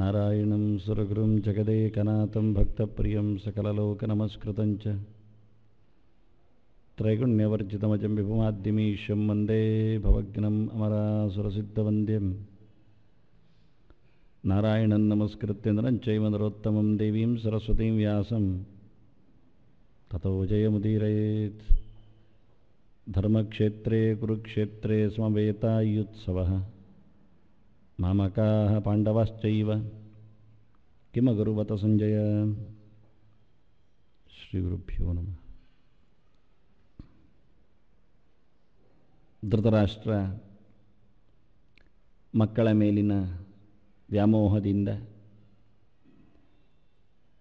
ನಾರಾಯಣಂ ಸುರಗುರುಂ ಜಗದೇಕನಾಥಂ ಭಕ್ತಪ್ರಿಯಂ ಸಕಲಲೋಕನಮಸ್ಕೃತಂಚ ತ್ರೈಗುಣ್ಯವರ್ಜಿತಮಜಂ ವಿಭುಮಾದ್ಯಮೀಶಂ ವಂದೇ ಭವಗ್ನಂ ಅಮರಾಸುರಸಿದ್ಧವಂದ್ಯಂ ನಾರಾಯಣಂ ನಮಸ್ಕೃತ್ಯ ನರಂ ಚೈವ ನರೋತ್ತಮಂ ದೇವೀಂ ಸರಸ್ವತೀಂ ವ್ಯಾಸಂ ತತೋ ಜಯಮುದೀರಯೇತ್. ಧರ್ಮಕ್ಷೇತ್ರೇ ಕುರುಕ್ಷೇತ್ರೇ ಸಮವೇತಾಯುತ್ಸವಃ ಮಾಮಕಾಃ ಪಾಂಡವಾಶ್ಚೈವ ಕಿಮಕುರ್ವತ ಸಂಜಯ. ಶ್ರೀ ಗುರುಭ್ಯೋ ನಮಃ. ಧೃತರಾಷ್ಟ್ರ ಮಕ್ಕಳ ಮೇಲಿನ ವ್ಯಾಮೋಹದಿಂದ,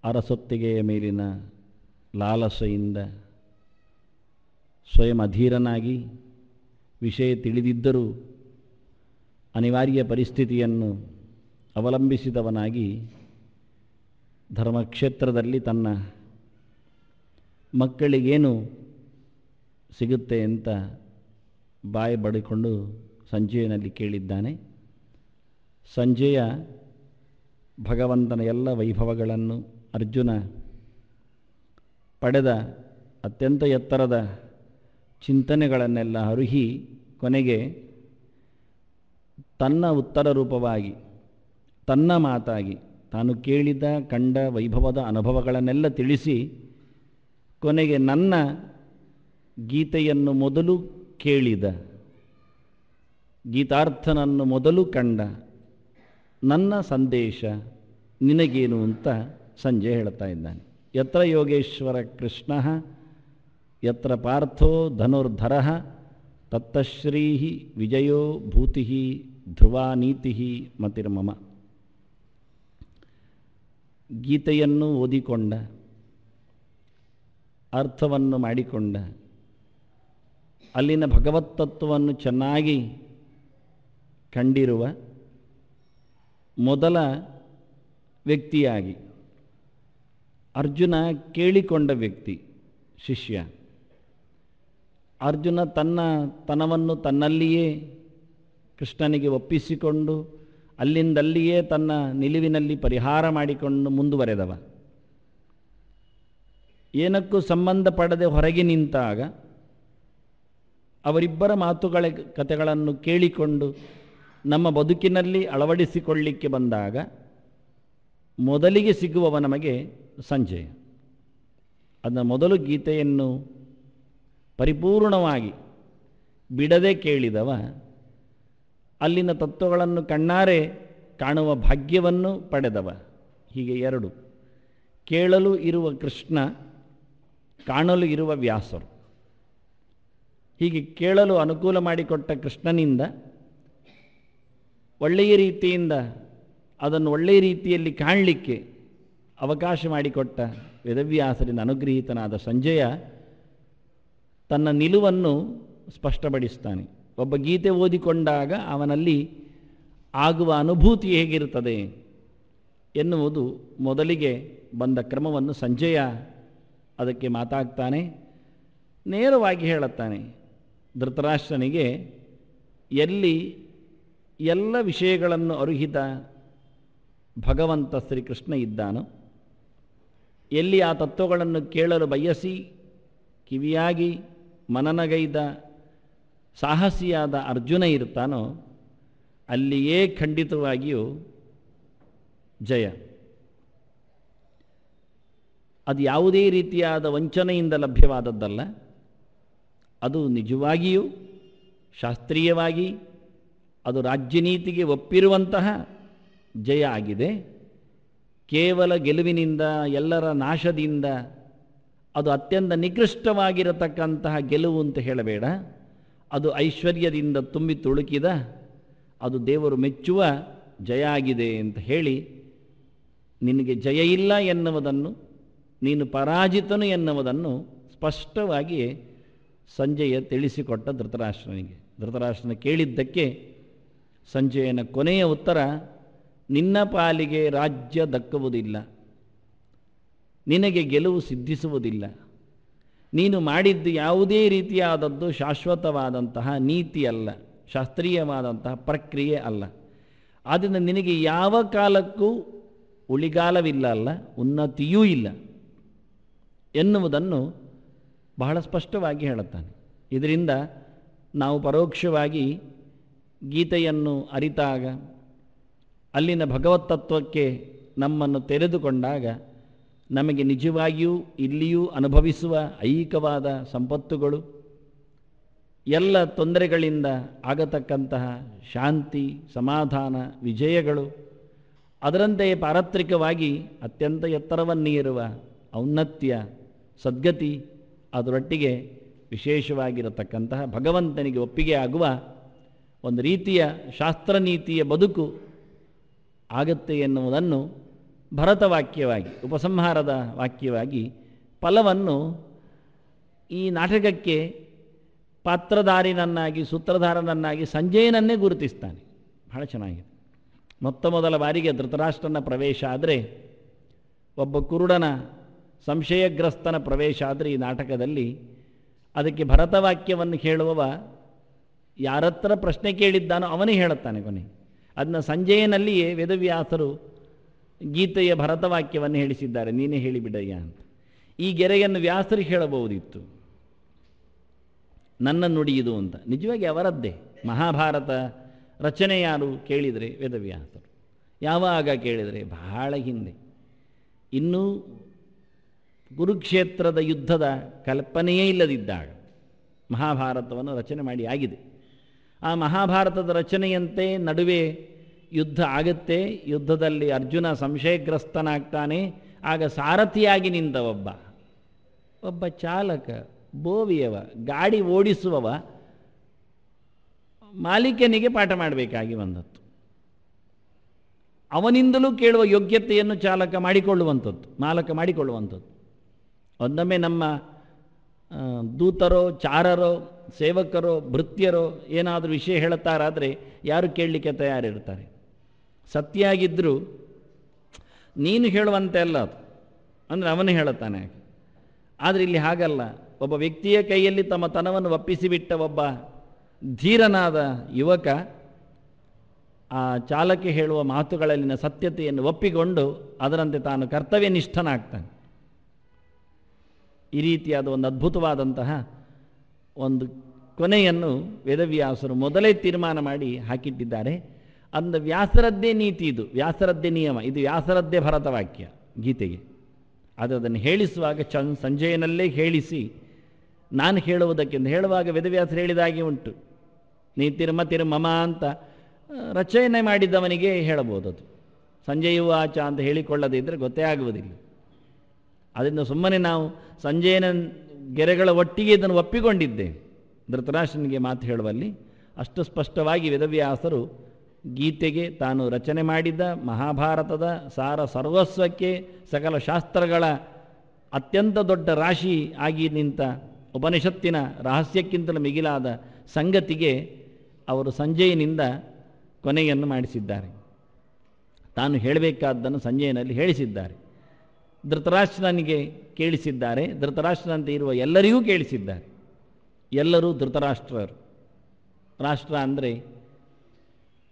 ಅರಸೊತ್ತಿಗೆಯ ಮೇಲಿನ ಲಾಲಸೆಯಿಂದ ಸ್ವಯಂ ಅಧೀರನಾಗಿ ವಿಷಯ ತಿಳಿದಿದ್ದರೂ ಅನಿವಾರ್ಯ ಪರಿಸ್ಥಿತಿಯನ್ನು ಅವಲಂಬಿಸಿದವನಾಗಿ ಧರ್ಮಕ್ಷೇತ್ರದಲ್ಲಿ ತನ್ನ ಮಕ್ಕಳಿಗೇನು ಸಿಗುತ್ತೆ ಅಂತ ಬಾಯಿ ಬಡಿಕೊಂಡು ಸಂಜಯನಲ್ಲಿ ಕೇಳಿದ್ದಾನೆ. ಸಂಜಯ ಭಗವಂತನ ಎಲ್ಲ ವೈಭವಗಳನ್ನು ಅರ್ಜುನ ಪಡೆದ ಅತ್ಯಂತ ಎತ್ತರದ ಚಿಂತನೆಗಳನ್ನೆಲ್ಲ ಅರುಹಿ ಕೊನೆಗೆ ತನ್ನ ಉತ್ತರ ರೂಪವಾಗಿ, ತನ್ನ ಮಾತಾಗಿ ತಾನು ಕೇಳಿದ ಕಂಡ ವೈಭವದ ಅನುಭವಗಳನ್ನೆಲ್ಲ ತಿಳಿಸಿ ಕೊನೆಗೆ ನನ್ನ ಗೀತೆಯನ್ನು ಮೊದಲು ಕೇಳಿದ, ಗೀತಾರ್ಥನನ್ನು ಮೊದಲು ಕಂಡ ನನ್ನ ಸಂದೇಶ ನಿನಗೇನು ಅಂತ ಸಂಜೆ ಹೇಳ್ತಾ ಇದ್ದಾನೆ. ಯತ್ರ ಯೋಗೇಶ್ವರ ಕೃಷ್ಣ ಯತ್ರ ಪಾರ್ಥೋ ಧನುರ್ಧರ ತತ್ತಶ್ರೀ ವಿಜಯೋ ಭೂತಿ ಧ್ರುವ ನೀತಿ ಮತಿರ್ಮಮ. ಗೀತೆಯನ್ನು ಓದಿಕೊಂಡ, ಅರ್ಥವನ್ನು ಮಾಡಿಕೊಂಡ, ಅಲ್ಲಿನ ಭಗವತ್ತತ್ವವನ್ನು ಚೆನ್ನಾಗಿ ಕಂಡಿರುವ ಮೊದಲ ವ್ಯಕ್ತಿಯಾಗಿ ಅರ್ಜುನ ಕೇಳಿಕೊಂಡ ವ್ಯಕ್ತಿ ಶಿಷ್ಯ. ಅರ್ಜುನ ತನವನ್ನು ತನ್ನಲ್ಲಿಯೇ ಕೃಷ್ಣನಿಗೆ ಒಪ್ಪಿಸಿಕೊಂಡು ಅಲ್ಲಿಂದಲ್ಲಿಯೇ ತನ್ನ ನಿಲುವಿನಲ್ಲಿ ಪರಿಹಾರ ಮಾಡಿಕೊಂಡು ಮುಂದುವರೆದವ. ಏನಕ್ಕೂ ಸಂಬಂಧಪಡದೆ ಹೊರಗೆ ನಿಂತಾಗ ಅವರಿಬ್ಬರ ಮಾತುಗಳ ಕಥೆಗಳನ್ನು ಕೇಳಿಕೊಂಡು ನಮ್ಮ ಬದುಕಿನಲ್ಲಿ ಅಳವಡಿಸಿಕೊಳ್ಳಿಕ್ಕೆ ಬಂದಾಗ ಮೊದಲಿಗೆ ಸಿಗುವವ ನಮಗೆ ಸಂಜಯ. ಅದನ್ನ ಮೊದಲು ಗೀತೆಯನ್ನು ಪರಿಪೂರ್ಣವಾಗಿ ಬಿಡದೆ ಕೇಳಿದವ ಅಲ್ಲಿನ ತತ್ವಗಳನ್ನು ಕಣ್ಣಾರೆ ಕಾಣುವ ಭಾಗ್ಯವನ್ನು ಪಡೆದವ. ಹೀಗೆ ಎರಡು, ಕೇಳಲು ಇರುವ ಕೃಷ್ಣ, ಕಾಣಲು ಇರುವ ವ್ಯಾಸರು. ಹೀಗೆ ಕೇಳಲು ಅನುಕೂಲ ಮಾಡಿಕೊಟ್ಟ ಕೃಷ್ಣನಿಂದ ಒಳ್ಳೆಯ ರೀತಿಯಿಂದ ಅದನ್ನು ಒಳ್ಳೆಯ ರೀತಿಯಲ್ಲಿ ಕಾಣಲಿಕ್ಕೆ ಅವಕಾಶ ಮಾಡಿಕೊಟ್ಟ ವೇದವ್ಯಾಸರಿಂದ ಅನುಗ್ರಹೀತನಾದ ಸಂಜಯ ತನ್ನ ನಿಲುವನ್ನು ಸ್ಪಷ್ಟಪಡಿಸ್ತಾನೆ. ಒಬ್ಬ ಗೀತೆ ಓದಿಕೊಂಡಾಗ ಅವನಲ್ಲಿ ಆಗುವ ಅನುಭೂತಿ ಹೇಗಿರುತ್ತದೆ ಎನ್ನುವುದು ಮೊದಲಿಗೆ ಬಂದ ಕ್ರಮವನ್ನು ಸಂಜಯ ಅದಕ್ಕೆ ಮಾತಾಡ್ತಾನೆ. ನೇರವಾಗಿ ಹೇಳುತ್ತಾನೆ, ಧೃತರಾಷ್ಟ್ರನಿಗೆ ಎಲ್ಲಿ ಎಲ್ಲ ವಿಷಯಗಳನ್ನು ಅರುಹಿದ ಭಗವಂತ ಶ್ರೀಕೃಷ್ಣ ಇದ್ದಾನೋ, ಎಲ್ಲಿ ಆ ತತ್ವಗಳನ್ನು ಕೇಳಲು ಬಯಸಿ ಕಿವಿಯಾಗಿ ಮನನಗೈದ ಸಾಹಸಿಯಾದ ಅರ್ಜುನ ಇರ್ತಾನೋ ಅಲ್ಲಿಯೇ ಖಂಡಿತವಾಗಿಯೂ ಜಯ. ಅದು ಯಾವುದೇ ರೀತಿಯಾದ ವಂಚನೆಯಿಂದ ಲಭ್ಯವಾದದ್ದಲ್ಲ. ಅದು ನಿಜವಾಗಿಯೂ ಶಾಸ್ತ್ರೀಯವಾಗಿ ಅದು ರಾಜ್ಯನೀತಿಗೆ ಒಪ್ಪಿರುವಂತಹ ಜಯ ಆಗಿದೆ. ಕೇವಲ ಗೆಲುವಿನಿಂದ, ಎಲ್ಲರ ನಾಶದಿಂದ ಅದು ಅತ್ಯಂತ ನಿಕೃಷ್ಟವಾಗಿರತಕ್ಕಂತಹ ಗೆಲುವು ಅಂತ ಹೇಳಬೇಡ. ಅದು ಐಶ್ವರ್ಯದಿಂದ ತುಂಬಿ ತುಳುಕಿದ, ಅದು ದೇವರು ಮೆಚ್ಚುವ ಜಯ ಆಗಿದೆ ಅಂತ ಹೇಳಿ ನಿನಗೆ ಜಯ ಇಲ್ಲ ಎನ್ನುವುದನ್ನು, ನೀನು ಪರಾಜಿತನು ಎನ್ನುವುದನ್ನು ಸ್ಪಷ್ಟವಾಗಿ ಸಂಜಯ ತಿಳಿಸಿಕೊಟ್ಟ ಧೃತರಾಷ್ಟ್ರನಿಗೆ. ಧೃತರಾಷ್ಟ್ರನ ಕೇಳಿದ್ದಕ್ಕೆ ಸಂಜಯನ ಕೊನೆಯ ಉತ್ತರ, ನಿನ್ನ ಪಾಲಿಗೆ ರಾಜ್ಯ ದಕ್ಕುವುದಿಲ್ಲ, ನಿನಗೆ ಗೆಲುವು ಸಿದ್ಧಿಸುವುದಿಲ್ಲ. ನೀನು ಮಾಡಿದ್ದು ಯಾವುದೇ ರೀತಿಯಾದದ್ದು ಶಾಶ್ವತವಾದಂತಹ ನೀತಿ ಅಲ್ಲ, ಶಾಸ್ತ್ರೀಯವಾದಂತಹ ಪ್ರಕ್ರಿಯೆ ಅಲ್ಲ. ಆದ್ದರಿಂದ ನಿನಗೆ ಯಾವ ಕಾಲಕ್ಕೂ ಉಳಿಗಾಲವಿಲ್ಲ ಅಲ್ಲ, ಉನ್ನತಿಯೂ ಇಲ್ಲ ಎನ್ನುವುದನ್ನು ಬಹಳ ಸ್ಪಷ್ಟವಾಗಿ ಹೇಳುತ್ತಾನೆ. ಇದರಿಂದ ನಾವು ಪರೋಕ್ಷವಾಗಿ ಗೀತೆಯನ್ನು ಅರಿತಾಗ, ಅಲ್ಲಿನ ಭಗವತ್ತತ್ವಕ್ಕೆ ನಮ್ಮನ್ನು ತೆರೆದುಕೊಂಡಾಗ ನಮಗೆ ನಿಜವಾಗಿಯೂ ಇಲ್ಲಿಯೂ ಅನುಭವಿಸುವ ಐಹಿಕವಾದ ಸಂಪತ್ತುಗಳು, ಎಲ್ಲ ತೊಂದರೆಗಳಿಂದ ಆಗತಕ್ಕಂತಹ ಶಾಂತಿ, ಸಮಾಧಾನ, ವಿಜಯಗಳು, ಅದರಂತೆಯೇ ಪಾರತ್ರಿಕವಾಗಿ ಅತ್ಯಂತ ಎತ್ತರವನ್ನೇರುವ ಔನ್ನತ್ಯ, ಸದ್ಗತಿ, ಅದರೊಟ್ಟಿಗೆ ವಿಶೇಷವಾಗಿರತಕ್ಕಂತಹ ಭಗವಂತನಿಗೆ ಒಪ್ಪಿಗೆ ಆಗುವ ಒಂದು ರೀತಿಯ ಶಾಸ್ತ್ರನೀತಿಯ ಬದುಕು ಆಗುತ್ತೆ ಎನ್ನುವುದನ್ನು ಭರತವಾಕ್ಯವಾಗಿ, ಉಪಸಂಹಾರದ ವಾಕ್ಯವಾಗಿ ಫಲವನ್ನು ಈ ನಾಟಕಕ್ಕೆ ಪಾತ್ರಧಾರಿನನ್ನಾಗಿ, ಸೂತ್ರಧಾರನನ್ನಾಗಿ ಸಂಜಯನನ್ನೇ ಗುರುತಿಸ್ತಾನೆ. ಬಹಳ ಚೆನ್ನಾಗಿದೆ. ಮೊದಲ ಬಾರಿಗೆ ಧೃತರಾಷ್ಟ್ರನ ಪ್ರವೇಶ ಆದರೆ, ಒಬ್ಬ ಕುರುಡನ ಸಂಶಯಗ್ರಸ್ತನ ಪ್ರವೇಶ ಆದರೆ ಈ ನಾಟಕದಲ್ಲಿ, ಅದಕ್ಕೆ ಭರತವಾಕ್ಯವನ್ನು ಹೇಳುವವ ಯಾರತ್ರ ಪ್ರಶ್ನೆ ಕೇಳಿದ್ದಾನೋ ಅವನೇ ಹೇಳುತ್ತಾನೆ ಕೊನೆ. ಅದನ್ನ ಸಂಜಯನಲ್ಲಿಯೇ ವೇದವ್ಯಾಸರು ಗೀತೆಯ ಭರತವಾಕ್ಯವನ್ನು ಹೇಳಿಸಿದ್ದಾರೆ, ನೀನೇ ಹೇಳಿಬಿಡಯ್ಯ ಅಂತ. ಈ ಗೆರೆಯನ್ನು ವ್ಯಾಸರು ಹೇಳಬಹುದಿತ್ತು, ನನ್ನ ನುಡಿಯುವುದು ಅಂತ. ನಿಜವಾಗಿ ಅವರದ್ದೇ. ಮಹಾಭಾರತ ರಚನೆ ಯಾರು ಕೇಳಿದರೆ ವೇದವ್ಯಾಸರು. ಯಾವಾಗ ಕೇಳಿದರೆ ಬಹಳ ಹಿಂದೆ, ಇನ್ನೂ ಕುರುಕ್ಷೇತ್ರದ ಯುದ್ಧದ ಕಲ್ಪನೆಯೇ ಇಲ್ಲದಿದ್ದಾಗ ಮಹಾಭಾರತವನ್ನು ರಚನೆ ಮಾಡಿ ಆಗಿದೆ. ಆ ಮಹಾಭಾರತದ ರಚನೆಯಂತೆ ನಡುವೆ ಯುದ್ಧ ಆಗುತ್ತೆ. ಯುದ್ಧದಲ್ಲಿ ಅರ್ಜುನ ಸಂಶಯಗ್ರಸ್ತನಾಗ್ತಾನೆ. ಆಗ ಸಾರಥಿಯಾಗಿ ನಿಂತ ಒಬ್ಬ ಚಾಲಕ, ಬೋವಿಯವ, ಗಾಡಿ ಓಡಿಸುವವ ಮಾಲೀಕನಿಗೆ ಪಾಠ ಮಾಡಬೇಕಾಗಿ ಬಂದದ್ದು. ಅವನಿಂದಲೂ ಕೇಳುವ ಯೋಗ್ಯತೆಯನ್ನು ಚಾಲಕ ಮಾಡಿಕೊಳ್ಳುವಂಥದ್ದು, ಮಾಲಕ ಮಾಡಿಕೊಳ್ಳುವಂಥದ್ದು. ಒಂದೊಮ್ಮೆ ನಮ್ಮ ದೂತರೋ, ಚಾರರೋ, ಸೇವಕರೋ, ಭೃತ್ಯರೋ ಏನಾದರೂ ವಿಷಯ ಹೇಳುತ್ತಾರಾದರೆ ಯಾರು ಕೇಳಲಿಕ್ಕೆ ತಯಾರಿರ್ತಾರೆ. ಸತ್ಯಾಗಿದ್ದರೂ ನೀನು ಹೇಳುವಂತೆ ಅಲ್ಲ ಅದು, ಅಂದರೆ ಅವನು ಹೇಳುತ್ತಾನೆ. ಆದರೆ ಇಲ್ಲಿ ಹಾಗಲ್ಲ. ಒಬ್ಬ ವ್ಯಕ್ತಿಯ ಕೈಯಲ್ಲಿ ತಮ್ಮ ತನವನ್ನು ಒಪ್ಪಿಸಿಬಿಟ್ಟ ಒಬ್ಬ ಧೀರನಾದ ಯುವಕ ಆ ಚಾಲಕ ಹೇಳುವ ಮಾತುಗಳಲ್ಲಿನ ಸತ್ಯತೆಯನ್ನು ಒಪ್ಪಿಕೊಂಡು ಅದರಂತೆ ತಾನು ಕರ್ತವ್ಯನಿಷ್ಠನಾಗ್ತಾನೆ. ಈ ರೀತಿಯಾದ ಒಂದು ಅದ್ಭುತವಾದಂತಹ ಒಂದು ಕೊನೆಯನ್ನು ವೇದವ್ಯಾಸರು ಮೊದಲೇ ತೀರ್ಮಾನ ಮಾಡಿ ಹಾಕಿಟ್ಟಿದ್ದಾರೆ. ಅಂದ ವ್ಯಾಸರದ್ದೇ ನೀತಿ, ಇದು ವ್ಯಾಸರದ್ದೇ ನಿಯಮ, ಇದು ವ್ಯಾಸರದ್ದೇ ಭರತವಾಕ್ಯ ಗೀತೆಗೆ. ಅದು ಅದನ್ನು ಹೇಳಿಸುವಾಗ ಸಂಜಯನಲ್ಲೇ ಹೇಳಿಸಿ, ನಾನು ಹೇಳುವುದಕ್ಕೆಂದು ಹೇಳುವಾಗ ವೇದವ್ಯಾಸರು ಹೇಳಿದಾಗೆ ಉಂಟು. ನೀ ತಿರುಮಮ ಅಂತ ರಚನೆ ಮಾಡಿದ್ದವನಿಗೆ ಹೇಳಬಹುದು. ಅದು ಸಂಜಯು ಆಚ ಅಂತ ಹೇಳಿಕೊಳ್ಳದೇ ಇದ್ದರೆ ಗೊತ್ತೇ ಆಗುವುದಿಲ್ಲ. ಅದರಿಂದ ಸುಮ್ಮನೆ ನಾವು ಸಂಜಯನ ಗೆರೆಗಳ ಒಟ್ಟಿಗೆ ಇದನ್ನು ಒಪ್ಪಿಕೊಂಡಿದ್ದೇವೆ. ಧೃತರಾಷ್ಟ್ರನಿಗೆ ಮಾತು ಹೇಳುವಲ್ಲಿ ಅಷ್ಟು ಸ್ಪಷ್ಟವಾಗಿ ವೇದವ್ಯಾಸರು ಗೀತೆಗೆ ತಾನು ರಚನೆ ಮಾಡಿದ ಮಹಾಭಾರತದ ಸಾರ ಸರ್ವಸ್ವಕ್ಕೆ ಸಕಲ ಶಾಸ್ತ್ರಗಳ ಅತ್ಯಂತ ದೊಡ್ಡ ರಾಶಿ ಆಗಿ ನಿಂತ ಉಪನಿಷತ್ತಿನ ರಹಸ್ಯಕ್ಕಿಂತಲೂ ಮಿಗಿಲಾದ ಸಂಗತಿಗೆ ಅವರು ಸಂಜಯನಿಂದ ಕೊನೆಯನ್ನು ಮಾಡಿಸಿದ್ದಾರೆ. ತಾನು ಹೇಳಬೇಕಾದ್ದನ್ನು ಸಂಜಯನಲ್ಲಿ ಹೇಳಿಸಿದ್ದಾರೆ. ಧೃತರಾಷ್ಟ್ರನಿಗೆ ಕೇಳಿಸಿದ್ದಾರೆ, ಧೃತರಾಷ್ಟ್ರನಂತೆ ಇರುವ ಎಲ್ಲರಿಗೂ ಕೇಳಿಸಿದ್ದಾರೆ. ಎಲ್ಲರೂ ಧೃತರಾಷ್ಟ್ರರು. ರಾಷ್ಟ್ರ ಅಂದರೆ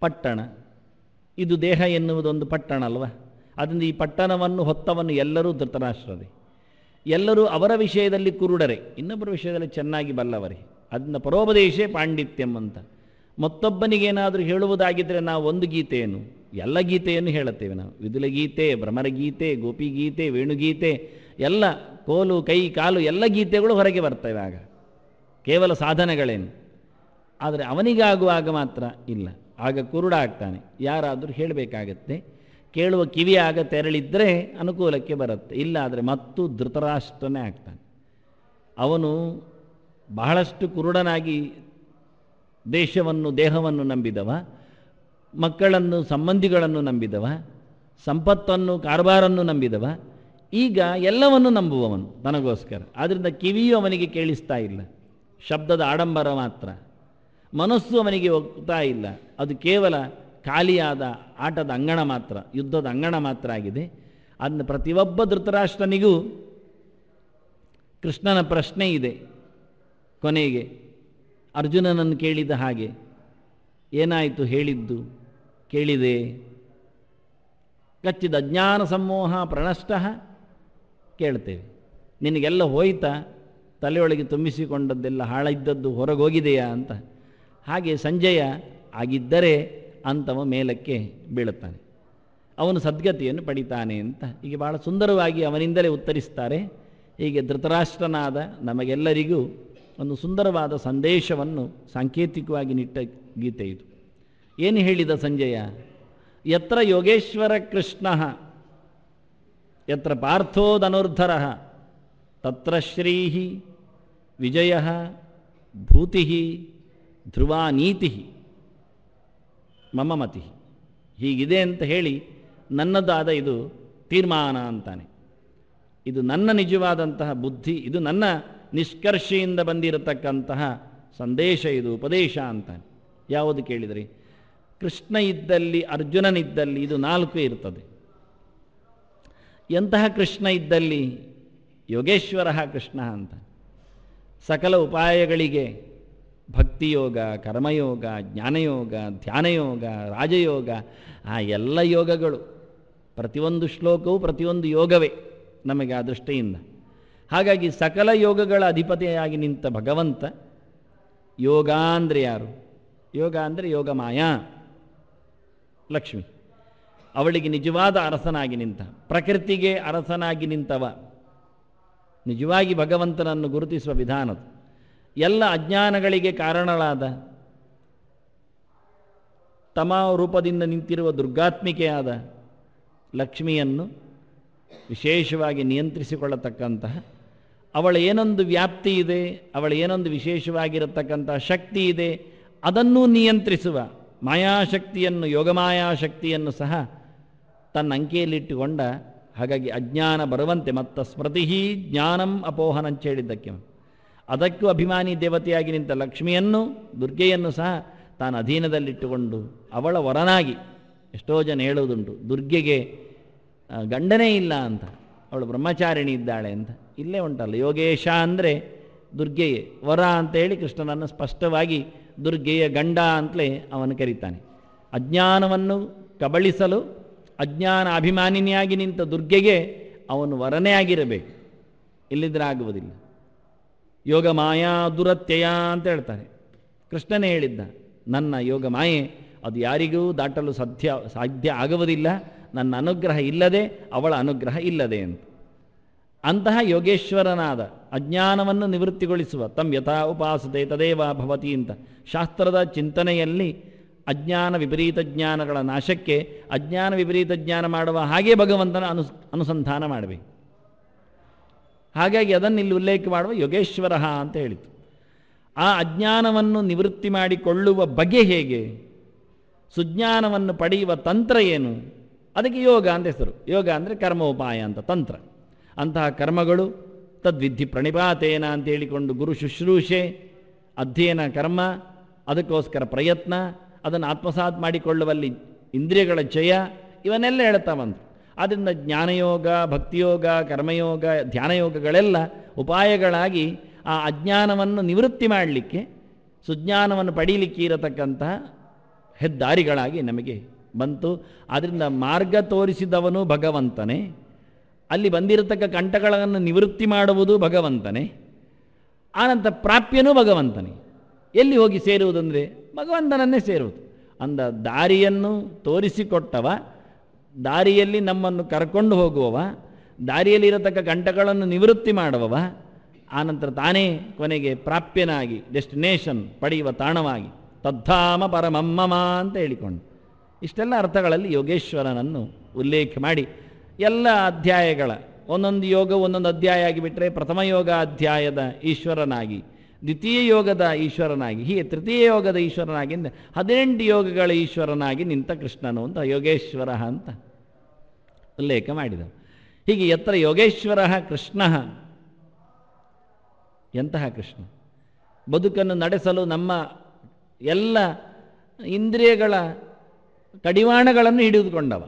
ಪಟ್ಟಣ. ಇದು ದೇಹ ಎನ್ನುವುದೊಂದು ಪಟ್ಟಣ ಅಲ್ವ. ಅದರಿಂದ ಈ ಪಟ್ಟಣವನ್ನು ಹೊತ್ತವನ್ನು ಎಲ್ಲರೂ ಧೃತರಾಷ್ಟ್ರರೇ. ಎಲ್ಲರೂ ಅವರ ವಿಷಯದಲ್ಲಿ ಕುರುಡರೆ, ಇನ್ನೊಬ್ಬರ ವಿಷಯದಲ್ಲಿ ಚೆನ್ನಾಗಿ ಬಲ್ಲವರೇ. ಅದನ್ನ ಪರೋಪದೇಶೇ ಪಾಂಡಿತ್ಯಂ ಅಂತ. ಮತ್ತೊಬ್ಬನಿಗೇನಾದರೂ ಹೇಳುವುದಾಗಿದ್ದರೆ ನಾವು ಒಂದು ಗೀತೆಯನ್ನು, ಎಲ್ಲ ಗೀತೆಯನ್ನು ಹೇಳುತ್ತೇವೆ ನಾವು. ವಿದುಲ ಗೀತೆ, ಭ್ರಮರ ಗೀತೆ, ಗೋಪಿ ಗೀತೆ, ವೇಣುಗೀತೆ, ಎಲ್ಲ ಕೋಲು, ಕೈ, ಕಾಲು ಎಲ್ಲ ಗೀತೆಗಳು ಹೊರಗೆ ಬರ್ತವೆ. ಆಗ ಕೇವಲ ಸಾಧನೆಗಳೇನು. ಆದರೆ ಅವನಿಗಾಗುವಾಗ ಮಾತ್ರ ಇಲ್ಲ. ಆಗ ಕುರುಡ ಆಗ್ತಾನೆ. ಯಾರಾದರೂ ಹೇಳಬೇಕಾಗತ್ತೆ. ಕೇಳುವ ಕಿವಿ ಆಗ ತೆರಳಿದ್ದರೆ ಅನುಕೂಲಕ್ಕೆ ಬರುತ್ತೆ. ಇಲ್ಲ ಆದರೆ ಮತ್ತು ಧೃತರಾಷ್ಟ್ರನೇ ಆಗ್ತಾನೆ. ಅವನು ಬಹಳಷ್ಟು ಕುರುಡನಾಗಿ ದೇಶವನ್ನು, ದೇಹವನ್ನು ನಂಬಿದವ, ಮಕ್ಕಳನ್ನು, ಸಂಬಂಧಿಗಳನ್ನು ನಂಬಿದವ, ಸಂಪತ್ತನ್ನು, ಕಾರಬಾರನ್ನು ನಂಬಿದವ. ಈಗ ಎಲ್ಲವನ್ನು ನಂಬುವವನು ತನಗೋಸ್ಕರ. ಆದ್ದರಿಂದ ಕಿವಿಯೂ ಅವನಿಗೆ ಕೇಳಿಸ್ತಾ ಇಲ್ಲ, ಶಬ್ದದ ಆಡಂಬರ ಮಾತ್ರ. ಮನಸ್ಸು ಅವನಿಗೆ ಹೋಗ್ತಾ ಇಲ್ಲ, ಅದು ಕೇವಲ ಖಾಲಿಯಾದ ಆಟದ ಅಂಗಣ ಮಾತ್ರ, ಯುದ್ಧದ ಅಂಗಣ ಮಾತ್ರ ಆಗಿದೆ. ಅದನ್ನು ಪ್ರತಿಯೊಬ್ಬ ಧೃತರಾಷ್ಟ್ರನಿಗೂ ಕೃಷ್ಣನ ಪ್ರಶ್ನೆ ಇದೆ. ಕೊನೆಗೆ ಅರ್ಜುನನನ್ನು ಕೇಳಿದ ಹಾಗೆ, ಏನಾಯಿತು ಹೇಳಿದ್ದು? ಕೇಳಿದೆ. ಕಚ್ಚಿದ ಅಜ್ಞಾನ ಸಮೂಹ ಪ್ರಣಷ್ಟ ಕೇಳ್ತೇವೆ. ನಿನಗೆಲ್ಲ ಹೋಯ್ತಾ, ತಲೆಯೊಳಗೆ ತುಂಬಿಸಿಕೊಂಡದ್ದೆಲ್ಲ ಹಾಳಿದ್ದದ್ದು ಹೊರಗೋಗಿದೆಯಾ ಅಂತ. ಹಾಗೆ ಸಂಜಯ ಆಗಿದ್ದರೆ ಅಂತವ ಮೇಲಕ್ಕೆ ಬೀಳುತ್ತಾನೆ, ಅವನು ಸದ್ಗತಿಯನ್ನು ಪಡಿತಾನೆ ಅಂತ ಹೀಗೆ ಬಹಳ ಸುಂದರವಾಗಿ ಅವನಿಂದಲೇ ಉತ್ತರಿಸ್ತಾರೆ. ಹೀಗೆ ಧೃತರಾಷ್ಟ್ರನಾದ ನಮಗೆಲ್ಲರಿಗೂ ಒಂದು ಸುಂದರವಾದ ಸಂದೇಶವನ್ನು ಸಾಂಕೇತಿಕವಾಗಿ ನಿಟ್ಟ ಗೀತೆ ಇದು. ಏನು ಹೇಳಿದ ಸಂಜಯ? ಯತ್ರ ಯೋಗೇಶ್ವರ ಕೃಷ್ಣ ಯತ್ರ ಪಾರ್ಥೋ ಧನುರ್ಧರ ತತ್ರ ಶ್ರೀ ವಿಜಯ ಭೂತಿ ಧ್ರುವ ನೀತಿ ಮಮ ಮತಿ. ಹೀಗಿದೆ ಅಂತ ಹೇಳಿ ನನ್ನದಾದ ಇದು ತೀರ್ಮಾನ ಅಂತಾನೆ. ಇದು ನನ್ನ ನಿಜವಾದಂತಹ ಬುದ್ಧಿ, ಇದು ನನ್ನ ನಿಷ್ಕರ್ಷೆಯಿಂದ ಬಂದಿರತಕ್ಕಂತಹ ಸಂದೇಶ, ಇದು ಉಪದೇಶ ಅಂತಾನೆ. ಯಾವುದು ಕೇಳಿದರೆ ಕೃಷ್ಣ ಇದ್ದಲ್ಲಿ ಅರ್ಜುನನಿದ್ದಲ್ಲಿ ಇದು 4 ಇರ್ತದೆ. ಎಂತಹ ಕೃಷ್ಣ ಇದ್ದಲ್ಲಿ? ಯೋಗೇಶ್ವರ ಕೃಷ್ಣ ಅಂತ. ಸಕಲ ಉಪಾಯಗಳಿಗೆ ಭಕ್ತಿಯೋಗ, ಕರ್ಮಯೋಗ, ಜ್ಞಾನಯೋಗ, ಧ್ಯಾನಯೋಗ, ರಾಜಯೋಗ, ಆ ಎಲ್ಲ ಯೋಗಗಳು ಪ್ರತಿಯೊಂದು ಶ್ಲೋಕವು ಪ್ರತಿಯೊಂದು ಯೋಗವೇ ನಮಗೆ ಆ ದೃಷ್ಟಿಯಿಂದ. ಹಾಗಾಗಿ ಸಕಲ ಯೋಗಗಳ ಅಧಿಪತಿಯಾಗಿ ನಿಂತ ಭಗವಂತ. ಯೋಗ ಅಂದರೆ ಯಾರು? ಯೋಗ ಅಂದರೆ ಯೋಗ ಮಾಯಾ ಲಕ್ಷ್ಮಿ, ಅವಳಿಗೆ ನಿಜವಾದ ಅರಸನಾಗಿ ನಿಂತ, ಪ್ರಕೃತಿಗೆ ಅರಸನಾಗಿ ನಿಂತವ. ನಿಜವಾಗಿ ಭಗವಂತನನ್ನು ಗುರುತಿಸುವ ವಿಧಾನದು. ಎಲ್ಲ ಅಜ್ಞಾನಗಳಿಗೆ ಕಾರಣಳಾದ ತಮ ರೂಪದಿಂದ ನಿಂತಿರುವ ದುರ್ಗಾತ್ಮಿಕೆಯಾದ ಲಕ್ಷ್ಮಿಯನ್ನು ವಿಶೇಷವಾಗಿ ನಿಯಂತ್ರಿಸಿಕೊಳ್ಳತಕ್ಕಂತಹ, ಅವಳ ಏನೊಂದು ವ್ಯಾಪ್ತಿ ಇದೆ, ಅವಳ ಏನೊಂದು ವಿಶೇಷವಾಗಿರತಕ್ಕಂತಹ ಶಕ್ತಿ ಇದೆ, ಅದನ್ನೂ ನಿಯಂತ್ರಿಸುವ ಮಾಯಾಶಕ್ತಿಯನ್ನು, ಯೋಗಮಾಯಾಶಕ್ತಿಯನ್ನು ಸಹ ತನ್ನ ಅಂಕೆಯಲ್ಲಿಟ್ಟುಕೊಂಡ. ಹಾಗಾಗಿ ಅಜ್ಞಾನ ಬರುವಂತೆ ಮತ್ತ ಸ್ಮೃತಿ ಜ್ಞಾನಂ ಅಪೋಹನಂಚ ಹೇಳಿದ್ದಕ್ಕೆ ಅದಕ್ಕೂ ಅಭಿಮಾನಿ ದೇವತೆಯಾಗಿ ನಿಂತ ಲಕ್ಷ್ಮಿಯನ್ನು, ದುರ್ಗೆಯನ್ನು ಸಹ ತಾನು ಅಧೀನದಲ್ಲಿಟ್ಟುಕೊಂಡು ಅವಳ ವರನಾಗಿ. ಎಷ್ಟೋ ಜನ ಹೇಳುವುದುಂಟು ದುರ್ಗೆಗೆ ಗಂಡನೇ ಇಲ್ಲ ಅಂತ, ಅವಳು ಬ್ರಹ್ಮಚಾರಿಣಿ ಇದ್ದಾಳೆ ಅಂತ. ಇಲ್ಲೇ ಉಂಟಲ್ಲ, ಯೋಗೇಶ ಅಂದರೆ ದುರ್ಗೆಯೇ, ವರ ಅಂತೇಳಿ ಕೃಷ್ಣನನ್ನು ಸ್ಪಷ್ಟವಾಗಿ ದುರ್ಗೆಯ ಗಂಡ ಅಂತಲೇ ಅವನು ಕರೀತಾನೆ. ಅಜ್ಞಾನವನ್ನು ಕಬಳಿಸಲು ಅಜ್ಞಾನ ಅಭಿಮಾನಿನಿಯಾಗಿ ನಿಂತ ದುರ್ಗೆಗೆ ಅವನು ವರನೇ ಆಗಿರಬೇಕು, ಇಲ್ಲಿದ್ರೆ ಆಗುವುದಿಲ್ಲ. ಯೋಗ ಮಾಯಾ ದುರತ್ಯಯ ಅಂತ ಹೇಳ್ತಾರೆ. ಕೃಷ್ಣನೇ ಹೇಳಿದ್ದ, ನನ್ನ ಯೋಗ ಮಾಯೆ ಅದು ಯಾರಿಗೂ ದಾಟಲು ಸಾಧ್ಯ ಆಗುವುದಿಲ್ಲ, ನನ್ನ ಅನುಗ್ರಹ ಇಲ್ಲದೆ ಅವಳ ಅನುಗ್ರಹ ಇಲ್ಲದೆ ಅಂತ. ಅಂತಹ ಯೋಗೇಶ್ವರನಾದ ಅಜ್ಞಾನವನ್ನು ನಿವೃತ್ತಿಗೊಳಿಸುವ ತಂ ಯಥಾ ಉಪಾಸತೆ ತದೇವ ಭವತಿ ಅಂತ ಶಾಸ್ತ್ರದ ಚಿಂತನೆಯಲ್ಲಿ ಅಜ್ಞಾನ ವಿಪರೀತ ಜ್ಞಾನಗಳ ನಾಶಕ್ಕೆ ಅಜ್ಞಾನ ವಿಪರೀತ ಜ್ಞಾನ ಮಾಡುವ ಹಾಗೆ ಭಗವಂತನ ಅನುಸಂಧಾನ ಮಾಡಬೇಕು. ಹಾಗಾಗಿ ಅದನ್ನು ಇಲ್ಲಿ ಉಲ್ಲೇಖ ಮಾಡುವ ಯೋಗೇಶ್ವರ ಅಂತ ಹೇಳಿತು. ಆ ಅಜ್ಞಾನವನ್ನು ನಿವೃತ್ತಿ ಮಾಡಿಕೊಳ್ಳುವ ಬಗೆ ಹೇಗೆ, ಸುಜ್ಞಾನವನ್ನು ಪಡೆಯುವ ತಂತ್ರ ಏನು, ಅದಕ್ಕೆ ಯೋಗ ಅಂತ ಹೆಸರು. ಯೋಗ ಅಂದರೆ ಕರ್ಮೋಪಾಯ ಅಂತ ತಂತ್ರ. ಅಂತಹ ಕರ್ಮಗಳು ತದ್ವಿಧಿ ಪ್ರಣಿಪಾತೇನ ಅಂತ ಹೇಳಿಕೊಂಡು ಗುರು ಶುಶ್ರೂಷೆ, ಅಧ್ಯಯನ ಕರ್ಮ, ಅದಕ್ಕೋಸ್ಕರ ಪ್ರಯತ್ನ, ಅದನ್ನು ಆತ್ಮಸಾತ್ ಮಾಡಿಕೊಳ್ಳುವಲ್ಲಿ ಇಂದ್ರಿಯಗಳ ಜಯ, ಇವನ್ನೆಲ್ಲ ಹೇಳ್ತಾ ಬಂತು. ಆದ್ದರಿಂದ ಜ್ಞಾನಯೋಗ, ಭಕ್ತಿಯೋಗ, ಕರ್ಮಯೋಗ, ಧ್ಯಾನಯೋಗಗಳೆಲ್ಲ ಉಪಾಯಗಳಾಗಿ ಆ ಅಜ್ಞಾನವನ್ನು ನಿವೃತ್ತಿ ಮಾಡಲಿಕ್ಕೆ, ಸುಜ್ಞಾನವನ್ನು ಪಡೀಲಿಕ್ಕೆ ಇರತಕ್ಕಂತಹ ಹೆದ್ದಾರಿಗಳಾಗಿ ನಮಗೆ ಬಂತು. ಆದ್ದರಿಂದ ಮಾರ್ಗ ತೋರಿಸಿದವನು ಭಗವಂತನೇ, ಅಲ್ಲಿ ಬಂದಿರತಕ್ಕ ಕಂಟಗಳನ್ನು ನಿವೃತ್ತಿ ಮಾಡುವುದು ಭಗವಂತನೇ, ಆನಂತರ ಪ್ರಾಪ್ಯನೂ ಭಗವಂತನೇ. ಎಲ್ಲಿ ಹೋಗಿ ಸೇರುವುದಂದರೆ ಭಗವಂತನನ್ನೇ ಸೇರುವುದು. ಅಂದ ದಾರಿಯನ್ನು ತೋರಿಸಿಕೊಟ್ಟವ, ದಾರಿಯಲ್ಲಿ ನಮ್ಮನ್ನು ಕರ್ಕೊಂಡು ಹೋಗುವವ, ದಾರಿಯಲ್ಲಿರತಕ್ಕ ಕಂಟಗಳನ್ನು ನಿವೃತ್ತಿ ಮಾಡುವವ, ಆನಂತರ ತಾನೇ ಕೊನೆಗೆ ಪ್ರಾಪ್ಯನಾಗಿ ಡೆಸ್ಟಿನೇಷನ್ ಪಡೆಯುವ ತಾಣವಾಗಿ ತದ್ಧಾಮ ಪರಮಮ್ಮಮ ಅಂತ ಹೇಳಿಕೊಂಡು ಇಷ್ಟೆಲ್ಲ ಅರ್ಥಗಳಲ್ಲಿ ಯೋಗೇಶ್ವರನನ್ನು ಉಲ್ಲೇಖ ಮಾಡಿ ಎಲ್ಲ ಅಧ್ಯಾಯಗಳ ಒಂದೊಂದು ಯೋಗ ಒಂದೊಂದು ಅಧ್ಯಾಯ ಆಗಿಬಿಟ್ರೆ ಪ್ರಥಮ ಯೋಗ ಅಧ್ಯಾಯದ ಈಶ್ವರನಾಗಿ, ದ್ವಿತೀಯ ಯೋಗದ ಈಶ್ವರನಾಗಿ, ಹೀಗೆ ತೃತೀಯ ಯೋಗದ ಈಶ್ವರನಾಗಿ 18 ಯೋಗಗಳ ಈಶ್ವರನಾಗಿ ನಿಂತ ಕೃಷ್ಣನು ಅಂತ ಯೋಗೇಶ್ವರ ಅಂತ ಉಲ್ಲೇಖ ಮಾಡಿದ. ಹೀಗೆ ಯತ್ರ ಯೋಗೇಶ್ವರ ಕೃಷ್ಣ, ಎಂತಹ ಕೃಷ್ಣ ಬದುಕನ್ನು ನಡೆಸಲು ನಮ್ಮ ಎಲ್ಲ ಇಂದ್ರಿಯಗಳ ಕಡಿವಾಣಗಳನ್ನು ಹಿಡಿದುಕೊಂಡವ.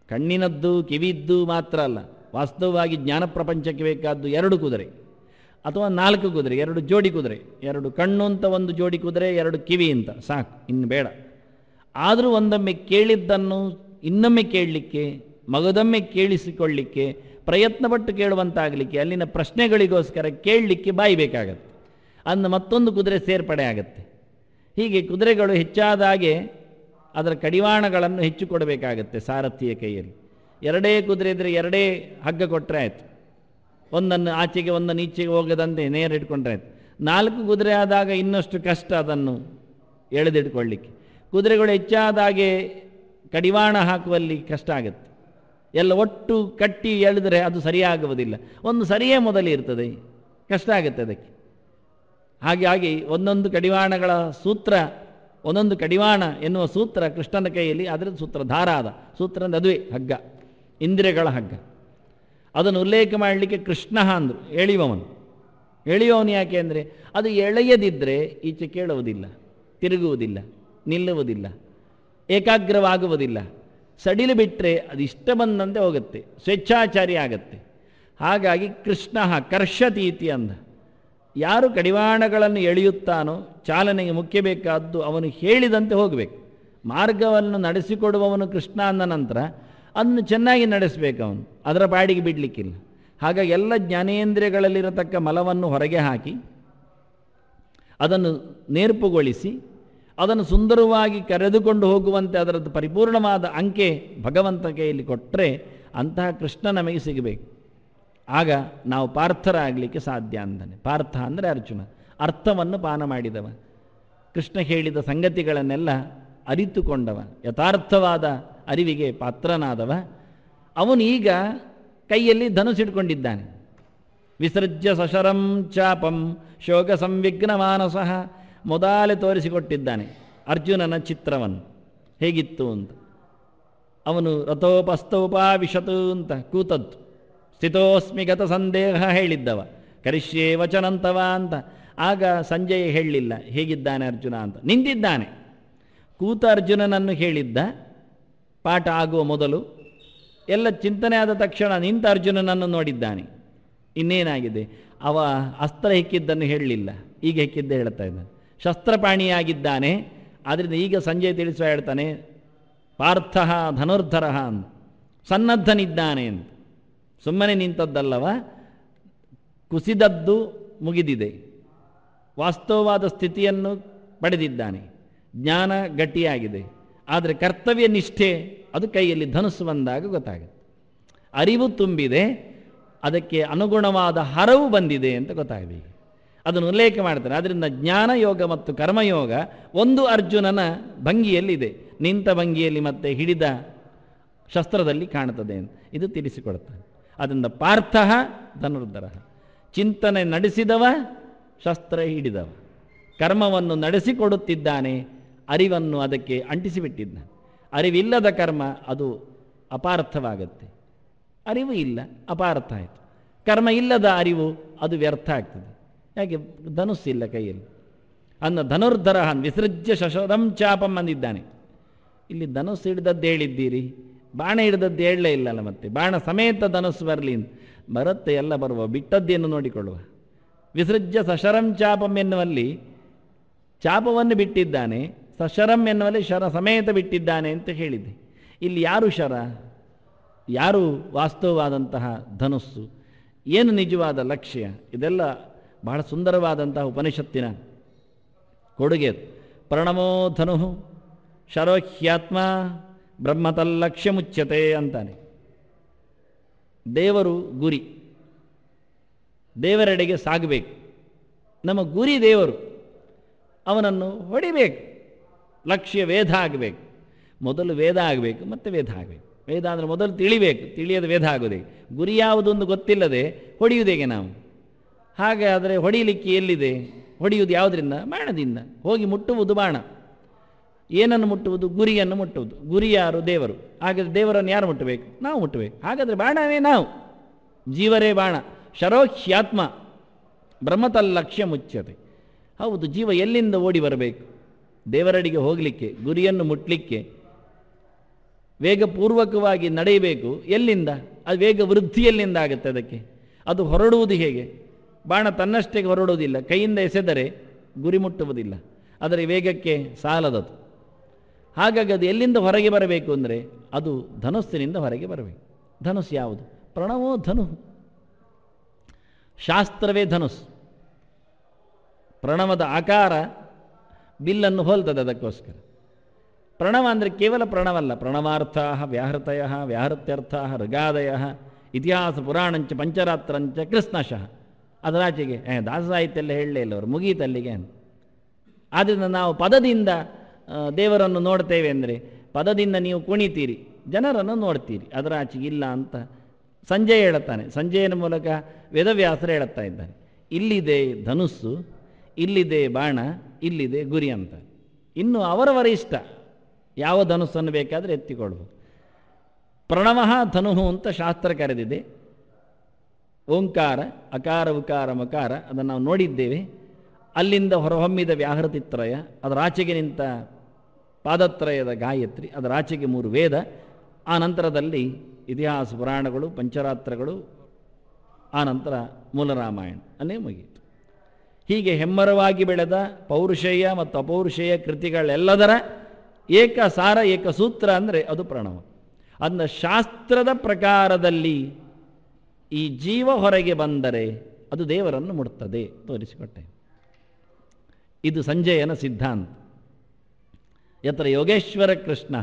ಕಣ್ಣಿನದ್ದು ಕಿವಿದ್ದು ಮಾತ್ರ ಅಲ್ಲ, ವಾಸ್ತವವಾಗಿ ಜ್ಞಾನ ಪ್ರಪಂಚಕ್ಕೆ ಬೇಕಾದ್ದು 2 ಕುದುರೆ ಅಥವಾ 4 ಕುದುರೆ, 2 ಜೋಡಿ ಕುದುರೆ, 2 ಕಣ್ಣು ಅಂತ ಒಂದು ಜೋಡಿ ಕುದುರೆ, 2 ಕಿವಿ ಅಂತ ಸಾಕು, ಇನ್ನು ಬೇಡ. ಆದರೂ ಒಂದೊಮ್ಮೆ ಕೇಳಿದ್ದನ್ನು ಇನ್ನೊಮ್ಮೆ ಕೇಳಲಿಕ್ಕೆ, ಮಗದೊಮ್ಮೆ ಕೇಳಿಸಿಕೊಳ್ಳಲಿಕ್ಕೆ, ಪ್ರಯತ್ನಪಟ್ಟು ಕೇಳುವಂತಾಗಲಿಕ್ಕೆ, ಅಲ್ಲಿನ ಪ್ರಶ್ನೆಗಳಿಗೋಸ್ಕರ ಕೇಳಲಿಕ್ಕೆ ಬಾಯಿ ಬೇಕಾಗತ್ತೆ. ಅಂದು ಮತ್ತೊಂದು ಕುದುರೆ ಸೇರ್ಪಡೆ ಆಗುತ್ತೆ. ಹೀಗೆ ಕುದುರೆಗಳು ಹೆಚ್ಚಾದಾಗೆ ಅದರ ಕಡಿವಾಣಗಳನ್ನು ಹೆಚ್ಚು ಕೊಡಬೇಕಾಗತ್ತೆ ಸಾರಥಿಯ ಕೈಯಲ್ಲಿ. ಎರಡೇ ಕುದುರೆ ಇದ್ದರೆ ಎರಡೇ ಹಗ್ಗ ಕೊಟ್ಟರೆ ಆಯಿತು, ಒಂದನ್ನು ಆಚೆಗೆ ಒಂದನ್ನು ಈಚೆಗೆ ಹೋಗದಂತೆ ನೇರ ಇಟ್ಕೊಂಡ್ರೆ ಆಯಿತು. 4 ಕುದುರೆ ಆದಾಗ ಇನ್ನಷ್ಟು ಕಷ್ಟ ಅದನ್ನು ಎಳೆದಿಟ್ಕೊಳ್ಳಿಕ್ಕೆ. ಕುದುರೆಗಳು ಹೆಚ್ಚಾದಾಗೆ ಕಡಿವಾಣ ಹಾಕುವಲ್ಲಿ ಕಷ್ಟ ಆಗುತ್ತೆ. ಎಲ್ಲ ಒಟ್ಟು ಕಟ್ಟಿ ಎಳೆದರೆ ಅದು ಸರಿಯಾಗುವುದಿಲ್ಲ. ಒಂದು ಸರಿಯೇ ಮೊದಲಿರ್ತದೆ, ಕಷ್ಟ ಆಗುತ್ತೆ ಅದಕ್ಕೆ. ಹಾಗಾಗಿ ಒಂದೊಂದು ಕಡಿವಾಣಗಳ ಸೂತ್ರ, ಒಂದೊಂದು ಕಡಿವಾಣ ಎನ್ನುವ ಸೂತ್ರ ಕೃಷ್ಣನ ಕೈಯಲ್ಲಿ, ಅದರ ಸೂತ್ರಧಾರಾದ ಸೂತ್ರ ಅಂದರೆ ಅದುವೇ ಹಗ್ಗ, ಇಂದ್ರಿಯಗಳ ಹಗ್ಗ. ಅದನ್ನು ಉಲ್ಲೇಖ ಮಾಡಲಿಕ್ಕೆ ಕೃಷ್ಣ ಅಂದರು, ಎಳೆಯುವವನು. ಎಳೆಯುವವನು ಯಾಕೆ ಅಂದರೆ ಅದು ಎಳೆಯದಿದ್ದರೆ ಈಚೆ ಕೇಳುವುದಿಲ್ಲ, ತಿರುಗುವುದಿಲ್ಲ, ನಿಲ್ಲುವುದಿಲ್ಲ, ಏಕಾಗ್ರವಾಗುವುದಿಲ್ಲ. ಸಡಿಲು ಬಿಟ್ಟರೆ ಅದು ಇಷ್ಟ ಬಂದಂತೆ ಹೋಗುತ್ತೆ, ಸ್ವೇಚ್ಛಾಚಾರಿ ಆಗತ್ತೆ. ಹಾಗಾಗಿ ಕೃಷ್ಣ ಕರ್ಷತೀತಿ ಅಂದ. ಯಾರು ಕಡಿವಾಣಗಳನ್ನು ಎಳೆಯುತ್ತಾನೋ ಚಾಲನೆಗೆ ಮುಖ್ಯ ಬೇಕಾದ್ದು ಅವನು ಹೇಳಿದಂತೆ ಹೋಗಬೇಕು. ಮಾರ್ಗವನ್ನು ನಡೆಸಿಕೊಡುವವನು ಕೃಷ್ಣ ಅಂದ ನಂತರ ಅದನ್ನು ಚೆನ್ನಾಗಿ ನಡೆಸಬೇಕು ಅವನು, ಅದರ ಬಾಡಿಗೆ ಬಿಡಲಿಕ್ಕಿಲ್ಲ. ಹಾಗಾಗಿ ಎಲ್ಲ ಜ್ಞಾನೇಂದ್ರಿಯಗಳಲ್ಲಿರತಕ್ಕ ಮಲವನ್ನು ಹೊರಗೆ ಹಾಕಿ ಅದನ್ನು ನೇರ್ಪುಗೊಳಿಸಿ ಅದನ್ನು ಸುಂದರವಾಗಿ ಕರೆದುಕೊಂಡು ಹೋಗುವಂತೆ ಅದರದ್ದು ಪರಿಪೂರ್ಣವಾದ ಅಂಕೆ ಭಗವಂತ ಕೈಯಲ್ಲಿ ಕೊಟ್ಟರೆ ಅಂತಹ ಕೃಷ್ಣ ನಮಗೆ ಸಿಗಬೇಕು. ಆಗ ನಾವು ಪಾರ್ಥರಾಗಲಿಕ್ಕೆ ಸಾಧ್ಯ ಅಂತಾನೆ. ಪಾರ್ಥ ಅಂದರೆ ಅರ್ಜುನ, ಅರ್ಥವನ್ನು ಪಾನ ಮಾಡಿದವ, ಕೃಷ್ಣ ಹೇಳಿದ ಸಂಗತಿಗಳನ್ನೆಲ್ಲ ಅರಿತುಕೊಂಡವ, ಯಥಾರ್ಥವಾದ ಅರಿವಿಗೆ ಪಾತ್ರನಾದವ. ಅವನು ಈಗ ಕೈಯಲ್ಲಿ ಧನುಸಿಟ್ಕೊಂಡಿದ್ದಾನೆ. ವಿಸೃಜ್ಯ ಸಶರಂ ಚಾಪಂ ಶೋಕ ಸಂವಿಘ್ನ ಮಾನಸಃ. ಮೊದಲೇ ತೋರಿಸಿಕೊಟ್ಟಿದ್ದಾನೆ ಅರ್ಜುನನ ಚಿತ್ರವನ್ನು ಹೇಗಿತ್ತು ಅಂತ. ಅವನು ರಥೋಪಸ್ತೋಪಾವಿಶತು ಅಂತ ಕೂತದ್ದು, ಸ್ಥಿತೋಸ್ಮಿ ಗತ ಸಂದೇಹ ಹೇಳಿದ್ದವ, ಕರಿಷ್ಯೇ ವಚನಂತವ ಅಂತ. ಆಗ ಸಂಜಯ ಹೇಳಲಿಲ್ಲ ಹೇಗಿದ್ದಾನೆ ಅರ್ಜುನ ಅಂತ, ನಿಂತಿದ್ದಾನೆ. ಕೂತ ಅರ್ಜುನನನ್ನು ಹೇಳಿದ್ದ ಪಾಠ ಆಗುವ ಮೊದಲು. ಎಲ್ಲ ಚಿಂತನೆ ಆದ ತಕ್ಷಣ ನಿಂತ ಅರ್ಜುನನನ್ನು ನೋಡಿದ್ದಾನೆ. ಇನ್ನೇನಾಗಿದೆ, ಅವ ಅಸ್ತ್ರ ಹೆಕ್ಕಿದ್ದನ್ನು ಹೇಳಲಿಲ್ಲ, ಈಗ ಹೆಕ್ಕಿದ್ದೇ ಹೇಳ್ತಾ ಇದ್ದಾನೆ. ಶಸ್ತ್ರಪಾಣಿಯಾಗಿದ್ದಾನೆ. ಆದ್ದರಿಂದ ಈಗ ಸಂಜೆ ತಿಳಿಸುವ ಹೇಳ್ತಾನೆ, ಪಾರ್ಥ ಧನುರ್ಧರ ಅಂತ, ಸನ್ನದ್ಧನಿದ್ದಾನೆ ಅಂತ. ಸುಮ್ಮನೆ ನಿಂತದ್ದಲ್ಲವ, ಕುಸಿದದ್ದು ಮುಗಿದಿದೆ, ವಾಸ್ತವವಾದ ಸ್ಥಿತಿಯನ್ನು ಪಡೆದಿದ್ದಾನೆ, ಜ್ಞಾನ ಗಟ್ಟಿಯಾಗಿದೆ. ಆದರೆ ಕರ್ತವ್ಯ ನಿಷ್ಠೆ ಅದು ಕೈಯಲ್ಲಿ ಧನುಸ್ಸು ಬಂದಾಗ ಗೊತ್ತಾಗುತ್ತೆ. ಅರಿವು ತುಂಬಿದೆ, ಅದಕ್ಕೆ ಅನುಗುಣವಾದ ಹರವು ಬಂದಿದೆ ಅಂತ ಗೊತ್ತಾಗಬೇಕು. ಅದನ್ನು ಉಲ್ಲೇಖ ಮಾಡ್ತಾರೆ. ಆದ್ದರಿಂದ ಜ್ಞಾನಯೋಗ ಮತ್ತು ಕರ್ಮಯೋಗ ಒಂದು ಅರ್ಜುನನ ಭಂಗಿಯಲ್ಲಿದೆ, ನಿಂತ ಭಂಗಿಯಲ್ಲಿ ಮತ್ತೆ ಹಿಡಿದ ಶಸ್ತ್ರದಲ್ಲಿ ಕಾಣುತ್ತದೆ ಅಂತ ಇದು ತಿಳಿಸಿಕೊಡುತ್ತಾರೆ. ಅದರಿಂದ ಪಾರ್ಥ ಧನುರ್ಧರ, ಚಿಂತನೆ ನಡೆಸಿದವ, ಶಸ್ತ್ರ ಹಿಡಿದವ, ಕರ್ಮವನ್ನು ನಡೆಸಿಕೊಡುತ್ತಿದ್ದಾನೆ, ಅರಿವನ್ನು ಅದಕ್ಕೆ ಅಂಟಿಸಿಬಿಟ್ಟಿದ್ದಾನೆ. ಅರಿವಿಲ್ಲದ ಕರ್ಮ ಅದು ಅಪಾರ್ಥವಾಗುತ್ತೆ, ಅರಿವು ಇಲ್ಲ ಅಪಾರ್ಥ ಆಯಿತು. ಕರ್ಮ ಇಲ್ಲದ ಅರಿವು ಅದು ವ್ಯರ್ಥ ಆಗ್ತದೆ. ಯಾಕೆ, ಧನುಸ್ಸಿಲ್ಲ ಕೈಯಲ್ಲಿ. ಅನ್ನ ಧನುರ್ಧರ ವಿಸೃಜ್ಯ ಶಶರಂ ಚಾಪಂ ಅಂದಿದ್ದಾನೆ. ಇಲ್ಲಿ ಧನುಸ್ಸು ಹಿಡಿದದ್ದು ಹೇಳಿದ್ದೀರಿ, ಬಾಣ ಹಿಡಿದದ್ದು ಹೇಳಲೇ ಇಲ್ಲಲ್ಲ. ಮತ್ತೆ ಬಾಣ ಸಮೇತ ಧನುಸ್ಸು ಬರಲಿ ಬರುತ್ತೆ, ಎಲ್ಲ ಬರುವ, ಬಿಟ್ಟದ್ದೇನು ನೋಡಿಕೊಳ್ಳುವ. ವಿಸೃಜ್ಯ ಸಶರಂ ಚಾಪಂ ಎನ್ನುವಲ್ಲಿ ಚಾಪವನ್ನು ಬಿಟ್ಟಿದ್ದಾನೆ, ಸಶರಂ ಎನ್ನುವಲ್ಲಿ ಶರ ಸಮೇತ ಬಿಟ್ಟಿದ್ದಾನೆ ಅಂತ ಹೇಳಿದೆ. ಇಲ್ಲಿ ಯಾರು ಶರ, ಯಾರು ವಾಸ್ತವವಾದಂತಹ ಧನುಸ್ಸು, ಏನು ನಿಜವಾದ ಲಕ್ಷ್ಯ, ಇದೆಲ್ಲ ಬಹಳ ಸುಂದರವಾದಂತಹ ಉಪನಿಷತ್ತಿನ ಕೊಡುಗೆ. ಪ್ರಣಮೋ ಧನು ಶರೋಹ್ಯಾತ್ಮ ಬ್ರಹ್ಮತಲ್ಲಕ್ಷ್ಯ ಮುಚ್ಯತೆ ಅಂತಾನೆ. ದೇವರು ಗುರಿ, ದೇವರೆಡೆಗೆ ಸಾಗಬೇಕು. ನಮ್ಮ ಗುರಿ ದೇವರು, ಅವನನ್ನು ಹೊಡಿಬೇಕು. ಲಕ್ಷ್ಯ ವೇದ ಆಗಬೇಕು. ಮೊದಲು ವೇದ ಆಗಬೇಕು, ಮತ್ತೆ ವೇದ ಆಗಬೇಕು. ವೇದ ಅಂದರೆ ಮೊದಲು ತಿಳಿಬೇಕು, ತಿಳಿಯದ ವೇದ ಆಗೋದೇ. ಗುರಿ ಯಾವುದೊಂದು ಗೊತ್ತಿಲ್ಲದೆ ಹೊಡೆಯುವುದೇಗೆ ನಾವು? ಹಾಗಾದರೆ ಹೊಡೆಯಲಿಕ್ಕೆ ಎಲ್ಲಿದೆ? ಹೊಡೆಯುವುದು ಯಾವುದರಿಂದ? ಬಾಣದಿಂದ. ಹೋಗಿ ಮುಟ್ಟುವುದು ಬಾಣ. ಏನನ್ನು ಮುಟ್ಟುವುದು? ಗುರಿಯನ್ನು ಮುಟ್ಟುವುದು. ಗುರಿ ಯಾರು? ದೇವರು. ಹಾಗಾದರೆ ದೇವರನ್ನು ಯಾರು ಮುಟ್ಟಬೇಕು? ನಾವು ಮುಟ್ಟಬೇಕು. ಹಾಗಾದರೆ ಬಾಣವೇ ನಾವು, ಜೀವರೇ ಬಾಣ. ಶರೋಹ್ಯಾತ್ಮ ಬ್ರಹ್ಮತಲ್ಲಕ್ಷ್ಯ ಮುಚ್ಯತೆ. ಹೌದು, ಜೀವ ಎಲ್ಲಿಂದ ಓಡಿ ಬರಬೇಕು? ದೇವರಡಿಗೆ ಹೋಗಲಿಕ್ಕೆ, ಗುರಿಯನ್ನು ಮುಟ್ಟಲಿಕ್ಕೆ ವೇಗಪೂರ್ವಕವಾಗಿ ನಡೆಯಬೇಕು. ಎಲ್ಲಿಂದ? ಅದು ವೇಗ ವೃದ್ಧಿಯಲ್ಲಿಂದ ಆಗುತ್ತೆ. ಅದಕ್ಕೆ ಅದು ಹೊರಡುವುದು ಹೇಗೆ? ಬಾಣ ತನ್ನಷ್ಟೇ ಹೊರಡುವುದಿಲ್ಲ, ಕೈಯಿಂದ ಎಸೆದರೆ ಗುರಿ ಮುಟ್ಟುವುದಿಲ್ಲ. ಅದರ ವೇಗಕ್ಕೆ ಸಾಲದದು. ಹಾಗಾಗಿ ಅದು ಎಲ್ಲಿಂದ ಹೊರಗೆ ಬರಬೇಕು ಅಂದರೆ ಅದು ಧನುಸ್ಸಿನಿಂದ ಹೊರಗೆ ಬರಬೇಕು. ಧನುಸ್ ಯಾವುದು? ಪ್ರಣವೋ ಧನು. ಶಾಸ್ತ್ರವೇ ಧನುಸ್. ಪ್ರಣವದ ಆಕಾರ ಬಿಲ್ಲನ್ನು ಹೋಲ್ತದೆ. ಅದಕ್ಕೋಸ್ಕರ ಪ್ರಣವ ಅಂದರೆ ಕೇವಲ ಪ್ರಣವಲ್ಲ. ಪ್ರಣವಾರ್ಥ ವ್ಯಾಹೃತಯ ವ್ಯಾಹೃತ್ಯರ್ಥ ಋಗಾದಯ ಇತಿಹಾಸ ಪುರಾಣಂಚ ಪಂಚರಾತ್ರಂಚ ಕೃಷ್ಣಶಃ. ಅದರಾಚೆಗೆ ದಾಸ ಸಾಹಿತ್ಯ ಎಲ್ಲ ಹೇಳಲೇ ಇಲ್ಲ ಅವರು, ಮುಗೀತಲ್ಲಿಗೆ. ಆದ್ದರಿಂದ ನಾವು ಪದದಿಂದ ದೇವರನ್ನು ನೋಡ್ತೇವೆ ಅಂದರೆ ಪದದಿಂದ ನೀವು ಕುಣಿತೀರಿ, ಜನರನ್ನು ನೋಡ್ತೀರಿ, ಅದರ ಆಚೆಗೆ ಇಲ್ಲ ಅಂತ ಸಂಜಯ ಹೇಳುತ್ತಾನೆ. ಸಂಜಯನ ಮೂಲಕ ವೇದವ್ಯಾಸರು ಹೇಳುತ್ತಾ ಇದ್ದಾನೆ, ಇಲ್ಲಿದೆ ಧನುಸ್ಸು, ಇಲ್ಲಿದೆ ಬಾಣ, ಇಲ್ಲಿದೆ ಗುರಿ ಅಂತ. ಇನ್ನು ಅವರವರ ಇಷ್ಟ ಯಾವ ಧನುಸ್ಸನ್ನು ಬೇಕಾದರೆ ಎತ್ತಿಕೊಳ್ಬೋದು. ಪ್ರಣವಃ ಧನುಹು ಅಂತ ಶಾಸ್ತ್ರ ಕರೆದಿದೆ. ಓಂಕಾರ, ಅಕಾರ ಉಕಾರ ಮಕಾರ, ಅದನ್ನು ನಾವು ನೋಡಿದ್ದೇವೆ. ಅಲ್ಲಿಂದ ಹೊರಹೊಮ್ಮಿದ ವ್ಯಾಹೃತಿತ್ರಯ, ಅದರಾಚೆಗೆ ನಿಂತ ಪಾದತ್ರಯದ ಗಾಯತ್ರಿ, ಅದರಾಚೆಗೆ 3 ವೇದ, ಆ ನಂತರದಲ್ಲಿ ಇತಿಹಾಸ ಪುರಾಣಗಳು, ಪಂಚರಾತ್ರಗಳು, ಆ ನಂತರ ಮೂಲರಾಮಾಯಣ ಅನ್ನೇ ಮುಗಿಯಿತು. ಹೀಗೆ ಹೆಮ್ಮರವಾಗಿ ಬೆಳೆದ ಪೌರುಷೇಯ ಮತ್ತು ಅಪೌರುಷೇಯ ಕೃತಿಗಳೆಲ್ಲದರ ಏಕಸಾರ ಏಕಸೂತ್ರ ಅಂದರೆ ಅದು ಪ್ರಣವ. ಅದನ್ನ ಶಾಸ್ತ್ರದ ಪ್ರಕಾರದಲ್ಲಿ ಈ ಜೀವ ಹೊರಗೆ ಬಂದರೆ ಅದು ದೇವರನ್ನು ಮುಟ್ತದೆ ತೋರಿಸಿಕೊಟ್ಟೆ. ಇದು ಸಂಜಯನ ಸಿದ್ಧಾಂತ. ಯತ್ರ ಯೋಗೇಶ್ವರ ಕೃಷ್ಣ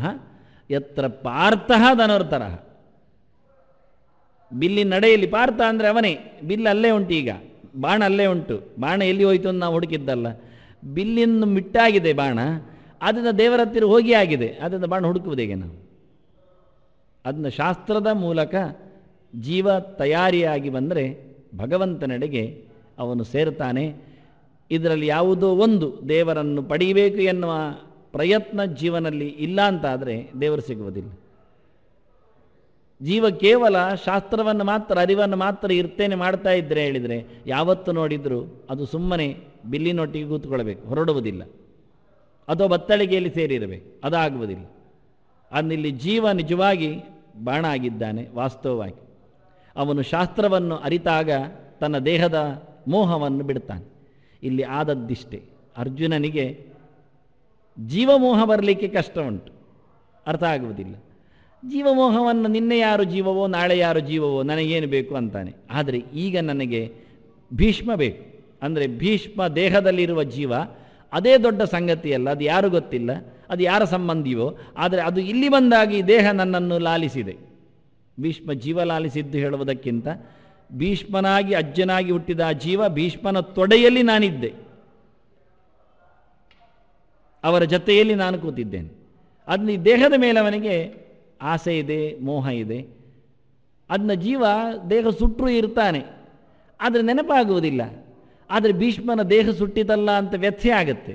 ಯತ್ರ ಪಾರ್ಥ ಧನುರ್ಧರ. ಬಿಲ್ಲಿನ ನಡೆಯಲ್ಲಿ ಪಾರ್ಥ ಅಂದರೆ ಅವನೇ, ಬಿಲ್ ಅಲ್ಲೇ ಉಂಟು, ಈಗ ಬಾಣ ಅಲ್ಲೇ ಉಂಟು. ಬಾಣ ಎಲ್ಲಿ ಹೋಯಿತು ಅಂತ ನಾವು ಹುಡುಕಿದ್ದಲ್ಲ, ಬಿಲ್ಲಿನ ಮಿಟ್ಟಾಗಿದೆ ಬಾಣ, ಅದನ್ನು ದೇವರ ಹತ್ತಿರ ಹೋಗಿ ಆಗಿದೆ, ಅದನ್ನು ಬಾಣ ಹುಡುಕುವುದು ಹೇಗೆ ನಾವು? ಅದನ್ನ ಶಾಸ್ತ್ರದ ಮೂಲಕ ಜೀವ ತಯಾರಿಯಾಗಿ ಬಂದರೆ ಭಗವಂತನೆಡೆಗೆ ಅವನು ಸೇರ್ತಾನೆ. ಇದರಲ್ಲಿ ಯಾವುದೋ ಒಂದು ದೇವರನ್ನು ಪಡೆಯಬೇಕು ಎನ್ನುವ ಪ್ರಯತ್ನ ಜೀವನಲ್ಲಿ ಇಲ್ಲ ಅಂತಾದರೆ ದೇವರು ಸಿಗುವುದಿಲ್ಲ. ಜೀವ ಕೇವಲ ಶಾಸ್ತ್ರವನ್ನು ಮಾತ್ರ, ಅರಿವನ್ನು ಮಾತ್ರ ಇರ್ತೇನೆ ಮಾಡ್ತಾ ಇದ್ದರೆ ಹೇಳಿದರೆ ಯಾವತ್ತು ನೋಡಿದರೂ ಅದು ಸುಮ್ಮನೆ ಬಿಲ್ಲಿನೊಟ್ಟಿಗೆ ಕೂತ್ಕೊಳ್ಬೇಕು, ಹೊರಡುವುದಿಲ್ಲ. ಅಥವಾ ಬತ್ತಳಿಗೆಯಲ್ಲಿ ಸೇರಿರಬೇಕು, ಅದಾಗುವುದಿಲ್ಲ. ಅನ್ನಿಲ್ಲಿ ಜೀವ ನಿಜವಾಗಿ ಬಾಣ ಆಗಿದ್ದಾನೆ. ವಾಸ್ತವವಾಗಿ ಅವನು ಶಾಸ್ತ್ರವನ್ನು ಅರಿತಾಗ ತನ್ನ ದೇಹದ ಮೋಹವನ್ನು ಬಿಡ್ತಾನೆ. ಇಲ್ಲಿ ಆದದ್ದಿಷ್ಟೇ, ಅರ್ಜುನನಿಗೆ ಜೀವಮೋಹ ಬರಲಿಕ್ಕೆ ಕಷ್ಟ ಉಂಟು, ಅರ್ಥ ಆಗುವುದಿಲ್ಲ. ಜೀವಮೋಹವನ್ನು ನಿನ್ನೆ ಯಾರು ಜೀವವೋ ನಾಳೆ ಯಾರು ಜೀವವೋ ನನಗೇನು ಬೇಕು ಅಂತಾನೆ. ಆದರೆ ಈಗ ನನಗೆ ಭೀಷ್ಮ ಬೇಕು ಅಂದರೆ ಭೀಷ್ಮ ದೇಹದಲ್ಲಿರುವ ಜೀವ ಅದೇ ದೊಡ್ಡ ಸಂಗತಿಯಲ್ಲ, ಅದು ಯಾರು ಗೊತ್ತಿಲ್ಲ, ಅದು ಯಾರ ಸಂಬಂಧಿಯೋ. ಆದರೆ ಅದು ಇಲ್ಲಿ ಬಂದಾಗಿ ದೇಹ ನನ್ನನ್ನು ಲಾಲಿಸಿದೆ. ಭೀಷ್ಮ ಜೀವ ಲಾಲಿಸಿದ್ದು ಹೇಳುವುದಕ್ಕಿಂತ ಭೀಷ್ಮನಾಗಿ ಅಜ್ಜನಾಗಿ ಹುಟ್ಟಿದ ಆ ಜೀವ ಭೀಷ್ಮನ ತೊಡೆಯಲ್ಲಿ ನಾನಿದ್ದೆ, ಅವರ ಜೊತೆಯಲ್ಲಿ ನಾನು ಕೂತಿದ್ದೇನೆ. ಅದನ್ನ ದೇಹದ ಮೇಲೆ ಅವನಿಗೆ ಆಸೆ ಇದೆ, ಮೋಹ ಇದೆ. ಅದನ್ನ ಜೀವ ದೇಹ ಸುಟ್ಟರೂ ಇರ್ತಾನೆ, ಆದರೆ ನೆನಪಾಗುವುದಿಲ್ಲ. ಆದರೆ ಭೀಷ್ಮನ ದೇಹ ಸುಟ್ಟಿತಲ್ಲ ಅಂತ ವ್ಯಥೆ ಆಗುತ್ತೆ.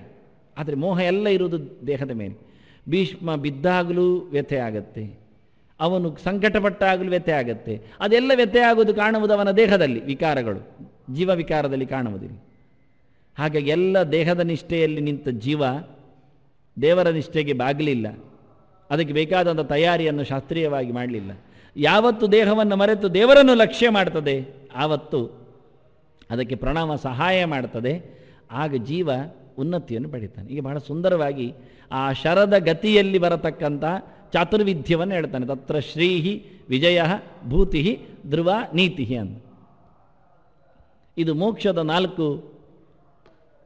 ಆದರೆ ಮೋಹ ಎಲ್ಲ ಇರುವುದು ದೇಹದ ಮೇಲೆ. ಭೀಷ್ಮ ಬಿದ್ದಾಗಲೂ ವ್ಯಥೆ ಆಗತ್ತೆ, ಅವನು ಸಂಕಟಪಟ್ಟಾಗಲೂ ವ್ಯಥೆ ಆಗತ್ತೆ. ಅದೆಲ್ಲ ವ್ಯಥೆ ಆಗುವುದು ಕಾಣುವುದು ಅವನ ದೇಹದಲ್ಲಿ, ವಿಕಾರಗಳು ಜೀವ ವಿಕಾರದಲ್ಲಿ ಕಾಣುವುದಿಲ್ಲ. ಹಾಗಾಗಿ ಎಲ್ಲ ದೇಹದ ನಿಷ್ಠೆಯಲ್ಲಿ ನಿಂತ ಜೀವ ದೇವರ ನಿಷ್ಠೆಗೆ ಬಾಗಲಿಲ್ಲ. ಅದಕ್ಕೆ ಬೇಕಾದಂಥ ತಯಾರಿಯನ್ನು ಶಾಸ್ತ್ರೀಯವಾಗಿ ಮಾಡಲಿಲ್ಲ. ಯಾವತ್ತು ದೇಹವನ್ನು ಮರೆತು ದೇವರನ್ನು ಲಕ್ಷ್ಯ ಮಾಡ್ತದೆ ಆವತ್ತು ಅದಕ್ಕೆ ಪ್ರಣವ ಸಹಾಯ ಮಾಡ್ತದೆ. ಆಗ ಜೀವ ಉನ್ನತಿಯನ್ನು ಪಡಿತಾನೆ. ಈಗ ಬಹಳ ಸುಂದರವಾಗಿ ಆ ಶರದ ಗತಿಯಲ್ಲಿ ಬರತಕ್ಕಂಥ ಚಾತುರ್ವಿದ್ಯವನ್ನು ಹೇಳ್ತಾನೆ. ತತ್ರ ಶ್ರೀಹಿ ವಿಜಯ ಭೂತಿ ಧ್ರುವ ನೀತಿ ಅಂತ. ಇದು ಮೋಕ್ಷದ 4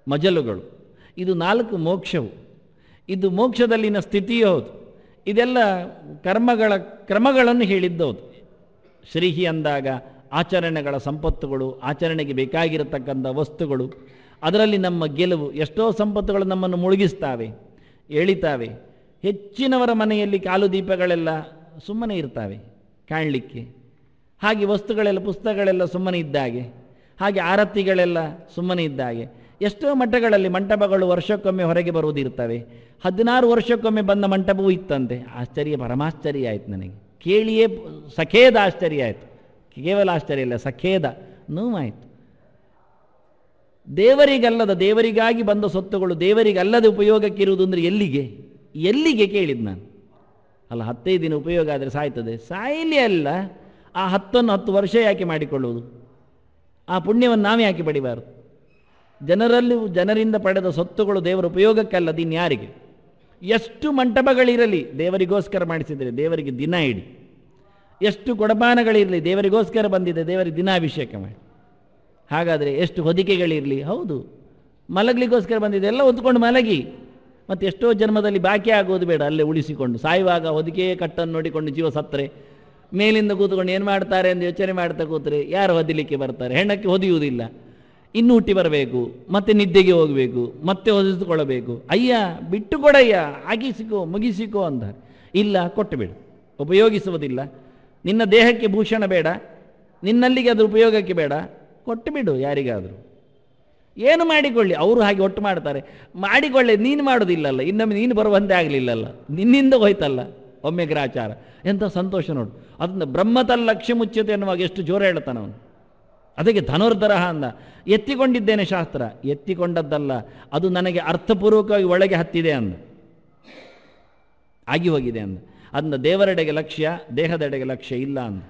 ಮಜಲುಗಳು. ಇದು 4 ಮೋಕ್ಷವು. ಇದು ಮೋಕ್ಷದಲ್ಲಿನ ಸ್ಥಿತಿಯೂ ಹೌದು. ಇದೆಲ್ಲ ಕರ್ಮಗಳ ಕ್ರಮಗಳನ್ನು ಹೇಳಿದ್ದೌದು. ಶ್ರೀಹಿ ಅಂದಾಗ ಆಚರಣೆಗಳ ಸಂಪತ್ತುಗಳು, ಆಚರಣೆಗೆ ಬೇಕಾಗಿರತಕ್ಕಂಥ ವಸ್ತುಗಳು, ಅದರಲ್ಲಿ ನಮ್ಮ ಗೆಲುವು. ಎಷ್ಟೋ ಸಂಪತ್ತುಗಳು ನಮ್ಮನ್ನು ಮುಳುಗಿಸ್ತಾವೆ, ಎಳಿತಾವೆ. ಹೆಚ್ಚಿನವರ ಮನೆಯಲ್ಲಿ ಕಾಲು ದೀಪಗಳೆಲ್ಲ ಸುಮ್ಮನೆ ಇರ್ತಾವೆ ಕಾಣಲಿಕ್ಕೆ. ಹಾಗೆ ವಸ್ತುಗಳೆಲ್ಲ, ಪುಸ್ತಕಗಳೆಲ್ಲ ಸುಮ್ಮನೆ ಇದ್ದಾಗೆ, ಹಾಗೆ ಆರತಿಗಳೆಲ್ಲ ಸುಮ್ಮನೆ ಇದ್ದಾಗೆ. ಎಷ್ಟೋ ಮಠಗಳಲ್ಲಿ ಮಂಟಪಗಳು ವರ್ಷಕ್ಕೊಮ್ಮೆ ಹೊರಗೆ ಬರುವುದಿರ್ತವೆ. 16 ವರ್ಷಕ್ಕೊಮ್ಮೆ ಬಂದ ಮಂಟಪವೂ ಇತ್ತಂತೆ. ಆಶ್ಚರ್ಯ, ಪರಮಾಶ್ಚರ್ಯ ಆಯಿತು ನನಗೆ. ಕೇಳಿಯೇ ಸಖೇದ ಆಶ್ಚರ್ಯ ಆಯಿತು. ಕೇವಲ ಆಶ್ಚರ್ಯ ಇಲ್ಲ, ಸಖೇದ ನೋವಾಯಿತು. ದೇವರಿಗಲ್ಲದ, ದೇವರಿಗಾಗಿ ಬಂದ ಸೊತ್ತುಗಳು ದೇವರಿಗಲ್ಲದೆ ಉಪಯೋಗಕ್ಕಿರುವುದು ಅಂದರೆ ಎಲ್ಲಿಗೆ ಕೇಳಿದ್ದು ನಾನು. ಅಲ್ಲ, 15 ದಿನ ಉಪಯೋಗ ಆದರೆ ಸಾಯ್ತದೆ, ಸಾಯಲಿ ಅಲ್ಲ. ಆ 10 ವರ್ಷ ಯಾಕೆ ಮಾಡಿಕೊಳ್ಳುವುದು? ಆ ಪುಣ್ಯವನ್ನು ನಾವು ಯಾಕೆ ಪಡಿಬಾರದು? ಜನರಿಂದ ಪಡೆದ ಸೊತ್ತುಗಳು ದೇವರ ಉಪಯೋಗಕ್ಕಲ್ಲದು, ಇನ್ಯಾರಿಗೆ? ಎಷ್ಟು ಮಂಟಪಗಳಿರಲಿ ದೇವರಿಗೋಸ್ಕರ ಮಾಡಿಸಿದರೆ ದೇವರಿಗೆ ದಿನ ಇಡಿ, ಎಷ್ಟು ಕೊಡಪಾನಗಳಿರಲಿ ದೇವರಿಗೋಸ್ಕರ ಬಂದಿದೆ ದೇವರಿಗೆ ದಿನಾಭಿಷೇಕ ಮಾಡಿ. ಹಾಗಾದರೆ ಎಷ್ಟು ಹೊದಿಕೆಗಳಿರಲಿ, ಹೌದು ಮಲಗಲಿಗೋಸ್ಕರ ಬಂದಿದೆ ಎಲ್ಲ ಹೊತ್ಕೊಂಡು ಮಲಗಿ. ಮತ್ತು ಎಷ್ಟೋ ಜನ್ಮದಲ್ಲಿ ಬಾಕಿ ಆಗೋದು ಬೇಡ, ಅಲ್ಲೇ ಉಳಿಸಿಕೊಂಡು ಸಾಯುವಾಗ ಹೊದಿಕೆಯೇ ಕಟ್ಟನ್ನು ನೋಡಿಕೊಂಡು ಜೀವ ಸತ್ತರೆ ಮೇಲಿಂದ ಕೂತ್ಕೊಂಡು ಏನು ಮಾಡ್ತಾರೆ ಎಂದು ಯೋಚನೆ ಮಾಡ್ತಾ ಕೂತ್ರೆ ಯಾರು ಹೊದಿಲಿಕ್ಕೆ ಬರ್ತಾರೆ? ಹೆಣ್ಣಕ್ಕೆ ಹೊದಿಯುವುದಿಲ್ಲ, ಇನ್ನೂ ಹುಟ್ಟಿ ಬರಬೇಕು, ಮತ್ತೆ ನಿದ್ದೆಗೆ ಹೋಗಬೇಕು, ಮತ್ತೆ ಹೊದಿಸಿಕೊಳ್ಳಬೇಕು. ಅಯ್ಯ ಬಿಟ್ಟು ಕೊಡಯ್ಯ, ಆಗಿಸಿಕೋ ಮುಗಿಸಿಕೋ ಅಂತಾರೆ. ಇಲ್ಲ, ಕೊಟ್ಟು ಬಿಡು, ಉಪಯೋಗಿಸುವುದಿಲ್ಲ, ನಿನ್ನ ದೇಹಕ್ಕೆ ಭೂಷಣ ಬೇಡ, ನಿನ್ನಲ್ಲಿಗೆ ಅದರ ಉಪಯೋಗಕ್ಕೆ ಬೇಡ, ಕೊಟ್ಟು ಬಿಡು ಯಾರಿಗಾದರೂ. ಏನು ಮಾಡಿಕೊಳ್ಳಿ, ಅವರು ಹಾಗೆ ಒಟ್ಟು ಮಾಡ್ತಾರೆ. ಮಾಡಿಕೊಳ್ಳಿ, ನೀನು ಮಾಡೋದಿಲ್ಲಲ್ಲ, ಇನ್ನೊಮ್ಮೆ ನೀನು ಬರುವಂತೆ ಆಗಲಿಲ್ಲಲ್ಲ, ನಿನ್ನಿಂದ ಹೋಯ್ತಲ್ಲ ಒಮ್ಮೆ ಗ್ರಾಚಾರ. ಎಂಥ ಸಂತೋಷ ನೋಡು. ಅದನ್ನು ಬ್ರಹ್ಮತಲ್ ಲಕ್ಷ್ಯ ಮುಚ್ಯತೆ ಎನ್ನುವಾಗ ಎಷ್ಟು ಜೋರ ಹೇಳ್ತಾನೆ ಅವನು. ಅದಕ್ಕೆ ಧನುರ್ಧರಹ ಅಂದ. ಎತ್ತಿಕೊಂಡಿದ್ದೇನೆ ಶಾಸ್ತ್ರ, ಎತ್ತಿಕೊಂಡದ್ದಲ್ಲ, ಅದು ನನಗೆ ಅರ್ಥಪೂರ್ವಕವಾಗಿ ಒಳಗೆ ಹತ್ತಿದೆ ಅಂದ, ಆಗಿ ಹೋಗಿದೆ ಅಂದ. ಅದನ್ನ ದೇವರೆಡೆಗೆ ಲಕ್ಷ್ಯ, ದೇಹದೆಡೆಗೆ ಲಕ್ಷ್ಯ ಇಲ್ಲ ಅಂದ.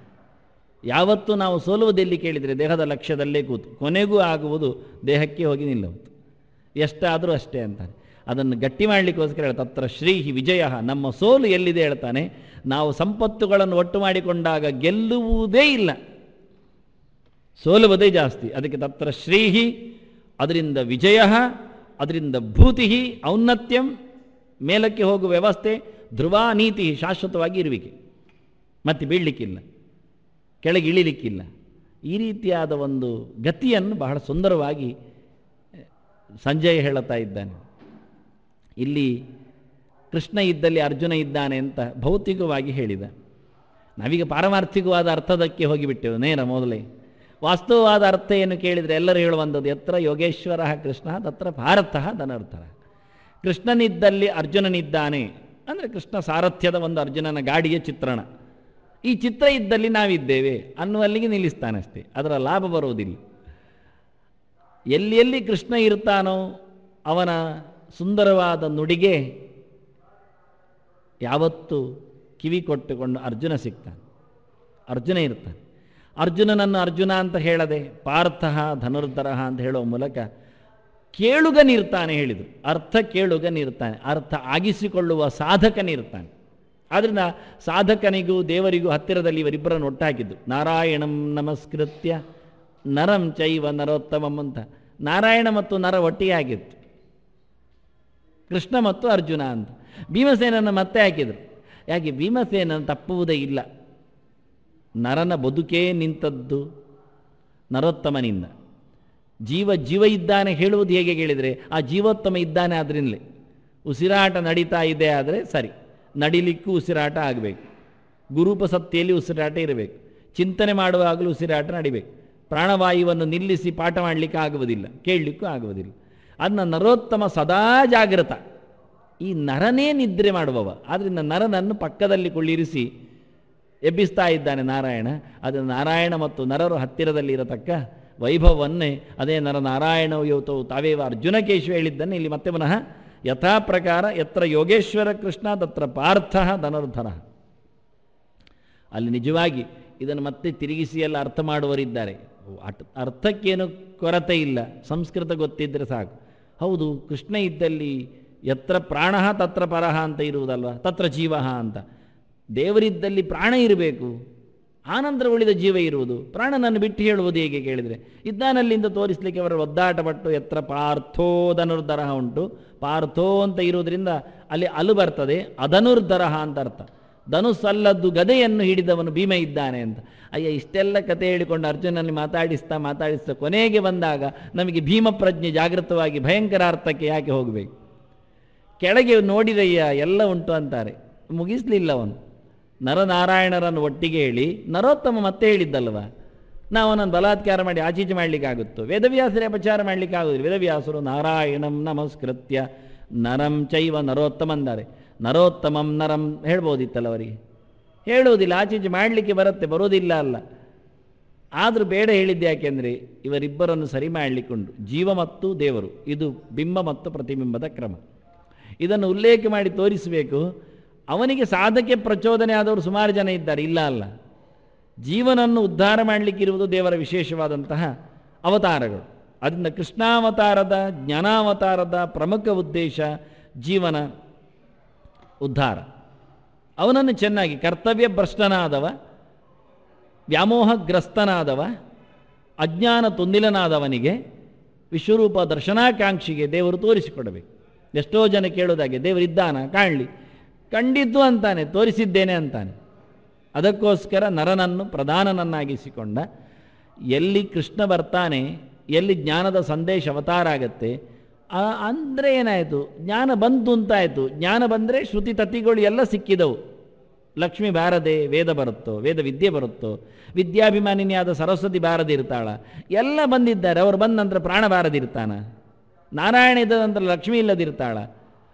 ಯಾವತ್ತೂ ನಾವು ಸೋಲುವುದೆಲ್ಲಿ ಕೇಳಿದರೆ ದೇಹದ ಲಕ್ಷ್ಯದಲ್ಲೇ ಕೂತು ಕೊನೆಗೂ ಆಗುವುದು ದೇಹಕ್ಕೆ ಹೋಗಿ ನಿಲ್ಲುವುದು. ಎಷ್ಟಾದರೂ ಅಷ್ಟೇ ಅಂತಾನೆ. ಅದನ್ನು ಗಟ್ಟಿ ಮಾಡಲಿಕ್ಕೋಸ್ಕರ ಹೇಳ ತತ್ರ ಶ್ರೀಹಿ ವಿಜಯ. ನಮ್ಮ ಸೋಲು ಎಲ್ಲಿದೆ ಹೇಳ್ತಾನೆ, ನಾವು ಸಂಪತ್ತುಗಳನ್ನು ಒಟ್ಟು ಮಾಡಿಕೊಂಡಾಗ ಗೆಲ್ಲುವುದೇ ಇಲ್ಲ, ಸೋಲುವುದೇ ಜಾಸ್ತಿ. ಅದಕ್ಕೆ ತತ್ರ ಶ್ರೀಹಿ, ಅದರಿಂದ ವಿಜಯ, ಅದರಿಂದ ಭೂತಿ, ಔನ್ನತ್ಯಂ, ಮೇಲಕ್ಕೆ ಹೋಗುವ ವ್ಯವಸ್ಥೆ, ಧ್ರುವ ನೀತಿ, ಶಾಶ್ವತವಾಗಿ ಇರುವಿಕೆ, ಮತ್ತೆ ಬೀಳಲಿಕ್ಕಿಲ್ಲ, ಕೆಳಗೆ ಇಳಿಲಿಕ್ಕಿಲ್ಲ. ಈ ರೀತಿಯಾದ ಒಂದು ಗತಿಯನ್ನು ಬಹಳ ಸುಂದರವಾಗಿ ಸಂಜಯ ಹೇಳುತ್ತಾ ಇದ್ದಾನೆ. ಇಲ್ಲಿ ಕೃಷ್ಣ ಇದ್ದಲ್ಲಿ ಅರ್ಜುನ ಇದ್ದಾನೆ ಅಂತ ಭೌತಿಕವಾಗಿ ಹೇಳಿದ. ನಾವೀಗ ಪಾರಮಾರ್ಥಿಕವಾದ ಅರ್ಥದಕ್ಕೆ ಹೋಗಿಬಿಟ್ಟೆವು ನೇರ ಮೊದಲೇ. ವಾಸ್ತವವಾದ ಅರ್ಥ ಏನು ಕೇಳಿದರೆ ಎಲ್ಲರೂ ಹೇಳುವಂಥದ್ದು, ಯತ್ರ ಯೋಗೇಶ್ವರ ಕೃಷ್ಣ ತತ್ರ ಭಾರತಃ ಧನರ್ಥಃ. ಕೃಷ್ಣನಿದ್ದಲ್ಲಿ ಅರ್ಜುನನಿದ್ದಾನೆ ಅಂದರೆ ಕೃಷ್ಣ ಸಾರಥ್ಯದ ಒಂದು ಅರ್ಜುನನ ಗಾಡಿಯ ಚಿತ್ರಣ. ಈ ಚಿತ್ರ ಇದ್ದಲ್ಲಿ ನಾವಿದ್ದೇವೆ ಅನ್ನುವಲ್ಲಿಗೆ ನಿಲ್ಲಿಸ್ತಾನಷ್ಟೇ, ಅದರ ಲಾಭ ಬರುವುದಿಲ್ಲ. ಎಲ್ಲಿ ಎಲ್ಲಿ ಕೃಷ್ಣ ಇರ್ತಾನೋ ಅವನ ಸುಂದರವಾದ ನುಡಿಗೆ ಯಾವತ್ತೂ ಕಿವಿ ಕೊಟ್ಟುಕೊಂಡು ಅರ್ಜುನ ಸಿಗ್ತಾನೆ, ಅರ್ಜುನ ಇರ್ತಾನೆ. ಅರ್ಜುನನನ್ನು ಅರ್ಜುನ ಅಂತ ಹೇಳದೆ ಪಾರ್ಥಃ ಧನುರ್ಧರಃ ಅಂತ ಹೇಳುವ ಮೂಲಕ ಕೇಳುಗನಿರ್ತಾನೆ ಹೇಳಿದರು. ಅರ್ಥ ಕೇಳುಗನಿರ್ತಾನೆ, ಅರ್ಥ ಆಗಿಸಿಕೊಳ್ಳುವ ಸಾಧಕನಿರ್ತಾನೆ. ಆದ್ದರಿಂದ ಸಾಧಕನಿಗೂ ದೇವರಿಗೂ ಹತ್ತಿರದಲ್ಲಿ ಇವರಿಬ್ಬರನ್ನು ಒಟ್ಟಾಕಿದ್ದು. ನಾರಾಯಣಂ ನಮಸ್ಕೃತ್ಯ ನರಂ ಚೈವ ನರೋತ್ತಮಂ ಅಂತ ನಾರಾಯಣ ಮತ್ತು ನರ ಒಟ್ಟಿಗೆ ಆಗಿತ್ತು, ಕೃಷ್ಣ ಮತ್ತು ಅರ್ಜುನ ಅಂತ. ಭೀಮಸೇನನ್ನು ಮತ್ತೆ ಹಾಕಿದರು. ಯಾಕೆ? ಭೀಮಸೇನನ್ನು ತಪ್ಪುವುದೇ ಇಲ್ಲ. ನರನ ಬದುಕೇ ನಿಂತದ್ದು ನರೋತ್ತಮನಿಂದ. ಜೀವ ಇದ್ದಾನೆ ಹೇಳುವುದು ಹೇಗೆ ಕೇಳಿದರೆ, ಆ ಜೀವೋತ್ತಮ ಇದ್ದಾನೆ ಆದ್ರಿಂದಲೇ. ಉಸಿರಾಟ ನಡೀತಾ ಇದೆ ಆದರೆ ಸರಿ, ನಡಿಲಿಕ್ಕೂ ಉಸಿರಾಟ ಆಗಬೇಕು, ಗುರೂಪಸತ್ತೆಯಲ್ಲಿ ಉಸಿರಾಟ ಇರಬೇಕು, ಚಿಂತನೆ ಮಾಡುವಾಗಲೂ ಉಸಿರಾಟ ನಡಿಬೇಕು. ಪ್ರಾಣವಾಯುವನ್ನು ನಿಲ್ಲಿಸಿ ಪಾಠ ಮಾಡಲಿಕ್ಕೆ ಆಗುವುದಿಲ್ಲ, ಕೇಳಲಿಕ್ಕೂ ಆಗುವುದಿಲ್ಲ. ಅದನ್ನ ನರೋತ್ತಮ ಸದಾ ಜಾಗೃತ. ಈ ನರನೇ ನಿದ್ರೆ ಮಾಡುವವ, ಆದ್ದರಿಂದ ನರನನ್ನು ಪಕ್ಕದಲ್ಲಿ ಕುಳ್ಳಿರಿಸಿ ಎಬ್ಬಿಸ್ತಾ ಇದ್ದಾನೆ ನಾರಾಯಣ. ಅದು ನಾರಾಯಣ ಮತ್ತು ನರರು ಹತ್ತಿರದಲ್ಲಿ ಇರತಕ್ಕ ವೈಭವವನ್ನೇ ಅದೇ ನರ ನಾರಾಯಣ ಯುವತವು ತಾವೇವ ಅರ್ಜುನ ಕೇಶವ ಹೇಳಿದ್ದನ್ನೇ ಇಲ್ಲಿ ಮತ್ತೆ ಪುನಃ ಯಥಾ ಪ್ರಕಾರ ಯತ್ರ ಯೋಗೇಶ್ವರ ಕೃಷ್ಣ ತತ್ರ ಪಾರ್ಥಃ ಧನುರ್ಧರ. ಅಲ್ಲಿ ನಿಜವಾಗಿ ಇದನ್ನು ಮತ್ತೆ ತಿರುಗಿಸಿ ಎಲ್ಲ ಅರ್ಥ ಮಾಡುವರಿದ್ದಾರೆ. ಅರ್ಥಕ್ಕೇನು ಕೊರತೆ ಇಲ್ಲ, ಸಂಸ್ಕೃತ ಗೊತ್ತಿದ್ದರೆ ಸಾಕು. ಹೌದು, ಕೃಷ್ಣ ಇದ್ದಲ್ಲಿ ಯತ್ರ ಪ್ರಾಣಃ ತತ್ರ ಪರಃ ಅಂತ ಇರುವುದಲ್ವ, ತತ್ರ ಜೀವಃ ಅಂತ. ದೇವರಿದ್ದಲ್ಲಿ ಪ್ರಾಣ ಇರಬೇಕು, ಆನಂತರ ಉಳಿದ ಜೀವ ಇರುವುದು. ಪ್ರಾಣನನ್ನು ಬಿಟ್ಟು ಹೇಳುವುದು ಹೇಗೆ ಕೇಳಿದರೆ, ಇದ್ದಾನಲ್ಲಿಂದ ತೋರಿಸಲಿಕ್ಕೆ ಅವರ ಒದ್ದಾಟಪಟ್ಟು ಯತ್ರ ಪಾರ್ಥೋ ಧನುರ್ಧರ ಉಂಟು. ಪಾರ್ಥೋ ಅಂತ ಇರುವುದರಿಂದ ಅಲ್ಲಿ ಅಲು ಬರ್ತದೆ, ಅಧನುರ್ಧರ ಅಂತ ಅರ್ಥ. ಧನುಸ್ಸಲ್ಲದ್ದು ಗದೆಯನ್ನು ಹಿಡಿದವನು ಭೀಮ ಇದ್ದಾನೆ ಅಂತ. ಅಯ್ಯ, ಇಷ್ಟೆಲ್ಲ ಕತೆ ಹೇಳಿಕೊಂಡು ಅರ್ಜುನಲ್ಲಿ ಮಾತಾಡಿಸ್ತಾ ಕೊನೆಗೆ ಬಂದಾಗ ನಮಗೆ ಭೀಮ ಪ್ರಜ್ಞೆ ಜಾಗೃತವಾಗಿ ಭಯಂಕರ ಅರ್ಥಕ್ಕೆ ಯಾಕೆ ಹೋಗಬೇಕು? ಕೆಳಗೆ ನೋಡಿರಯ್ಯ ಎಲ್ಲ ಉಂಟು ಅಂತಾರೆ, ಮುಗಿಸ್ಲಿಲ್ಲ ಅವನು. ನರನಾರಾಯಣರನ್ನು ಒಟ್ಟಿಗೆ ಹೇಳಿ ನರೋತ್ತಮ ಮತ್ತೆ ಹೇಳಿದ್ದಲ್ವ, ನಾವು ಅವನನ್ನು ಬಲಾತ್ಕಾರ ಮಾಡಿ ಆಚೀಚೆ ಮಾಡಲಿಕ್ಕಾಗುತ್ತೋ? ವೇದವ್ಯಾಸರೇ ಅಪಚಾರ ಮಾಡಲಿಕ್ಕೆ ಆಗೋದಿಲ್ಲ. ವೇದವ್ಯಾಸರು ನಾರಾಯಣಂ ನಮಸ್ಕೃತ್ಯ ನರಂ ಚೈವ ನರೋತ್ತಮ ಅಂದಾರೆ. ನರೋತ್ತಮಂ ನರಂ ಹೇಳ್ಬೋದಿತ್ತಲ್ಲ ಅವರಿಗೆ, ಹೇಳುವುದಿಲ್ಲ. ಆಚೀಚೆ ಮಾಡಲಿಕ್ಕೆ ಬರೋದಿಲ್ಲ ಅಲ್ಲ. ಆದರೂ ಬೇಡ ಹೇಳಿದ್ದು ಯಾಕೆಂದರೆ ಇವರಿಬ್ಬರನ್ನು ಸರಿ ಮಾಡಲಿಕ್ಕುಂಟು. ಜೀವ ಮತ್ತು ದೇವರು, ಇದು ಬಿಂಬ ಮತ್ತು ಪ್ರತಿಬಿಂಬದ ಕ್ರಮ. ಇದನ್ನು ಉಲ್ಲೇಖ ಮಾಡಿ ತೋರಿಸಬೇಕು. ಅವನಿಗೆ ಸಾಧಕ್ಕೆ ಪ್ರಚೋದನೆ ಆದವರು ಸುಮಾರು ಜನ ಇದ್ದಾರೆ, ಇಲ್ಲ ಅಲ್ಲ. ಜೀವನನ್ನು ಉದ್ಧಾರ ಮಾಡಲಿಕ್ಕಿರುವುದು ದೇವರ ವಿಶೇಷವಾದಂತಹ ಅವತಾರಗಳು. ಅದರಿಂದ ಕೃಷ್ಣಾವತಾರದ ಜ್ಞಾನಾವತಾರದ ಪ್ರಮುಖ ಉದ್ದೇಶ ಜೀವನ ಉದ್ಧಾರ. ಅವನನ್ನು ಚೆನ್ನಾಗಿ ಕರ್ತವ್ಯ ಭ್ರಷ್ಟನಾದವ, ವ್ಯಾಮೋಹಗ್ರಸ್ತನಾದವ, ಅಜ್ಞಾನ ತುಂದಿಲನಾದವನಿಗೆ ವಿಶ್ವರೂಪ ದರ್ಶನಾಕಾಂಕ್ಷಿಗೆ ದೇವರು ತೋರಿಸಿಕೊಡಬೇಕು. ಎಷ್ಟೋ ಜನ ಕೇಳೋದಾಗೆ, ದೇವರಿದ್ದಾನ ಕಾಣಲಿ, ಕಂಡಿದ್ದು ಅಂತಾನೆ, ತೋರಿಸಿದ್ದೇನೆ ಅಂತಾನೆ. ಅದಕ್ಕೋಸ್ಕರ ನರನನ್ನು ಪ್ರಧಾನನನ್ನಾಗಿಸಿಕೊಂಡ. ಎಲ್ಲಿ ಕೃಷ್ಣ ಬರ್ತಾನೆ, ಎಲ್ಲಿ ಜ್ಞಾನದ ಸಂದೇಶ ಅವತಾರ ಆಗತ್ತೆ, ಅಂದರೆ ಏನಾಯಿತು, ಜ್ಞಾನ ಬಂತು ಅಂತಾಯಿತು. ಜ್ಞಾನ ಬಂದರೆ ಶ್ರುತಿ ತತಿಗಳು ಎಲ್ಲ ಸಿಕ್ಕಿದವು. ಲಕ್ಷ್ಮಿ ಬಾರದೆ ವೇದ ಬರುತ್ತೋ, ವೇದ ವಿದ್ಯೆ ಬರುತ್ತೋ, ವಿದ್ಯಾಭಿಮಾನಿನಿಯಾದ ಸರಸ್ವತಿ ಬಾರದೆ ಇರ್ತಾಳ, ಎಲ್ಲ ಬಂದಿದ್ದಾರೆ. ಅವರು ಬಂದ ನಂತರ ಪ್ರಾಣ ಬಾರದಿರ್ತಾನ, ನಾರಾಯಣ ಇದ್ದ ನಂತರ ಲಕ್ಷ್ಮಿ ಇಲ್ಲದಿರ್ತಾಳ.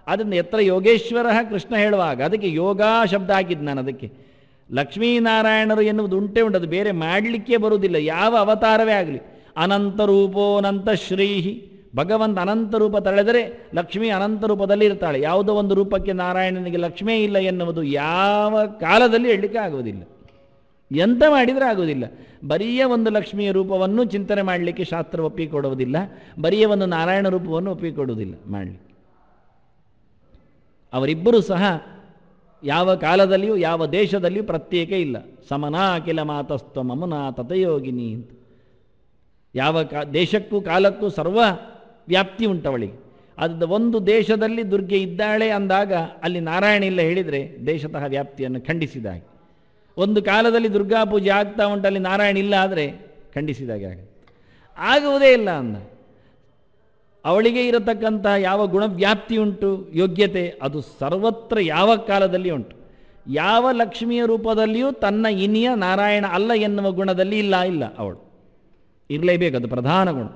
ಅದರಿಂದ ಎತ್ತರ ಯೋಗೇಶ್ವರ ಕೃಷ್ಣ ಹೇಳುವಾಗ ಅದಕ್ಕೆ ಯೋಗ ಶಬ್ದ ಹಾಕಿದ್ದು ನಾನು. ಅದಕ್ಕೆ ಲಕ್ಷ್ಮೀನಾರಾಯಣರು ಎನ್ನುವುದು ಉಂಟೆ ಉಂಟು, ಅದು ಬೇರೆ ಮಾಡಲಿಕ್ಕೆ ಬರುವುದಿಲ್ಲ. ಯಾವ ಅವತಾರವೇ ಆಗಲಿ, ಅನಂತರೂಪೋನಂತ ಶ್ರೀಹಿ, ಭಗವಂತ ಅನಂತ ರೂಪ ತಳೆದರೆ ಲಕ್ಷ್ಮೀ ಅನಂತ ರೂಪದಲ್ಲಿ ಇರ್ತಾಳೆ. ಯಾವುದೋ ಒಂದು ರೂಪಕ್ಕೆ ನಾರಾಯಣನಿಗೆ ಲಕ್ಷ್ಮೀ ಇಲ್ಲ ಎನ್ನುವುದು ಯಾವ ಕಾಲದಲ್ಲಿ ಹೇಳಲಿಕ್ಕೆ ಆಗುವುದಿಲ್ಲ, ಎಂತ ಮಾಡಿದರೆ ಆಗುವುದಿಲ್ಲ. ಬರಿಯ ಒಂದು ಲಕ್ಷ್ಮಿಯ ರೂಪವನ್ನು ಚಿಂತನೆ ಮಾಡಲಿಕ್ಕೆ ಶಾಸ್ತ್ರ ಒಪ್ಪಿಕೊಡುವುದಿಲ್ಲ, ಬರಿಯ ಒಂದು ನಾರಾಯಣ ರೂಪವನ್ನು ಒಪ್ಪಿಕೊಡುವುದಿಲ್ಲ ಮಾಡಲಿಕ್ಕೆ. ಅವರಿಬ್ಬರೂ ಸಹ ಯಾವ ಕಾಲದಲ್ಲಿಯೂ ಯಾವ ದೇಶದಲ್ಲಿಯೂ ಪ್ರತ್ಯೇಕ ಇಲ್ಲ. ಸಮನಾ ಅಖಿಲ ಮಾತಸ್ತ್ವ ಮಮುನಾ ತಥಯೋಗಿನಿ ಅಂತ. ಯಾವ ದೇಶಕ್ಕೂ ಕಾಲಕ್ಕೂ ಸರ್ವ ವ್ಯಾಪ್ತಿ ಉಂಟವಳಿಗೆ. ಅದು ಒಂದು ದೇಶದಲ್ಲಿ ದುರ್ಗೆ ಇದ್ದಾಳೆ ಅಂದಾಗ ಅಲ್ಲಿ ನಾರಾಯಣ ಇಲ್ಲ ಹೇಳಿದರೆ ದೇಶತಃ ವ್ಯಾಪ್ತಿಯನ್ನು ಖಂಡಿಸಿದಾಗ, ಒಂದು ಕಾಲದಲ್ಲಿ ದುರ್ಗಾ ಪೂಜೆ ಆಗ್ತಾ ಉಂಟು, ಅಲ್ಲಿ ನಾರಾಯಣ ಇಲ್ಲ ಆದರೆ ಖಂಡಿಸಿದಾಗೆ ಆಗುತ್ತೆ. ಆಗುವುದೇ ಇಲ್ಲ ಅಂದ. ಅವಳಿಗೆ ಇರತಕ್ಕಂತಹ ಯಾವ ಗುಣವ್ಯಾಪ್ತಿ ಉಂಟು, ಯೋಗ್ಯತೆ, ಅದು ಸರ್ವತ್ರ ಯಾವ ಕಾಲದಲ್ಲಿ ಉಂಟು. ಯಾವ ಲಕ್ಷ್ಮಿಯ ರೂಪದಲ್ಲಿಯೂ ತನ್ನ ಇನಿಯ ನಾರಾಯಣ ಅಲ್ಲ ಎನ್ನುವ ಗುಣದಲ್ಲಿ ಇಲ್ಲ ಅವಳು ಇರಲೇಬೇಕು. ಅದು ಪ್ರಧಾನ ಗುಣ.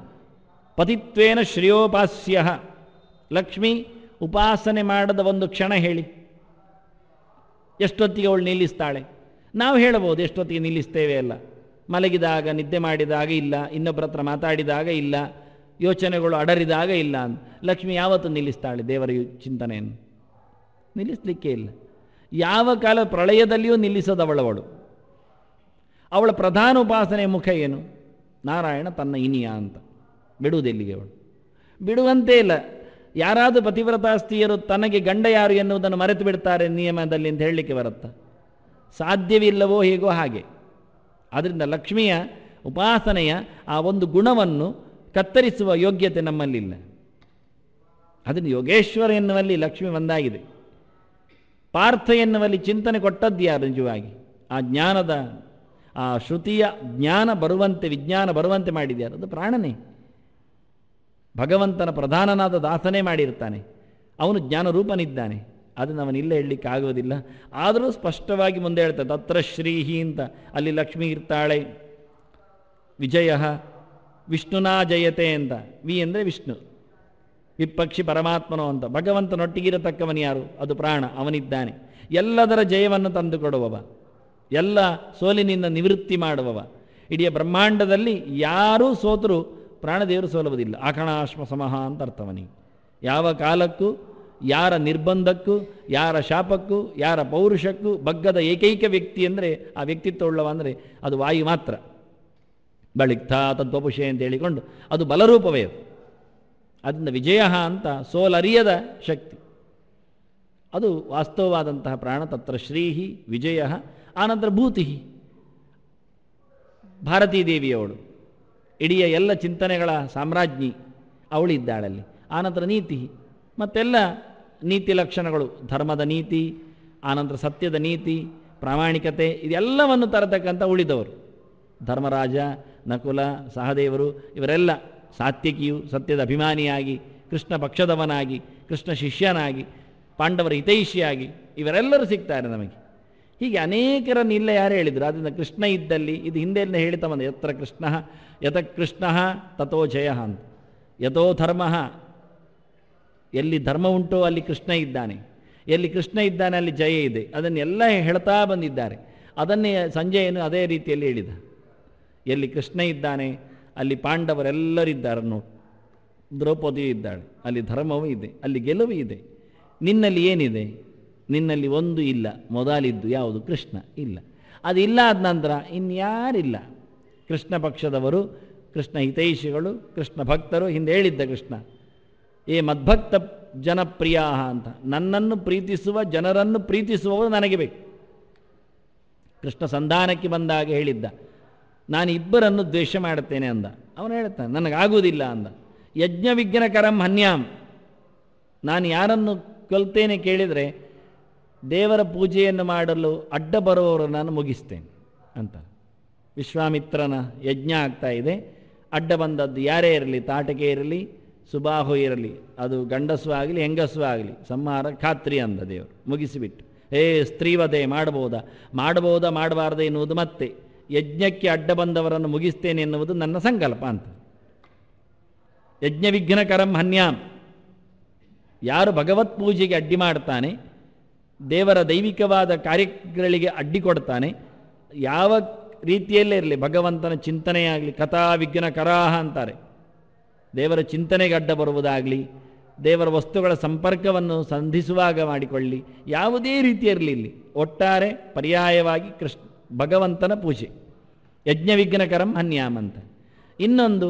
ಪತಿತ್ವೇನ ಶ್ರೇಯೋಪಾಸ್ಯ. ಲಕ್ಷ್ಮಿ ಉಪಾಸನೆ ಮಾಡದ ಒಂದು ಕ್ಷಣ ಹೇಳಿ, ಎಷ್ಟೊತ್ತಿಗೆ ಅವಳು ನಿಲ್ಲಿಸ್ತಾಳೆ? ನಾವು ಹೇಳಬಹುದು ಎಷ್ಟೊತ್ತಿಗೆ ನಿಲ್ಲಿಸ್ತೇವೆ ಅಲ್ಲ. ಮಲಗಿದಾಗ, ನಿದ್ದೆ ಮಾಡಿದಾಗ ಇಲ್ಲ, ಇನ್ನೊಬ್ಬರ ಹತ್ರ ಮಾತಾಡಿದಾಗ ಇಲ್ಲ, ಯೋಚನೆಗಳು ಅಡರಿದಾಗ ಇಲ್ಲ ಅಂತ. ಲಕ್ಷ್ಮಿ ಯಾವತ್ತೂ ನಿಲ್ಲಿಸ್ತಾಳೆ ದೇವರ ಚಿಂತನೆಯನ್ನು? ನಿಲ್ಲಿಸಲಿಕ್ಕೆ ಇಲ್ಲ. ಯಾವ ಕಾಲ ಪ್ರಳಯದಲ್ಲಿಯೂ ನಿಲ್ಲಿಸದವಳವಳು. ಅವಳ ಪ್ರಧಾನ ಉಪಾಸನೆ ಮುಖ ಏನು? ನಾರಾಯಣ ತನ್ನ ಇನಿಯ ಅಂತ. ಬಿಡುವುದೆಲ್ಲಿಗೆ ಅವಳು? ಬಿಡುವಂತೆ ಇಲ್ಲ. ಯಾರಾದರೂ ಪತಿವ್ರತಾಸ್ತಿಯರು ತನಗೆ ಗಂಡ ಯಾರು ಎನ್ನುವುದನ್ನು ಮರೆತು ಬಿಡ್ತಾರೆ ನಿಯಮದಲ್ಲಿ ಅಂತ ಹೇಳಲಿಕ್ಕೆ ಬರುತ್ತಾ? ಸಾಧ್ಯವಿಲ್ಲವೋ ಹೇಗೋ ಹಾಗೆ. ಆದ್ದರಿಂದ ಲಕ್ಷ್ಮಿಯ ಉಪಾಸನೆಯ ಆ ಒಂದು ಗುಣವನ್ನು ಕತ್ತರಿಸುವ ಯೋಗ್ಯತೆ ನಮ್ಮಲ್ಲಿಲ್ಲ. ಅದನ್ನು ಯೋಗೇಶ್ವರ ಎನ್ನುವಲ್ಲಿ ಲಕ್ಷ್ಮಿ ಒಂದಾಗಿದೆ. ಪಾರ್ಥ ಎನ್ನುವಲ್ಲಿ ಚಿಂತನೆ ಕೊಟ್ಟದ್ದು ಯಾರು? ನಿಜವಾಗಿ ಆ ಜ್ಞಾನದ, ಆ ಶ್ರುತಿಯ ಜ್ಞಾನ ಬರುವಂತೆ, ವಿಜ್ಞಾನ ಬರುವಂತೆ ಮಾಡಿದ್ಯಾರು? ಅದು ಪ್ರಾಣನೇ. ಭಗವಂತನ ಪ್ರಧಾನನಾದ ದಾಸನೇ ಮಾಡಿರ್ತಾನೆ. ಅವನು ಜ್ಞಾನರೂಪನಿದ್ದಾನೆ. ಅದನ್ನು ಅವನಿಲ್ಲ ಹೇಳಲಿಕ್ಕೆ ಆಗೋದಿಲ್ಲ. ಆದರೂ ಸ್ಪಷ್ಟವಾಗಿ ಮುಂದೆ ಹೇಳ್ತಾರೆ, ತತ್ರ ಶ್ರೀಹಿ ಅಂತ. ಅಲ್ಲಿ ಲಕ್ಷ್ಮಿ ಇರ್ತಾಳೆ. ವಿಜಯ ವಿಷ್ಣುನಾ ಜಯತೆ ಅಂತ. ವಿ ಅಂದರೆ ವಿಷ್ಣು, ವಿಪಕ್ಷಿ ಪರಮಾತ್ಮನೋ ಅಂತ. ಭಗವಂತನೊಟ್ಟಿಗಿರತಕ್ಕವನು ಯಾರು? ಅದು ಪ್ರಾಣ, ಅವನಿದ್ದಾನೆ. ಎಲ್ಲದರ ಜಯವನ್ನು ತಂದುಕೊಡುವವ, ಎಲ್ಲ ಸೋಲಿನಿಂದ ನಿವೃತ್ತಿ ಮಾಡುವವ. ಇಡೀ ಬ್ರಹ್ಮಾಂಡದಲ್ಲಿ ಯಾರೂ ಸೋತರೂ ಪ್ರಾಣದೇವರು ಸೋಲುವುದಿಲ್ಲ. ಆಕಣಾಶ್ಮ ಸಮಹ ಅಂತ ಅರ್ಥವನಿಗೆ. ಯಾವ ಕಾಲಕ್ಕೂ, ಯಾರ ನಿರ್ಬಂಧಕ್ಕೂ, ಯಾರ ಶಾಪಕ್ಕೂ, ಯಾರ ಪೌರುಷಕ್ಕೂ ಬಗ್ಗದ ಏಕೈಕ ವ್ಯಕ್ತಿ ಅಂದರೆ, ಆ ವ್ಯಕ್ತಿತ್ವ ಉಳ್ಳವ ಅಂದರೆ ಅದು ವಾಯು ಮಾತ್ರ. ಬಳಿಕ್ಥ ತದ್ವಪುಷೆ ಅಂತ ಹೇಳಿಕೊಂಡು ಅದು ಬಲರೂಪವೇ. ಅದರಿಂದ ವಿಜಯ ಅಂತ ಸೋಲರಿಯದ ಶಕ್ತಿ, ಅದು ವಾಸ್ತವವಾದಂತಹ ಪ್ರಾಣ. ತತ್ರ ಶ್ರೀಹಿ ವಿಜಯ. ಆನಂತರ ಭೂತಿ, ಭಾರತೀ ದೇವಿಯವಳು ಇಡೀ ಎಲ್ಲ ಚಿಂತನೆಗಳ ಸಾಮ್ರಾಜ್ಞಿ, ಅವಳಿದ್ದಾಳಲ್ಲಿ. ಆನಂತರ ನೀತಿ, ಮತ್ತೆಲ್ಲ ನೀತಿ ಲಕ್ಷಣಗಳು, ಧರ್ಮದ ನೀತಿ, ಆನಂತರ ಸತ್ಯದ ನೀತಿ, ಪ್ರಾಮಾಣಿಕತೆ, ಇದೆಲ್ಲವನ್ನು ತರತಕ್ಕಂಥ ಉಳಿದವರು ಧರ್ಮರಾಜ, ನಕುಲ, ಸಹದೇವರು, ಇವರೆಲ್ಲ ಸಾತ್ವಿಕಿಯು, ಸತ್ಯದ ಅಭಿಮಾನಿಯಾಗಿ, ಕೃಷ್ಣ ಪಕ್ಷದವನಾಗಿ, ಕೃಷ್ಣ ಶಿಷ್ಯನಾಗಿ, ಪಾಂಡವರ ಹಿತೈಷಿಯಾಗಿ ಇವರೆಲ್ಲರೂ ಸಿಗ್ತಾರೆ ನಮಗೆ. ಹೀಗೆ ಅನೇಕರನ್ನು ಇಲ್ಲ ಯಾರು ಹೇಳಿದರು. ಅದರಿಂದ ಕೃಷ್ಣ ಇದ್ದಲ್ಲಿ, ಇದು ಹಿಂದೆಲ್ಲ ಹೇಳ್ತಾ ಬಂದ, ಯತ್ರ ಕೃಷ್ಣ ಯತ ಕೃಷ್ಣ ತಥೋ ಜಯ ಅಂತ. ಯಥೋ ಧರ್ಮ, ಎಲ್ಲಿ ಧರ್ಮ ಉಂಟೋ ಅಲ್ಲಿ ಕೃಷ್ಣ ಇದ್ದಾನೆ, ಎಲ್ಲಿ ಕೃಷ್ಣ ಇದ್ದಾನೆ ಅಲ್ಲಿ ಜಯ ಇದೆ. ಅದನ್ನೆಲ್ಲ ಹೇಳ್ತಾ ಬಂದಿದ್ದಾರೆ. ಅದನ್ನೇ ಸಂಜಯನು ಅದೇ ರೀತಿಯಲ್ಲಿ ಹೇಳಿದ. ಎಲ್ಲಿ ಕೃಷ್ಣ ಇದ್ದಾನೆ ಅಲ್ಲಿ ಪಾಂಡವರೆಲ್ಲರಿದ್ದಾರೆ ನೋಡಿ. ದ್ರೌಪದಿ ಇದ್ದಾಳೆ, ಅಲ್ಲಿ ಧರ್ಮವೂ ಇದೆ, ಅಲ್ಲಿ ಗೆಲುವು ಇದೆ. ನಿನ್ನಲ್ಲಿ ಏನಿದೆ? ನಿನ್ನಲ್ಲಿ ಒಂದು ಇಲ್ಲ, ಮೊದಲಿದ್ದು ಯಾವುದು? ಕೃಷ್ಣ ಇಲ್ಲ. ಅದಿಲ್ಲ ಆದ ನಂತರ ಇನ್ಯಾರಿಲ್ಲ. ಕೃಷ್ಣ ಪಕ್ಷದವರು, ಕೃಷ್ಣ ಹಿತೈಷಿಗಳು, ಕೃಷ್ಣ ಭಕ್ತರು, ಹಿಂದೆ ಹೇಳಿದ್ದ ಕೃಷ್ಣ ಏ ಮದ್ಭಕ್ತ ಜನಪ್ರಿಯ ಅಂತ, ನನ್ನನ್ನು ಪ್ರೀತಿಸುವ ಜನರನ್ನು ಪ್ರೀತಿಸುವವರು ನನಗೆ ಬೇಕು. ಕೃಷ್ಣ ಸಂಧಾನಕ್ಕೆ ಬಂದಾಗ ಹೇಳಿದ್ದ, ನಾನು ಇಬ್ಬರನ್ನು ದ್ವೇಷ ಮಾಡುತ್ತೇನೆ ಅಂದ. ಅವನು ಹೇಳ್ತಾನೆ ನನಗಾಗುವುದಿಲ್ಲ ಅಂದ. ಯಜ್ಞವಿಘ್ನಕರಂ ಹನ್ಯಾಂ, ನಾನು ಯಾರನ್ನು ಕೊಲ್ತೇನೆ ಕೇಳಿದರೆ ದೇವರ ಪೂಜೆಯನ್ನು ಮಾಡಲು ಅಡ್ಡ ಬರುವವರನ್ನು ನಾನು ಮುಗಿಸ್ತೇನೆ ಅಂತ. ವಿಶ್ವಾಮಿತ್ರನ ಯಜ್ಞ ಆಗ್ತಾ ಇದೆ, ಅಡ್ಡ ಬಂದದ್ದು ಯಾರೇ ಇರಲಿ, ತಾಟಕೆ ಇರಲಿ, ಸುಬಾಹು ಇರಲಿ, ಅದು ಗಂಡಸು ಆಗಲಿ ಹೆಂಗಸು ಆಗಲಿ, ಸಂಹಾರ ಖಾತ್ರಿ ಅಂದ ದೇವರು. ಮುಗಿಸಿಬಿಟ್ಟು ಸ್ತ್ರೀವಧೆ ಮಾಡಬಹುದಾ ಮಾಡಬಾರ್ದು ಎನ್ನುವುದು ಮತ್ತೆ, ಯಜ್ಞಕ್ಕೆ ಅಡ್ಡ ಬಂದವರನ್ನು ಮುಗಿಸ್ತೇನೆ ಎನ್ನುವುದು ನನ್ನ ಸಂಕಲ್ಪ ಅಂತ. ಯಜ್ಞವಿಘ್ನಕರಂ ಹನ್ಯಾಂ, ಯಾರು ಭಗವತ್ ಪೂಜೆಗೆ ಅಡ್ಡಿ ಮಾಡ್ತಾನೆ, ದೇವರ ದೈವಿಕವಾದ ಕಾರ್ಯಗಳಿಗೆ ಅಡ್ಡಿ ಕೊಡ್ತಾನೆ, ಯಾವ ರೀತಿಯಲ್ಲೇ ಇರಲಿ, ಭಗವಂತನ ಚಿಂತನೆಯಾಗಲಿ, ಕಥಾ ವಿಘ್ನಕರಾಹ ಅಂತಾರೆ, ದೇವರ ಚಿಂತನೆಗೆ ಅಡ್ಡ ಬರುವುದಾಗಲಿ, ದೇವರ ವಸ್ತುಗಳ ಸಂಪರ್ಕವನ್ನು ಸಂಧಿಸುವಾಗ ಮಾಡಿಕೊಳ್ಳಿ, ಯಾವುದೇ ರೀತಿ ಇರಲಿ, ಇಲ್ಲಿ ಒಟ್ಟಾರೆ ಪರ್ಯಾಯವಾಗಿ ಭಗವಂತನ ಪೂಜೆ, ಯಜ್ಞವಿಘ್ನಕರಂ ಹನ್ಯಾಮ್ ಅಂತ. ಇನ್ನೊಂದು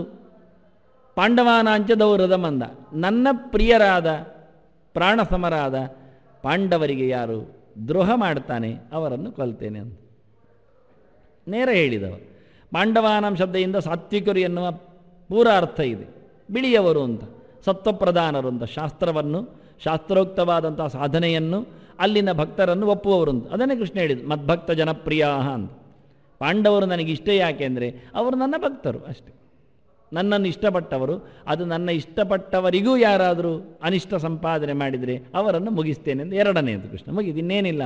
ಪಾಂಡವಾನಾಂಚ ದೌರದಂ ಅಂದ, ನನ್ನ ಪ್ರಿಯರಾದ ಪ್ರಾಣಸಮರಾದ ಪಾಂಡವರಿಗೆ ಯಾರು ದ್ರೋಹ ಮಾಡ್ತಾನೆ ಅವರನ್ನು ಕೊಲ್ತೇನೆ ಅಂತ ನೇರ ಹೇಳಿದವ. ಪಾಂಡವಾನಾಂ ಶಬ್ದದಿಂದ ಸಾತ್ವಿಕರು ಎನ್ನುವ ಪೂರ ಅರ್ಥ ಇದೆ. ಬಿಳಿಯವರು ಅಂತ, ಸತ್ವಪ್ರಧಾನರು ಅಂತ, ಶಾಸ್ತ್ರೋಕ್ತವಾದಂಥ ಸಾಧನೆಯನ್ನು ಅಲ್ಲಿನ ಭಕ್ತರನ್ನು ಒಪ್ಪುವವರು ಅಂತ. ಅದನ್ನೇ ಕೃಷ್ಣ ಹೇಳಿದ್ದು ಮದ್ಭಕ್ತ ಜನಪ್ರಿಯ ಅಂತ. ಪಾಂಡವರು ನನಗೆ ಇಷ್ಟ ಯಾಕೆಂದರೆ ಅವರು ನನ್ನ ಭಕ್ತರು ಅಷ್ಟೆ, ನನ್ನನ್ನು ಇಷ್ಟಪಟ್ಟವರು. ಅದು ನನ್ನ ಇಷ್ಟಪಟ್ಟವರಿಗೂ ಯಾರಾದರೂ ಅನಿಷ್ಟ ಸಂಪಾದನೆ ಮಾಡಿದರೆ ಅವರನ್ನು ಮುಗಿಸ್ತೇನೆ ಅಂತ ಎರಡನೇದು ಕೃಷ್ಣ. ಮುಗಿದು ಇನ್ನೇನಿಲ್ಲ,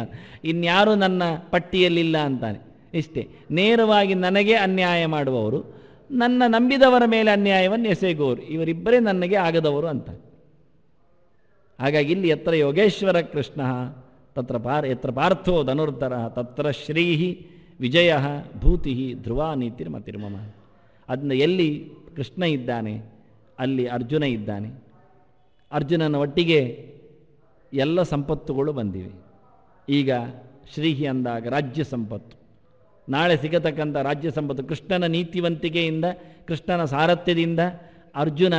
ಇನ್ಯಾರೂ ನನ್ನ ಪಟ್ಟಿಯಲ್ಲಿಲ್ಲ ಅಂತಾನೆ. ಇಷ್ಟೇ, ನೇರವಾಗಿ ನನಗೆ ಅನ್ಯಾಯ ಮಾಡುವವರು, ನನ್ನ ನಂಬಿದವರ ಮೇಲೆ ಅನ್ಯಾಯವನ್ನು ಎಸೆಗುವವರು, ಇವರಿಬ್ಬರೇ ನನಗೆ ಆಗದವರು ಅಂತ. ಹಾಗಾಗಿ ಇಲ್ಲಿ ಎತ್ರ ಯೋಗೇಶ್ವರ ಕೃಷ್ಣ ಎತ್ರ ಪಾರ್ಥೋ ಧನುರ್ಧರ ತತ್ರ ಶ್ರೀಹಿ ವಿಜಯ ಭೂತಿ ಧ್ರುವ ನೀತಿರ್ಮತಿರ್ಮಮ. ಅದನ್ನ ಎಲ್ಲಿ ಕೃಷ್ಣ ಇದ್ದಾನೆ ಅಲ್ಲಿ ಅರ್ಜುನ ಇದ್ದಾನೆ. ಅರ್ಜುನನ ಒಟ್ಟಿಗೆ ಎಲ್ಲ ಸಂಪತ್ತುಗಳು ಬಂದಿವೆ. ಈಗ ಶ್ರೀಹಿ ಅಂದಾಗ ರಾಜ್ಯ ಸಂಪತ್ತು, ನಾಳೆ ಸಿಗತಕ್ಕಂಥ ರಾಜ್ಯ ಸಂಪತ್ತು ಕೃಷ್ಣನ ನೀತಿವಂತಿಕೆಯಿಂದ, ಕೃಷ್ಣನ ಸಾರಥ್ಯದಿಂದ. ಅರ್ಜುನ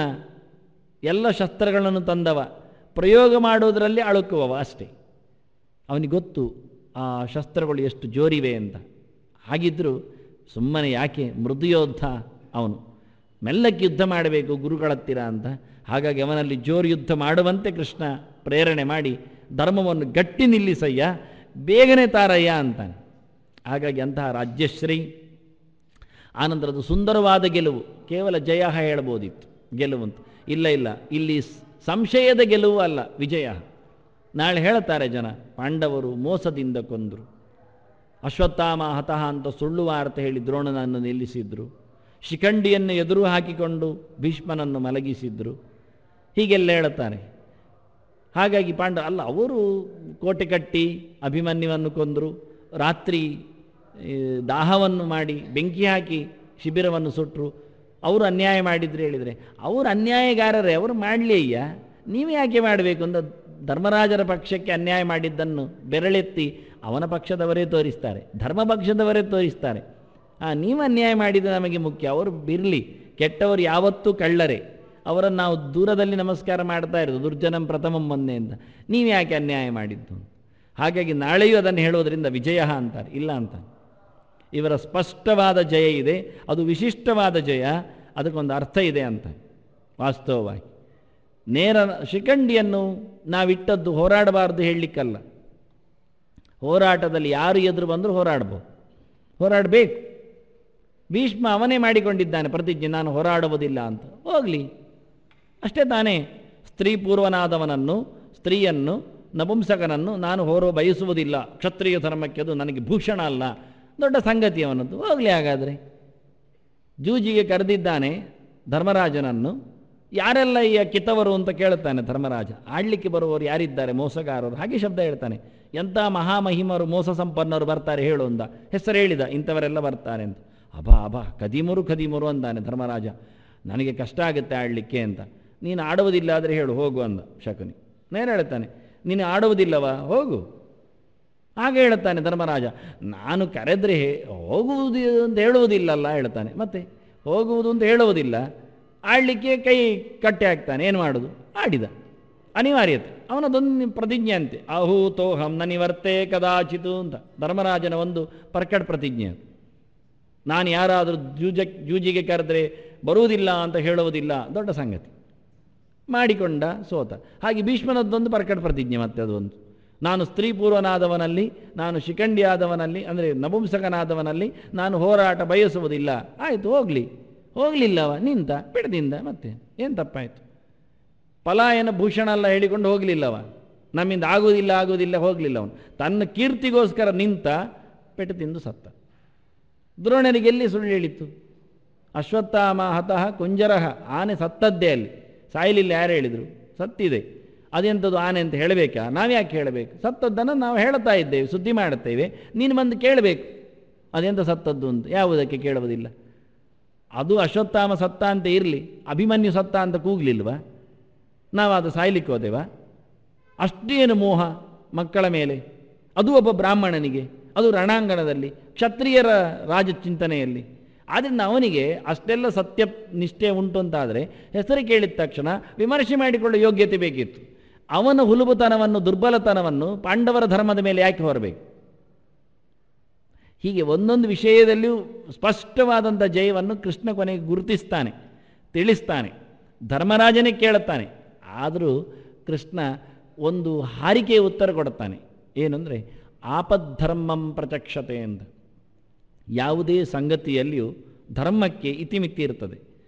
ಎಲ್ಲ ಶಸ್ತ್ರಗಳನ್ನು ತಂದವ, ಪ್ರಯೋಗ ಮಾಡುವುದರಲ್ಲಿ ಅಳುಕುವವ ಅಷ್ಟೇ. ಅವನಿಗೆ ಗೊತ್ತು ಆ ಶಸ್ತ್ರಗಳು ಎಷ್ಟು ಜೋರಿವೆ ಅಂತ. ಹಾಗಿದ್ದರೂ ಸುಮ್ಮನೆ ಯಾಕೆ, ಮೃದುಯೋದ್ಧ ಅವನು, ಮೆಲ್ಲಕ್ಕೆ ಯುದ್ಧ ಮಾಡಬೇಕು ಗುರುಗಳತ್ತಿರ ಅಂತ. ಹಾಗಾಗಿ ಅವನಲ್ಲಿ ಜೋರು ಯುದ್ಧ ಮಾಡುವಂತೆ ಕೃಷ್ಣ ಪ್ರೇರಣೆ ಮಾಡಿ ಧರ್ಮವನ್ನು ಗಟ್ಟಿ ನಿಲ್ಲಿಸಯ್ಯ, ಬೇಗನೆ ತಾರಯ್ಯ ಅಂತಾನೆ. ಹಾಗಾಗಿ ಅಂತಹ ರಾಜ್ಯಶ್ರೀ. ಆನಂತರದ್ದು ಸುಂದರವಾದ ಗೆಲುವು, ಕೇವಲ ಜಯ ಹೇಳ್ಬೋದಿತ್ತು, ಗೆಲುವು ಅಂತ. ಇಲ್ಲ, ಇಲ್ಲಿ ಸಂಶಯದ ಗೆಲುವು ಅಲ್ಲ, ವಿಜಯ. ನಾಳೆ ಹೇಳ್ತಾರೆ ಜನ, ಪಾಂಡವರು ಮೋಸದಿಂದ ಕೊಂದರು, ಅಶ್ವತ್ಥಾಮ ಹತಃ ಅಂತ ಸುಳ್ಳು ವಾರ್ತೆ ಹೇಳಿ ದ್ರೋಣನನ್ನು ನಿಲ್ಲಿಸಿದ್ರು, ಶಿಖಂಡಿಯನ್ನು ಎದುರು ಹಾಕಿಕೊಂಡು ಭೀಷ್ಮನನ್ನು ಮಲಗಿಸಿದ್ರು, ಹೀಗೆಲ್ಲ ಹೇಳುತ್ತಾರೆ. ಹಾಗಾಗಿ ಅಲ್ಲ, ಅವರು ಕೋಟೆ ಕಟ್ಟಿ ಅಭಿಮನ್ಯುವನ್ನು ಕೊಂದರು, ರಾತ್ರಿ ದಾಹವನ್ನು ಮಾಡಿ ಬೆಂಕಿ ಹಾಕಿ ಶಿಬಿರವನ್ನು ಸುಟ್ಟರು, ಅವರು ಅನ್ಯಾಯ ಮಾಡಿದ್ರು ಹೇಳಿದರೆ ಅವರು ಅನ್ಯಾಯಗಾರರೇ, ಅವರು ಮಾಡಲಿ ಅಯ್ಯ, ನೀವು ಯಾಕೆ ಮಾಡಬೇಕು ಅಂತ ಧರ್ಮರಾಜರ ಪಕ್ಷಕ್ಕೆ ಅನ್ಯಾಯ ಮಾಡಿದ್ದನ್ನು ಬೆರಳೆತ್ತಿ ಅವನ ಪಕ್ಷದವರೇ ತೋರಿಸ್ತಾರೆ, ಧರ್ಮ ಪಕ್ಷದವರೇ ತೋರಿಸ್ತಾರೆ. ನೀವು ಅನ್ಯಾಯ ಮಾಡಿದ ನಮಗೆ ಮುಖ್ಯ, ಅವರು ಬಿರಲಿ, ಕೆಟ್ಟವರು ಯಾವತ್ತೂ ಕಳ್ಳರೇ, ಅವರನ್ನು ನಾವು ದೂರದಲ್ಲಿ ನಮಸ್ಕಾರ ಮಾಡ್ತಾ ಇರೋದು, ದುರ್ಜನಂ ಪ್ರಥಮಂ ಮೊನ್ನೆ ಅಂತ. ನೀವು ಯಾಕೆ ಅನ್ಯಾಯ ಮಾಡಿದ್ದು? ಹಾಗಾಗಿ ನಾಳೆಯೂ ಅದನ್ನು ಹೇಳೋದರಿಂದ ವಿಜಯ ಅಂತಾರೆ, ಇಲ್ಲ ಅಂತ. ಇವರ ಸ್ಪಷ್ಟವಾದ ಜಯ ಇದೆ, ಅದು ವಿಶಿಷ್ಟವಾದ ಜಯ, ಅದಕ್ಕೊಂದು ಅರ್ಥ ಇದೆ ಅಂತ. ವಾಸ್ತವವಾಗಿ ನೇರ ಶಿಖಂಡಿಯನ್ನು ನಾವಿಟ್ಟದ್ದು ಹೋರಾಡಬಾರ್ದು ಹೇಳಲಿಕ್ಕಲ್ಲ, ಹೋರಾಟದಲ್ಲಿ ಯಾರು ಎದುರು ಬಂದರೂ ಹೋರಾಡಬೇಕು. ಭೀಷ್ಮ ಅವನೇ ಮಾಡಿಕೊಂಡಿದ್ದಾನೆ ಪ್ರತಿಜ್ಞೆ, ನಾನು ಹೋರಾಡುವುದಿಲ್ಲ ಅಂತ. ಹೋಗಲಿ, ಅಷ್ಟೇ ತಾನೇ. ಸ್ತ್ರೀ ಪೂರ್ವನಾದವನನ್ನು, ಸ್ತ್ರೀಯನ್ನು, ನಪುಂಸಕನನ್ನು ನಾನು ಬಯಸುವುದಿಲ್ಲ, ಕ್ಷತ್ರಿಯ ಧರ್ಮಕ್ಕೆ ಅದು ನನಗೆ ಭೂಷಣ ಅಲ್ಲ, ದೊಡ್ಡ ಸಂಗತಿ ಅವನದ್ದು. ಹೋಗಲಿ ಹಾಗಾದರೆ. ಜೂಜಿಗೆ ಕರೆದಿದ್ದಾನೆ ಧರ್ಮರಾಜನನ್ನು. ಯಾರೆಲ್ಲ ಈ ಕಿತವರು ಅಂತ ಕೇಳುತ್ತಾನೆ ಧರ್ಮರಾಜ. ಆಡಲಿಕ್ಕೆ ಬರುವವರು ಯಾರಿದ್ದಾರೆ? ಮೋಸಗಾರರು. ಹಾಗೆ ಶಬ್ದ ಹೇಳ್ತಾನೆ. ಎಂಥ ಮಹಾಮಹಿಮರು, ಮೋಸ ಸಂಪನ್ನರು ಬರ್ತಾರೆ ಹೇಳು ಅಂದ. ಹೆಸರು ಹೇಳಿದ, ಇಂಥವರೆಲ್ಲ ಬರ್ತಾರೆ ಅಂತ. ಅಬಾ ಖದೀಮರು ಅಂತಾನೆ ಧರ್ಮರಾಜ. ನನಗೆ ಕಷ್ಟ ಆಗುತ್ತೆ ಆಡಲಿಕ್ಕೆ ಅಂತ. ನೀನು ಆಡುವುದಿಲ್ಲ ಆದರೆ ಹೇಳು, ಹೋಗು ಅಂದ ಶಕುನಿ. ನೇರ ಹೇಳ್ತಾನೆ, ನೀನು ಆಡುವುದಿಲ್ಲವಾ, ಹೋಗು. ಹಾಗೆ ಹೇಳ್ತಾನೆ ಧರ್ಮರಾಜ. ನಾನು ಕರೆದ್ರೆ ಹೋಗುವುದು ಅಂತ ಹೇಳುವುದಿಲ್ಲಲ್ಲ ಹೇಳ್ತಾನೆ. ಮತ್ತೆ ಹೋಗುವುದು ಅಂತ ಹೇಳುವುದಿಲ್ಲ, ಆಡಲಿಕ್ಕೆ ಕೈ ಕಟ್ಟೆ ಹಾಕ್ತಾನೆ. ಏನು ಮಾಡೋದು? ಆಡಿದ. ಅನಿವಾರ್ಯತೆ ಅವನದೊಂದು ಪ್ರತಿಜ್ಞೆ ಅಂತೆ, ಅಹೂತೋಹಂ ನ ನಿವರ್ತೆ ಕದಾಚಿತು ಅಂತ ಧರ್ಮರಾಜನ ಒಂದು ಪರ್ಕಡ್ ಪ್ರತಿಜ್ಞೆ. ನಾನು ಯಾರಾದರೂ ಜೂಜಿಗೆ ಕರೆದ್ರೆ ಬರುವುದಿಲ್ಲ ಅಂತ ಹೇಳುವುದಿಲ್ಲ, ದೊಡ್ಡ ಸಂಗತಿ. ಮಾಡಿಕೊಂಡ, ಸೋತ. ಹಾಗೆ ಭೀಷ್ಮನದ್ದೊಂದು ಪರ್ಕಡ್ ಪ್ರತಿಜ್ಞೆ. ಮತ್ತೆ ಅದೊಂದು, ನಾನು ಸ್ತ್ರೀ ಪೂರ್ವನಾದವನಲ್ಲಿ, ನಾನು ಶಿಖಂಡಿಯಾದವನಲ್ಲಿ, ಅಂದರೆ ನಪುಂಸಕನಾದವನಲ್ಲಿ ನಾನು ಹೋರಾಟ ಬಯಸುವುದಿಲ್ಲ. ಆಯಿತು, ಹೋಗಲಿಲ್ಲವ, ನಿಂತ ಬಿಡದಿಂದ. ಮತ್ತೆ ಏನು ತಪ್ಪಾಯಿತು? ಪಲಾಯನ ಭೂಷಣ ಎಲ್ಲ ಹೇಳಿಕೊಂಡು ಹೋಗಲಿಲ್ಲವ, ನಮ್ಮಿಂದ ಆಗುವುದಿಲ್ಲ ಹೋಗಲಿಲ್ಲ. ಅವನು ತನ್ನ ಕೀರ್ತಿಗೋಸ್ಕರ ನಿಂತ, ಪೆಟ್ಟು ತಿಂದು ಸತ್ತ. ದ್ರೋಣನಿಗೆ ಎಲ್ಲಿ ಸುಳ್ಳು ಹೇಳಿತ್ತು? ಅಶ್ವತ್ಥಾಮ ಹತಃ ಕುಂಜರಹ, ಆನೆ ಸತ್ತದ್ದೇ ಅಲ್ಲಿ, ಸಾಯಲಿಲ್ಲ. ಯಾರು ಹೇಳಿದರು? ಸತ್ತಿದೆ. ಅದೆಂಥದ್ದು ಆನೆ ಅಂತ ಹೇಳಬೇಕಾ? ನಾವ್ಯಾಕೆ ಹೇಳಬೇಕು? ಸತ್ತದ್ದನ್ನು ನಾವು ಹೇಳ್ತಾ ಇದ್ದೇವೆ, ಸುದ್ದಿ ಮಾಡುತ್ತೇವೆ. ನೀನು ಬಂದು ಕೇಳಬೇಕು ಅದೆಂಥ ಸತ್ತದ್ದು ಅಂತ. ಯಾವುದಕ್ಕೆ ಕೇಳುವುದಿಲ್ಲ? ಅದು ಅಶ್ವತ್ಥಾಮ ಸತ್ತ ಅಂತ ಇರಲಿ, ಅಭಿಮನ್ಯು ಸತ್ತ ಅಂತ ಕೂಗಲಿಲ್ವ? ನಾವು ಅದು ಸಾಯ್ಲಿಕ್ಕೆ ಹೋದೆವಾ? ಅಷ್ಟೇನು ಮೋಹ ಮಕ್ಕಳ ಮೇಲೆ, ಅದು ಒಬ್ಬ ಬ್ರಾಹ್ಮಣನಿಗೆ, ಅದು ರಣಾಂಗಣದಲ್ಲಿ ಕ್ಷತ್ರಿಯರ ರಾಜಚಿಂತನೆಯಲ್ಲಿ. ಆದ್ದರಿಂದ ಅವನಿಗೆ ಅಷ್ಟೆಲ್ಲ ಸತ್ಯ ನಿಷ್ಠೆ ಉಂಟು ಅಂತಾದರೆ ಹೆಸರು ಕೇಳಿದ ತಕ್ಷಣ ವಿಮರ್ಶೆ ಮಾಡಿಕೊಳ್ಳೋ ಯೋಗ್ಯತೆ ಬೇಕಿತ್ತು. ಅವನ ಹುಲುಬುತನವನ್ನು, ದುರ್ಬಲತನವನ್ನು ಪಾಂಡವರ ಧರ್ಮದ ಮೇಲೆ ಯಾಕೆ ಹೊರಬೇಕು? ಹೀಗೆ ಒಂದೊಂದು ವಿಷಯದಲ್ಲಿಯೂ ಸ್ಪಷ್ಟವಾದಂಥ ಜಯವನ್ನು ಕೃಷ್ಣ ಕೊನೆಗೆ ಗುರುತಿಸ್ತಾನೆ, ತಿಳಿಸ್ತಾನೆ. ಧರ್ಮರಾಜನೇ ಕೇಳುತ್ತಾನೆ. ಆದರೂ ಕೃಷ್ಣ ಒಂದು ಹಾರಿಕೆಯ ಉತ್ತರ ಕೊಡುತ್ತಾನೆ. ಏನಂದರೆ ಆಪದ್ಧರ್ಮಂ ಪ್ರಚಕ್ಷತೆ ಅಂತ. ಯಾವುದೇ ಸಂಗತಿಯಲ್ಲಿಯೂ ಧರ್ಮಕ್ಕೆ ಇತಿಮಿತಿ ಇರ್ತದೆ.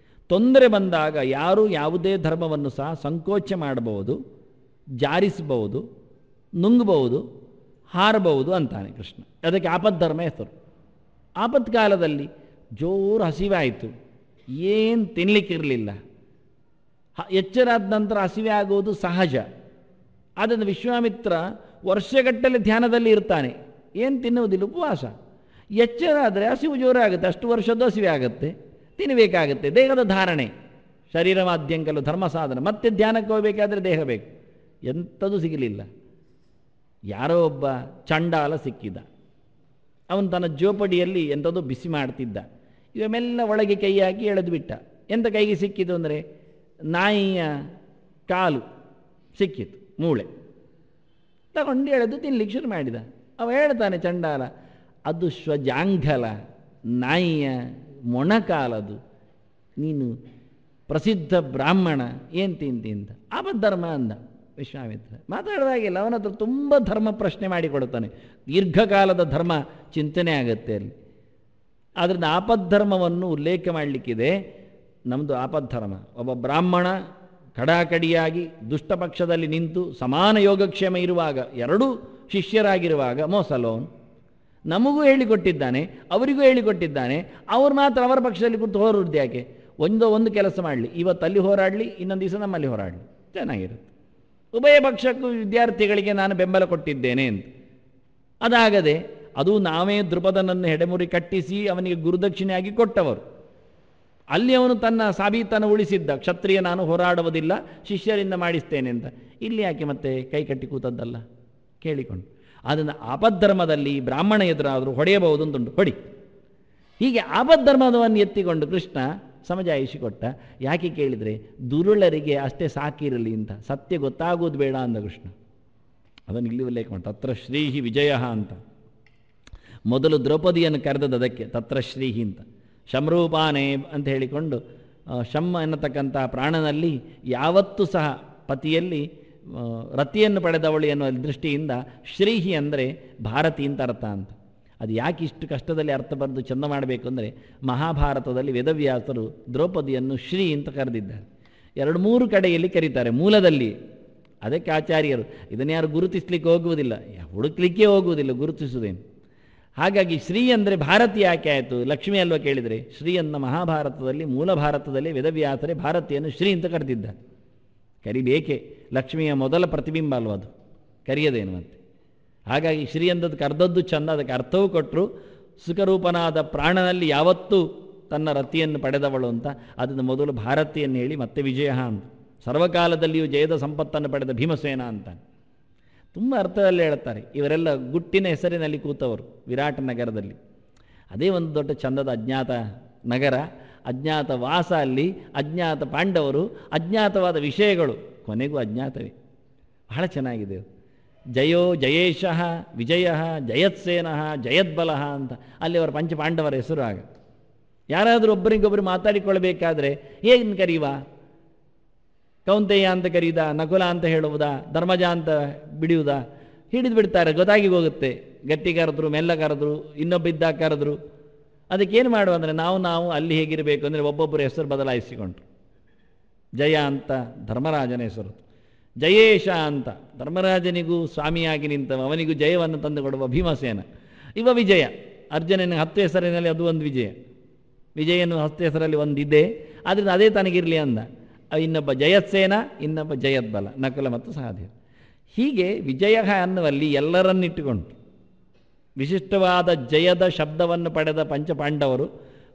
ತೊಂದರೆ ಬಂದಾಗ ಯಾರು ಯಾವುದೇ ಧರ್ಮವನ್ನು ಸಹ ಸಂಕೋಚ ಮಾಡಬಹುದು, ಜಾರಿಸಬಹುದು, ನುಂಗಬಹುದು, ಹಾರಬಹುದು ಅಂತಾನೆ ಕೃಷ್ಣ. ಅದಕ್ಕೆ ಆಪದ್ಧರ್ಮ ಹೆಸರು. ಆಪತ್ಕಾಲದಲ್ಲಿ ಜೋರು ಹಸಿವಾಯಿತು, ಏನು ತಿನ್ನಲಿಕ್ಕಿರಲಿಲ್ಲ. ಎಚ್ಚರಾದ ನಂತರ ಹಸಿವೆ ಆಗುವುದು ಸಹಜ. ಆದ್ದರಿಂದ ವಿಶ್ವಾಮಿತ್ರ ವರ್ಷಗಟ್ಟಲೆ ಧ್ಯಾನದಲ್ಲಿ ಇರ್ತಾನೆ, ಏನು ತಿನ್ನುವುದಿಲ್ಲ, ಉಪವಾಸ. ಎಚ್ಚರ ಆದರೆ ಹಸಿವು ಜೋರಾಗುತ್ತೆ, ಅಷ್ಟು ವರ್ಷದ್ದು ಹಸಿವೆ ಆಗುತ್ತೆ, ತಿನ್ನಬೇಕಾಗತ್ತೆ. ದೇಹದ ಧಾರಣೆ, ಶರೀರ ಮಾಧ್ಯಂಕಲು ಧರ್ಮ ಸಾಧನ. ಮತ್ತೆ ಧ್ಯಾನಕ್ಕೆ ಹೋಗಬೇಕಾದ್ರೆ ದೇಹ ಬೇಕು. ಎಂಥದೂ ಸಿಗಲಿಲ್ಲ. ಯಾರೋ ಒಬ್ಬ ಚಂಡಾಲ ಸಿಕ್ಕಿದ. ಅವನು ತನ್ನ ಜೋಪಡಿಯಲ್ಲಿ ಎಂಥದೋ ಬಿಸಿ ಮಾಡ್ತಿದ್ದ. ಇವ ಮೆಲ್ಲ ಒಳಗೆ ಕೈ ಹಾಕಿ ಎಳೆದು ಬಿಟ್ಟ. ಎಂಥ ಕೈಗೆ ಸಿಕ್ಕಿತು ಅಂದರೆ ನಾಯಿಯ ಕಾಲು ಸಿಕ್ಕಿತು, ಮೂಳೆ. ತಗೊಂಡು ಎಳೆದು ತಿನ್ಲಿಕ್ಕೆ ಶುರು ಮಾಡಿದ. ಅವ ಹೇಳ್ತಾನೆ ಚಂಡಾಲ, ಅದು ಶ್ವಜಾಂಘಲ, ನಾಯಿಯ ಮೊಣಕಾಲದು, ನೀನು ಪ್ರಸಿದ್ಧ ಬ್ರಾಹ್ಮಣ, ಏನು ತಿಂತ? ಆಪದ್ಧರ್ಮ ಅಂದ ವಿಶ್ವಾಮಿತ್ರ. ಮಾತಾಡುವಾಗಿಲ್ಲ, ಅವನ ಹತ್ರ ತುಂಬ ಧರ್ಮ ಪ್ರಶ್ನೆ ಮಾಡಿಕೊಡುತ್ತಾನೆ. ದೀರ್ಘಕಾಲದ ಧರ್ಮ ಚಿಂತನೆ ಆಗುತ್ತೆ ಅಲ್ಲಿ. ಆದ್ದರಿಂದ ಆಪದ್ಧರ್ಮವನ್ನು ಉಲ್ಲೇಖ ಮಾಡಲಿಕ್ಕಿದೆ. ನಮ್ಮದು ಆಪದ್ಧರ್ಮ, ಒಬ್ಬ ಬ್ರಾಹ್ಮಣ ಕಡಾಕಡಿಯಾಗಿ ದುಷ್ಟಪಕ್ಷದಲ್ಲಿ ನಿಂತು ಸಮಾನ ಯೋಗಕ್ಷೇಮ ಇರುವಾಗ, ಎರಡೂ ಶಿಷ್ಯರಾಗಿರುವಾಗ ಮೋಸಲೋನು. ನಮಗೂ ಹೇಳಿಕೊಟ್ಟಿದ್ದಾನೆ, ಅವರಿಗೂ ಹೇಳಿಕೊಟ್ಟಿದ್ದಾನೆ. ಅವ್ರು ಮಾತ್ರ ಅವರ ಪಕ್ಷದಲ್ಲಿ ಕೂತು ಹೋರುವುದು ಯಾಕೆ? ಒಂದು ಕೆಲಸ ಮಾಡಲಿ, ಇವತ್ತು ಅಲ್ಲಿ ಹೋರಾಡಲಿ, ಇನ್ನೊಂದು ದಿವಸ ನಮ್ಮಲ್ಲಿ ಹೋರಾಡಲಿ, ಚೆನ್ನಾಗಿರುತ್ತೆ. ಉಭಯ ಪಕ್ಷಕ್ಕೂ ವಿದ್ಯಾರ್ಥಿಗಳಿಗೆ ನಾನು ಬೆಂಬಲ ಕೊಟ್ಟಿದ್ದೇನೆ ಅಂತ. ಅದಾಗದೆ ಅದು ನಾವೇ ದೃಪದನನ್ನು ಹೆಡೆಮುರಿ ಕಟ್ಟಿಸಿ ಅವನಿಗೆ ಗುರುದಕ್ಷಿಣೆಯಾಗಿ ಕೊಟ್ಟವರು. ಅಲ್ಲಿ ಅವನು ತನ್ನ ಸಾಬೀತನ್ನು ಉಳಿಸಿದ್ದ, ಕ್ಷತ್ರಿಯ ನಾನು ಹೋರಾಡುವುದಿಲ್ಲ, ಶಿಷ್ಯರಿಂದ ಮಾಡಿಸ್ತೇನೆ ಅಂತ. ಇಲ್ಲಿ ಯಾಕೆ ಮತ್ತೆ ಕೈ ಕಟ್ಟಿ ಕೂತದ್ದಲ್ಲ? ಕೇಳಿಕೊಂಡು. ಅದನ್ನು ಆಪದ್ಧರ್ಮದಲ್ಲಿ ಬ್ರಾಹ್ಮಣ ಎದುರಾದರೂ ಹೊಡೆಯಬಹುದು ಅಂತುಂಟು, ಹೊಡಿ. ಹೀಗೆ ಆಪದ್ಧರ್ಮವನ್ನು ಎತ್ತಿಕೊಂಡು ಕೃಷ್ಣ ಸಮಜಾಯಿಷಿ ಕೊಟ್ಟ. ಯಾಕೆ ಕೇಳಿದರೆ ದುರುಳರಿಗೆ ಅಷ್ಟೇ ಸಾಕಿರಲಿ ಅಂತ, ಸತ್ಯ ಗೊತ್ತಾಗೋದು ಬೇಡ ಅಂದ ಕೃಷ್ಣ. ಅದನ್ನು ಇಲ್ಲಿ ಉಲ್ಲೇಖ ಮಾಡಿ, ತತ್ರ ಶ್ರೀಹಿ ವಿಜಯ ಅಂತ. ಮೊದಲು ದ್ರೌಪದಿಯನ್ನು ಕರೆದದ್ದು ಅದಕ್ಕೆ, ತತ್ರ ಶ್ರೀಹಿ ಅಂತ. ಶಮ್ರೂಪಾನೇ ಅಂತ ಹೇಳಿಕೊಂಡು, ಶಮ್ಮ ಎನ್ನತಕ್ಕಂಥ ಪ್ರಾಣನಲ್ಲಿ ಯಾವತ್ತೂ ಸಹ ಪತಿಯಲ್ಲಿ ರತಿಯನ್ನು ಪಡೆದವಳು ಎನ್ನುವ ದೃಷ್ಟಿಯಿಂದ ಶ್ರೀಹಿ ಅಂದರೆ ಭಾರತಿ ಅಂತ ಅರ್ಥ ಅಂತ. ಅದು ಯಾಕೆ ಇಷ್ಟು ಕಷ್ಟದಲ್ಲಿ ಅರ್ಥ ಬರೆದು ಚೆಂದ ಮಾಡಬೇಕು ಅಂದರೆ, ಮಹಾಭಾರತದಲ್ಲಿ ವೇದವ್ಯಾಸರು ದ್ರೌಪದಿಯನ್ನು ಶ್ರೀ ಅಂತ ಕರೆದಿದ್ದಾರೆ. 2-3 ಕಡೆಯಲ್ಲಿ ಕರೀತಾರೆ ಮೂಲದಲ್ಲಿ. ಅದಕ್ಕೆ ಆಚಾರ್ಯರು ಇದನ್ನು ಯಾರು ಗುರುತಿಸ್ಲಿಕ್ಕೆ ಹೋಗುವುದಿಲ್ಲ, ಹುಡುಕ್ಲಿಕ್ಕೆ ಹೋಗುವುದಿಲ್ಲ, ಗುರುತಿಸುವುದೇನು. ಹಾಗಾಗಿ ಶ್ರೀ ಅಂದರೆ ಭಾರತಿ ಯಾಕೆ ಆಯಿತು? ಲಕ್ಷ್ಮಿ ಅಲ್ವ ಕೇಳಿದರೆ, ಶ್ರೀಯನ್ನು ಮಹಾಭಾರತದಲ್ಲಿ, ಮೂಲ ಭಾರತದಲ್ಲಿ ವೇದವ್ಯಾಸರೇ ಭಾರತಿಯನ್ನು ಶ್ರೀ ಅಂತ ಕರೆದಿದ್ದಾರೆ. ಕರಿಬೇಕೆ? ಲಕ್ಷ್ಮಿಯ ಮೊದಲ ಪ್ರತಿಬಿಂಬ ಅಲ್ವ ಅದು, ಕರೆಯದೇನು ಮತ್ತೆ. ಹಾಗಾಗಿ ಶ್ರೀ ಅಂದದ್ದು ಕರೆದದ್ದು ಚಂದ, ಅದಕ್ಕೆ ಅರ್ಥವೂ ಕೊಟ್ಟರು. ಸುಖರೂಪನಾದ ಪ್ರಾಣನಲ್ಲಿ ಯಾವತ್ತೂ ತನ್ನ ರತಿಯನ್ನು ಪಡೆದವಳು ಅಂತ. ಅದನ್ನು ಮೊದಲು ಭಾರತಿಯನ್ನು ಹೇಳಿ ಮತ್ತೆ ವಿಜಯ ಅಂತ. ಸರ್ವಕಾಲದಲ್ಲಿಯೂ ಜಯದ ಸಂಪತ್ತನ್ನು ಪಡೆದ ಭೀಮಸೇನ ಅಂತ ತುಂಬ ಅರ್ಥದಲ್ಲಿ ಹೇಳ್ತಾರೆ. ಇವರೆಲ್ಲ ಗುಟ್ಟಿನ ಹೆಸರಿನಲ್ಲಿ ಕೂತವರು ವಿರಾಟ ನಗರದಲ್ಲಿ. ಅದೇ ಒಂದು ದೊಡ್ಡ ಚಂದದ ಅಜ್ಞಾತ ನಗರ, ಅಜ್ಞಾತ ವಾಸ. ಅಲ್ಲಿ ಅಜ್ಞಾತ ಪಾಂಡವರು, ಅಜ್ಞಾತವಾದ ವಿಷಯಗಳು, ಕೊನೆಗೂ ಅಜ್ಞಾತವೇ. ಬಹಳ ಚೆನ್ನಾಗಿದೆ ಅದು. ಜಯೋ ಜಯೇಶಃ ವಿಜಯ ಜಯತ್ಸೇನಃ ಜಯದ್ಬಲಃ ಅಂತ ಅಲ್ಲಿ ಅವರ ಪಂಚಪಾಂಡವರ ಹೆಸರು. ಆಗ ಯಾರಾದರೂ ಒಬ್ಬರಿಗೊಬ್ಬರು ಮಾತಾಡಿಕೊಳ್ಬೇಕಾದ್ರೆ ಹೇಗೆ ಕರೆಯುವ? ಕೌಂತೆಯ ಅಂತ ಕರೆಯುವುದಾ, ನಕುಲ ಅಂತ ಹೇಳುವುದಾ, ಧರ್ಮಜ ಅಂತ ಬಿಡುವುದಾ? ಹಿಡಿದು ಬಿಡ್ತಾರೆ, ಗೊತ್ತಾಗಿ ಹೋಗುತ್ತೆ. ಗಟ್ಟಿ ಕರೆದ್ರು, ಮೆಲ್ಲ ಕರೆದ್ರು, ಇನ್ನೊಬ್ಬ ಇದ್ದಾಗ ಕರೆದ್ರು. ಅದಕ್ಕೇನು ಮಾಡುವ ಅಂದರೆ ನಾವು ಅಲ್ಲಿ ಹೇಗಿರಬೇಕು ಅಂದರೆ ಒಬ್ಬೊಬ್ಬರು ಹೆಸರು ಬದಲಾಯಿಸಿಕೊಂಡ್ರು. ಜಯ ಅಂತ ಧರ್ಮರಾಜನ ಹೆಸರು, ಜಯೇಶ ಅಂತ ಧರ್ಮರಾಜನಿಗೂ ಸ್ವಾಮಿಯಾಗಿ ನಿಂತವ, ಅವನಿಗೂ ಜಯವನ್ನು ತಂದು ಕೊಡುವ ಭೀಮಸೇನ. ಇವ ವಿಜಯ. ಅರ್ಜುನನ 10 ಹೆಸರಿನಲ್ಲಿ ಅದು ಒಂದು ವಿಜಯ. ವಿಜಯನು 10 ಹೆಸರಲ್ಲಿ ಒಂದಿದೆ, ಆದ್ದರಿಂದ ಅದೇ ತನಗಿರಲಿ ಅಂದ. ಇನ್ನೊಬ್ಬ ಜಯತ್ಸೇನ, ಇನ್ನೊಬ್ಬ ಜಯದ್ಬಲ, ನಕುಲ ಮತ್ತು ಸಹದೇವ. ಹೀಗೆ ವಿಜಯ ಅನ್ನುವಲ್ಲಿ ಎಲ್ಲರನ್ನಿಟ್ಟುಕೊಂಡು ವಿಶಿಷ್ಟವಾದ ಜಯದ ಶಬ್ದವನ್ನು ಪಡೆದ ಪಂಚಪಾಂಡವರು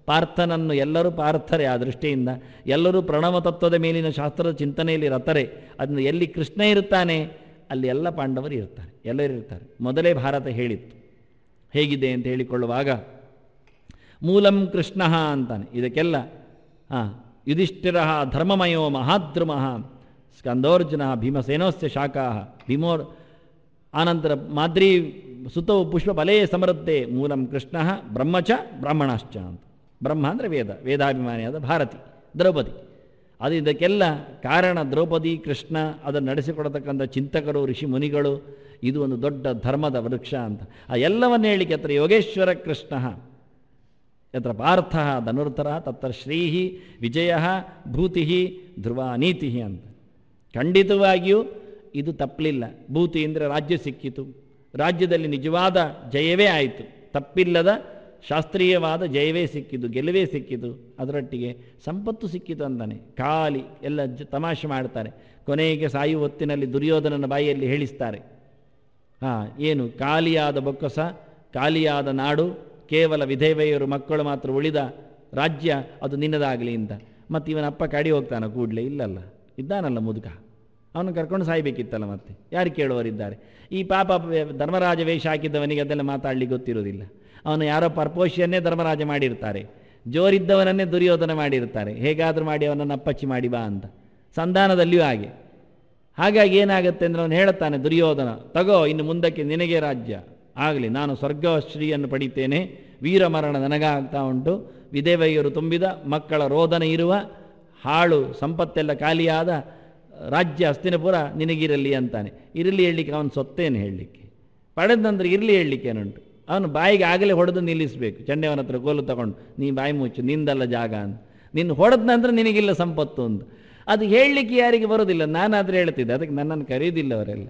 ಪಾರ್ಥನನ್ನು, ಎಲ್ಲರೂ ಪಾರ್ಥರೇ ಆ ದೃಷ್ಟಿಯಿಂದ, ಎಲ್ಲರೂ ಪ್ರಣವ ತತ್ವದ ಮೇಲಿನ ಶಾಸ್ತ್ರದ ಚಿಂತನೆಯಲ್ಲಿ ರತರೆ. ಅದನ್ನು ಎಲ್ಲಿ ಕೃಷ್ಣ ಇರುತ್ತಾನೆ ಅಲ್ಲಿ ಎಲ್ಲ ಪಾಂಡವರು ಇರ್ತಾರೆ, ಎಲ್ಲರೂ ಇರ್ತಾರೆ. ಮೊದಲೇ ಭಾರತ ಹೇಳಿತ್ತು. ಹೇಗಿದೆ ಅಂತ ಹೇಳಿಕೊಳ್ಳುವಾಗ ಮೂಲಂ ಕೃಷ್ಣ ಅಂತಾನೆ. ಇದಕ್ಕೆಲ್ಲ ಯುಧಿಷ್ಠಿರ ಧರ್ಮಮಯೋ ಮಹಾದ್ರುಮಃ ಸ್ಕಂದೋರ್ಜುನ ಭೀಮಸೇನೋಸ್ಯ ಶಾಖಾ ಭೀಮೋರ್ ಆನಂತರ ಮಾದ್ರಿ ಸುತೌ ಪುಷ್ಪಫಲೇ ಸಮೃದ್ಧೆ ಮೂಲಂ ಕೃಷ್ಣ ಬ್ರಹ್ಮಚ ಬ್ರಾಹ್ಮಣಶ್ಚ ಅಂತ. ಬ್ರಹ್ಮ ಅಂದರೆ ವೇದ, ವೇದಾಭಿಮಾನಿಯಾದ ಭಾರತಿ ದ್ರೌಪದಿ. ಅದು ಇದಕ್ಕೆಲ್ಲ ಕಾರಣ ದ್ರೌಪದಿ, ಕೃಷ್ಣ, ಅದನ್ನು ನಡೆಸಿಕೊಡತಕ್ಕಂಥ ಚಿಂತಕರು, ಋಷಿ ಮುನಿಗಳು. ಇದು ಒಂದು ದೊಡ್ಡ ಧರ್ಮದ ವೃಕ್ಷ ಅಂತ. ಆ ಎಲ್ಲವನ್ನ ಹೇಳಿಕೆ ಹತ್ರ ಯೋಗೇಶ್ವರ ಕೃಷ್ಣ ಯತ್ರ ಪಾರ್ಥ ಧನುರ್ಧರ ತತ್ರ ಶ್ರೀಹಿ ವಿಜಯ ಭೂತಿ ಧ್ರುವ ನೀತಿ ಅಂತ. ಖಂಡಿತವಾಗಿಯೂ ಇದು ತಪ್ಪಲಿಲ್ಲ. ಭೂತಿ ಅಂದರೆ ರಾಜ್ಯ ಸಿಕ್ಕಿತು, ರಾಜ್ಯದಲ್ಲಿ ನಿಜವಾದ ಜಯವೇ ಆಯಿತು, ತಪ್ಪಿಲ್ಲದ ಶಾಸ್ತ್ರೀಯವಾದ ಜಯವೇ ಸಿಕ್ಕಿತು, ಗೆಲುವೇ ಸಿಕ್ಕಿತು. ಅದರೊಟ್ಟಿಗೆ ಸಂಪತ್ತು ಸಿಕ್ಕಿತು ಅಂತಾನೆ. ಖಾಲಿ ಎಲ್ಲ ತಮಾಷೆ ಮಾಡ್ತಾರೆ. ಕೊನೆಗೆ ಸಾಯುವ ಹೊತ್ತಿನಲ್ಲಿ ದುರ್ಯೋಧನನ ಬಾಯಿಯಲ್ಲಿ ಹೇಳಿಸ್ತಾರೆ, ಏನು ಖಾಲಿಯಾದ ಬೊಕ್ಕಸ, ಖಾಲಿಯಾದ ನಾಡು, ಕೇವಲ ವಿಧೇವೆಯರು ಮಕ್ಕಳು ಮಾತ್ರ ಉಳಿದ ರಾಜ್ಯ, ಅದು ನಿನ್ನದಾಗಲಿ ಅಂತ. ಮತ್ತು ಇವನಪ್ಪ ಕಡಿ ಹೋಗ್ತಾನೆ ಕೂಡಲೇ? ಇಲ್ಲಲ್ಲ, ಇದ್ದಾನಲ್ಲ ಮುದುಕ, ಅವನು ಕರ್ಕೊಂಡು ಸಾಯಬೇಕಿತ್ತಲ್ಲ. ಮತ್ತೆ ಯಾರು ಕೇಳುವರಿದ್ದಾರೆ? ಈ ಪಾಪ ಧರ್ಮರಾಜ ವೇಷ ಹಾಕಿದ್ದವನಿಗೆ ಅದೆಲ್ಲ ಮಾತಾಡಲಿಕ್ಕೆ ಗೊತ್ತಿರೋದಿಲ್ಲ. ಅವನು ಯಾರೋ ಪರ್ಪೋಷಿಯನ್ನೇ ಧರ್ಮರಾಜ ಮಾಡಿರ್ತಾರೆ, ಜೋರಿದ್ದವನನ್ನೇ ದುರ್ಯೋಧನ ಮಾಡಿರ್ತಾರೆ. ಹೇಗಾದರೂ ಮಾಡಿ ಅವನನ್ನು ಅಪ್ಪಚ್ಚಿ ಮಾಡಿ ಬಾ ಅಂತ. ಸಂಧಾನದಲ್ಲಿಯೂ ಹಾಗೆ. ಹಾಗಾಗಿ ಏನಾಗುತ್ತೆ ಅಂದರೆ ಅವನು ಹೇಳುತ್ತಾನೆ, ದುರ್ಯೋಧನ ತಗೋ, ಇನ್ನು ಮುಂದಕ್ಕೆ ನಿನಗೆ ರಾಜ್ಯ ಆಗಲಿ, ನಾನು ಸ್ವರ್ಗಶ್ರೀಯನ್ನು ಪಡಿತೇನೆ, ವೀರಮರಣ ನನಗಾಗ್ತಾ ಉಂಟು, ವಿಧೇವೆಯರು ತುಂಬಿದ ಮಕ್ಕಳ ರೋದನ ಇರುವ ಹಾಳು ಸಂಪತ್ತೆಲ್ಲ ಖಾಲಿಯಾದ ರಾಜ್ಯ ಹಸ್ತಿನಪುರ ನಿನಗಿರಲಿ ಅಂತಾನೆ. ಇರಲಿ ಹೇಳಲಿಕ್ಕೆ ಅವನು ಸೊತ್ತೇನು ಹೇಳಲಿಕ್ಕೆ, ಪಡೆದ ನಂತರ ಇರಲಿ ಹೇಳಲಿಕ್ಕೆ ಏನುಂಟು? ಅವನು ಬಾಯಿಗೆ ಆಗಲೇ ಹೊಡೆದು ನಿಲ್ಲಿಸಬೇಕು. ಚಂಡೆಯವನ ಹತ್ರ ಗೋಲು ತಗೊಂಡು, ನೀ ಬಾಯಿ ಮುಚ್ಚು, ನಿಂದಲ್ಲ ಜಾಗ ಅಂತ. ನಿನ್ನ ಹೊಡೆದ ನಂತರ ನಿನಗಿಲ್ಲ ಸಂಪತ್ತು ಅಂತ. ಅದು ಹೇಳಲಿಕ್ಕೆ ಯಾರಿಗೆ ಬರೋದಿಲ್ಲ. ನಾನಾದರೆ ಹೇಳ್ತಿದ್ದೆ, ಅದಕ್ಕೆ ನನ್ನನ್ನು ಕರೆಯೋದಿಲ್ಲ ಅವರೆಲ್ಲ.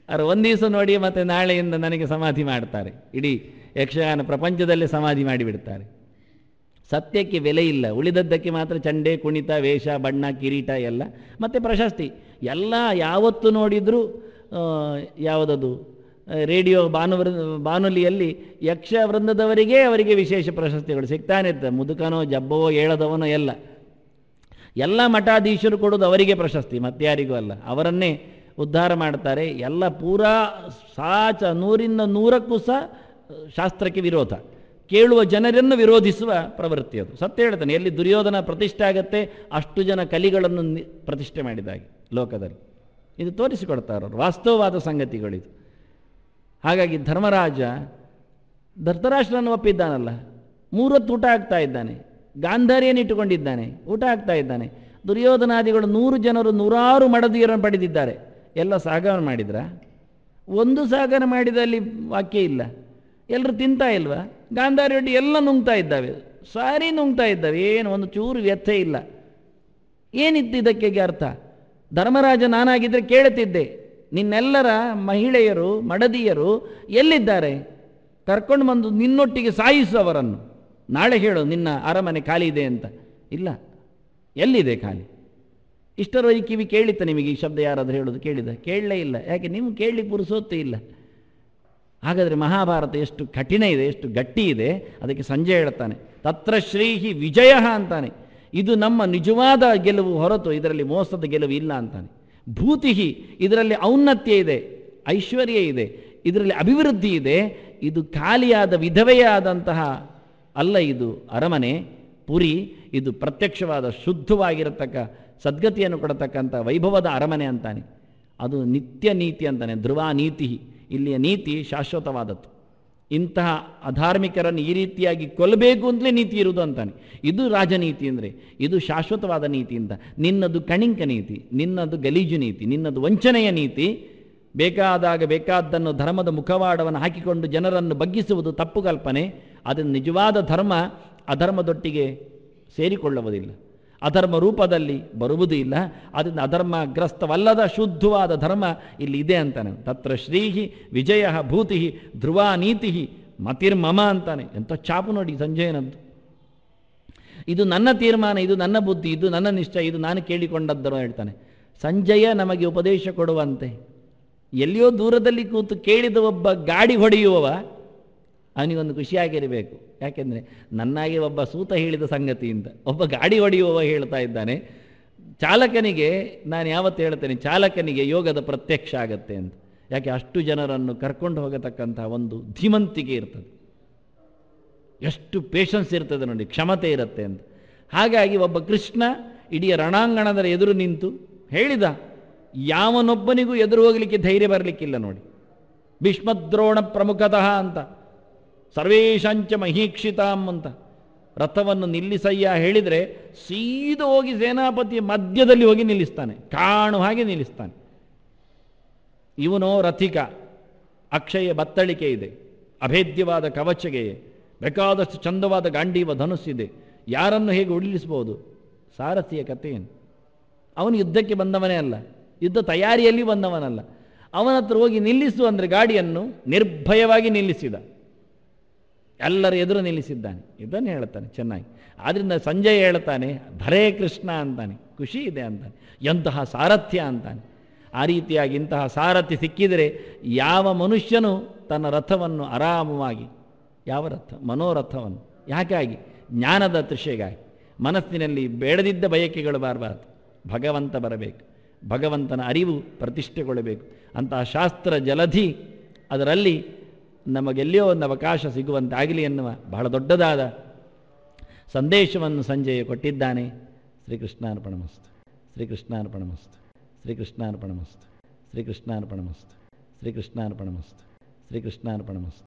ಅವರು ಒಂದು ದಿವಸ ನೋಡಿ ಮತ್ತೆ ನಾಳೆಯಿಂದ ನನಗೆ ಸಮಾಧಿ ಮಾಡ್ತಾರೆ. ಇಡೀ ಯಕ್ಷಗಾನ ಪ್ರಪಂಚದಲ್ಲೇ ಸಮಾಧಿ ಮಾಡಿಬಿಡ್ತಾರೆ. ಸತ್ಯಕ್ಕೆ ಬೆಲೆ ಇಲ್ಲ, ಉಳಿದದ್ದಕ್ಕೆ ಮಾತ್ರ ಚಂಡೆ, ಕುಣಿತ, ವೇಷ, ಬಣ್ಣ, ಕಿರೀಟ ಎಲ್ಲ, ಮತ್ತು ಪ್ರಶಸ್ತಿ ಎಲ್ಲ. ಯಾವತ್ತು ನೋಡಿದರೂ ಯಾವುದದು ರೇಡಿಯೋ ಬಾನುಲಿಯಲ್ಲಿ ಯಕ್ಷ ವೃಂದದವರಿಗೆ ಅವರಿಗೆ ವಿಶೇಷ ಪ್ರಶಸ್ತಿಗಳು ಸಿಗ್ತಾನೆ ಇರ್ತದೆ. ಮುದುಕನೋ ಜಬ್ಬವೋ ಏಳದವನೋ ಎಲ್ಲ ಮಠಾಧೀಶರು ಕೊಡೋದು ಅವರಿಗೆ ಪ್ರಶಸ್ತಿ, ಮತ್ತಾರಿಗೂ ಅಲ್ಲ. ಅವರನ್ನೇ ಉದ್ಧಾರ ಮಾಡ್ತಾರೆ. ಎಲ್ಲ ಪೂರಾ ಸಾಚ 100% ಸಹ ಶಾಸ್ತ್ರಕ್ಕೆ ವಿರೋಧ, ಕೇಳುವ ಜನರನ್ನು ವಿರೋಧಿಸುವ ಪ್ರವೃತ್ತಿ ಅದು. ಸತ್ಯ ಹೇಳ್ತಾನೆ, ಎಲ್ಲಿ ದುರ್ಯೋಧನ ಪ್ರತಿಷ್ಠೆ ಆಗುತ್ತೆ ಅಷ್ಟು ಜನ ಕಲಿಗಳನ್ನು ಪ್ರತಿಷ್ಠೆ ಮಾಡಿದಾಗೆ ಲೋಕದಲ್ಲಿ. ಇದು ತೋರಿಸಿಕೊಡ್ತಾರವರು, ವಾಸ್ತವವಾದ ಸಂಗತಿಗಳಿದು. ಹಾಗಾಗಿ ಧರ್ಮರಾಜ ಧೃತರಾಷ್ಟ್ರನನ್ನು ಒಪ್ಪಿದ್ದಾನಲ್ಲ, 3 ಹೊತ್ತು ಊಟ ಆಗ್ತಾ ಇದ್ದಾನೆ, ಗಾಂಧಾರಿಯನ್ನು ಇಟ್ಟುಕೊಂಡಿದ್ದಾನೆ, ಊಟ ಆಗ್ತಾ ಇದ್ದಾನೆ. ದುರ್ಯೋಧನಾದಿಗಳು 100 ಜನರು 100 ಮಡದಿಯರನ್ನು ಪಡೆದಿದ್ದಾರೆ. ಎಲ್ಲ ಸಾಗವನ ಮಾಡಿದ್ರ? ಒಂದು ಸಾಗನ ಮಾಡಿದಲ್ಲಿ ವಾಕ್ಯ ಇಲ್ಲ. ಎಲ್ಲರೂ ತಿಂತಾ ಇಲ್ವಾ? ಗಾಂಧಾರಿ ಒಟ್ಟು ಎಲ್ಲ ನುಂಗ್ತಾ ಇದ್ದಾವೆ, ಸಾರಿ ನುಂಗ್ತಾ ಇದ್ದಾವೆ, ಏನು ಒಂದು ಚೂರು ವ್ಯಥೆ ಇಲ್ಲ. ಏನಿತ್ತು ಇದಕ್ಕೆ ಅರ್ಥ? ಧರ್ಮರಾಜ ನಾನಾಗಿದ್ದರೆ ಕೇಳುತ್ತಿದ್ದೆ, ನಿನ್ನೆಲ್ಲರ ಮಹಿಳೆಯರು ಮಡದಿಯರು ಎಲ್ಲಿದ್ದಾರೆ? ಕರ್ಕೊಂಡು ಬಂದು ನಿನ್ನೊಟ್ಟಿಗೆ ಸಾಯಿಸು ಅವರನ್ನು. ನಾಳೆ ಹೇಳು ನಿನ್ನ ಅರಮನೆ ಖಾಲಿ ಇದೆ ಅಂತ. ಇಲ್ಲ, ಎಲ್ಲಿದೆ ಖಾಲಿ? ಇಷ್ಟರವರೆಗೆ ಕಿವಿ ಕೇಳಿತ್ತ ನಿಮಗೆ ಈ ಶಬ್ದ ಯಾರಾದರೂ ಹೇಳೋದು ಕೇಳಿದ? ಕೇಳಲೇ ಇಲ್ಲ. ಯಾಕೆ? ನಿಮ್ಗೆ ಕೇಳಲಿಕ್ಕೆ ಪುರುಸೊತ್ತೇ ಇಲ್ಲ. ಹಾಗಾದರೆ ಮಹಾಭಾರತ ಎಷ್ಟು ಕಠಿಣ ಇದೆ, ಎಷ್ಟು ಗಟ್ಟಿ ಇದೆ. ಅದಕ್ಕೆ ಸಂಜೆ ಹೇಳ್ತಾನೆ, ತತ್ರ ಶ್ರೀಹಿ ವಿಜಯ ಅಂತಾನೆ. ಇದು ನಮ್ಮ ನಿಜವಾದ ಗೆಲುವು ಹೊರತು ಇದರಲ್ಲಿ ಮೋಸದ ಗೆಲುವು ಇಲ್ಲ ಅಂತಾನೆ. ಭೂತಿಹಿ, ಇದರಲ್ಲಿ ಔನ್ನತ್ಯ ಇದೆ, ಐಶ್ವರ್ಯ ಇದೆ, ಇದರಲ್ಲಿ ಅಭಿವೃದ್ಧಿ ಇದೆ. ಇದು ಖಾಲಿಯಾದ ವಿಧವೆಯಾದಂತಹ ಅಲ್ಲ, ಇದು ಅರಮನೆ ಪುರಿ. ಇದು ಪ್ರತ್ಯಕ್ಷವಾದ ಶುದ್ಧವಾಗಿರತಕ್ಕ ಸದ್ಗತಿಯನ್ನು ಕೊಡತಕ್ಕಂಥ ವೈಭವದ ಅರಮನೆ ಅಂತಾನೆ. ಅದು ನಿತ್ಯ ನೀತಿ ಅಂತಾನೆ, ಧ್ರುವ ನೀತಿ. ಇಲ್ಲಿಯ ನೀತಿ ಶಾಶ್ವತವಾದದ್ದು. ಇಂತಹ ಅಧಾರ್ಮಿಕರನ್ನು ಈ ರೀತಿಯಾಗಿ ಕೊಲ್ಲಬೇಕು ಅಂತಲೇ ನೀತಿ ಇರುವುದು ಅಂತಾನೆ. ಇದು ರಾಜನೀತಿ ಅಂದರೆ, ಇದು ಶಾಶ್ವತವಾದ ನೀತಿ ಅಂತ. ನಿನ್ನದು ಕಣಿಂಕ ನೀತಿ, ನಿನ್ನದು ಗಲೀಜು ನೀತಿ, ನಿನ್ನದು ವಂಚನೆಯ ನೀತಿ. ಬೇಕಾದಾಗ ಬೇಕಾದ್ದನ್ನು ಧರ್ಮದ ಮುಖವಾಡವನ್ನು ಹಾಕಿಕೊಂಡು ಜನರನ್ನು ಬಗ್ಗಿಸುವುದು ತಪ್ಪು ಕಲ್ಪನೆ. ಅದನ್ನು ನಿಜವಾದ ಧರ್ಮ ಅಧರ್ಮದೊಟ್ಟಿಗೆ ಸೇರಿಕೊಳ್ಳುವುದಿಲ್ಲ, ಅಧರ್ಮ ರೂಪದಲ್ಲಿ ಬರುವುದೂ ಇಲ್ಲ. ಅದರಿಂದ ಅಧರ್ಮಗ್ರಸ್ತವಲ್ಲದ ಶುದ್ಧವಾದ ಧರ್ಮ ಇಲ್ಲಿ ಇದೆ ಅಂತಾನೆ. ತತ್ರ ಶ್ರೀಹಿ ವಿಜಯ ಭೂತಿ ಧ್ರುವ ನೀತಿ ಮತಿರ್ಮಮ ಅಂತಾನೆ. ಎಂಥ ಚಾಪು ನೋಡಿ ಸಂಜಯನದ್ದು. ಇದು ನನ್ನ ತೀರ್ಮಾನ, ಇದು ನನ್ನ ಬುದ್ಧಿ, ಇದು ನನ್ನ ನಿಷ್ಠೆ, ಇದು ನಾನು ಕೇಳಿಕೊಂಡದ್ದನ್ನು ಹೇಳ್ತಾನೆ. ಸಂಜಯ ನಮಗೆ ಉಪದೇಶ ಕೊಡುವಂತೆ ಎಲ್ಲಿಯೋ ದೂರದಲ್ಲಿ ಕೂತು ಕೇಳಿದ ಒಬ್ಬ ಗಾಡಿ ಹೊಡೆಯುವವ ಅವನಿಗೊಂದು ಖುಷಿಯಾಗಿರಬೇಕು. ಯಾಕೆಂದರೆ ನನ್ನಾಗೆ ಒಬ್ಬ ಸೂತ ಹೇಳಿದ ಸಂಗತಿಯಿಂದ ಒಬ್ಬ ಗಾಡಿ ಹೊಡೆಯುವವ ಹೇಳ್ತಾ ಇದ್ದಾನೆ. ಚಾಲಕನಿಗೆ ನಾನು ಯಾವತ್ತು ಹೇಳ್ತೇನೆ, ಚಾಲಕನಿಗೆ ಯೋಗದ ಪ್ರತ್ಯಕ್ಷ ಆಗತ್ತೆ ಅಂತ. ಯಾಕೆ ಅಷ್ಟು ಜನರನ್ನು ಕರ್ಕೊಂಡು ಹೋಗತಕ್ಕಂಥ ಒಂದು ಧೀಮಂತಿಕೆ ಇರ್ತದೆ, ಎಷ್ಟು ಪೇಷನ್ಸ್ ಇರ್ತದೆ ನೋಡಿ, ಕ್ಷಮತೆ ಇರುತ್ತೆ ಅಂತ. ಹಾಗಾಗಿ ಒಬ್ಬ ಕೃಷ್ಣ ಇಡೀ ರಣಾಂಗಣದ ಎದುರು ನಿಂತು ಹೇಳಿದ. ಯಾವನೊಬ್ಬನಿಗೂ ಎದುರು ಹೋಗಲಿಕ್ಕೆ ಧೈರ್ಯ ಬರಲಿಕ್ಕಿಲ್ಲ ನೋಡಿ. ಭೀಷ್ಮದ್ರೋಣ ಪ್ರಮುಖತಃ ಅಂತ, ಸರ್ವೇಶಾಂಚ ಮಹೀಕ್ಷಿತಾಂ ಅಂತ. ರಥವನ್ನು ನಿಲ್ಲಿಸಯ್ಯ ಹೇಳಿದರೆ ಸೀದಾ ಹೋಗಿ ಸೇನಾಪತಿಯ ಮಧ್ಯದಲ್ಲಿ ಹೋಗಿ ನಿಲ್ಲಿಸ್ತಾನೆ, ಕಾಣು ಹಾಗೆ ನಿಲ್ಲಿಸ್ತಾನೆ. ಇವನೋ ರಥಿಕ, ಅಕ್ಷಯ ಬತ್ತಳಿಕೆ ಇದೆ, ಅಭೇದ್ಯವಾದ ಕವಚಗೆ, ಬೇಕಾದಷ್ಟು ಚಂದವಾದ ಗಾಂಡೀವ ಧನುಸ್ಸಿದೆ. ಯಾರನ್ನು ಹೇಗೆ ಉಳಿಲಿಸ್ಬೋದು? ಸಾರಥಿಯ ಕಥೆಯೇನು? ಅವನು ಯುದ್ಧಕ್ಕೆ ಬಂದವನೇ ಅಲ್ಲ, ಯುದ್ಧ ತಯಾರಿಯಲ್ಲಿ ಬಂದವನಲ್ಲ. ಅವನ ಹತ್ರ ಹೋಗಿ ನಿಲ್ಲಿಸು ಅಂದರೆ ಗಾಡಿಯನ್ನು ನಿರ್ಭಯವಾಗಿ ನಿಲ್ಲಿಸಿದ, ಎಲ್ಲರ ಎದುರು ನಿಲ್ಲಿಸಿದ್ದಾನೆ. ಇದನ್ನು ಹೇಳ್ತಾನೆ ಚೆನ್ನಾಗಿ. ಆದ್ದರಿಂದ ಸಂಜಯ್ ಹೇಳ್ತಾನೆ ಧರೇ ಕೃಷ್ಣ ಅಂತಾನೆ, ಖುಷಿ ಇದೆ ಅಂತಾನೆ, ಎಂತಹ ಸಾರಥ್ಯ ಅಂತಾನೆ. ಆ ರೀತಿಯಾಗಿ ಇಂತಹ ಸಾರಥಿ ಸಿಕ್ಕಿದರೆ ಯಾವ ಮನುಷ್ಯನು ತನ್ನ ರಥವನ್ನು ಆರಾಮವಾಗಿ, ಯಾವ ರಥ? ಮನೋರಥವನ್ನು. ಯಾಕಾಗಿ? ಜ್ಞಾನದ ತೃಷೆಗಾಗಿ. ಮನಸ್ಸಿನಲ್ಲಿ ಬೇಡದಿದ್ದ ಬಯಕೆಗಳು ಬರಬಾರದು, ಭಗವಂತ ಬರಬೇಕು, ಭಗವಂತನ ಅರಿವು ಪ್ರತಿಷ್ಠೆಗೊಳ್ಳಬೇಕು. ಅಂತಹ ಶಾಸ್ತ್ರ ಜಲಧಿ ಅದರಲ್ಲಿ ನಮಗೆಲ್ಲಿಯೋ ಒಂದು ಅವಕಾಶ ಸಿಗುವಂತೆ ಆಗಲಿ ಎನ್ನುವ ಬಹಳ ದೊಡ್ಡದಾದ ಸಂದೇಶವನ್ನು ಸಂಜಯ ಕೊಟ್ಟಿದ್ದಾನೆ. ಶ್ರೀಕೃಷ್ಣಾರ್ಪಣಮಸ್ತು, ಶ್ರೀಕೃಷ್ಣಾರ್ಪಣಮಸ್ತು, ಶ್ರೀಕೃಷ್ಣಾರ್ಪಣಮಸ್ತು, ಶ್ರೀಕೃಷ್ಣಾರ್ಪಣಮಸ್ತು, ಶ್ರೀಕೃಷ್ಣಾರ್ಪಣಮಸ್ತು, ಶ್ರೀಕೃಷ್ಣಾರ್ಪಣಮಸ್ತು.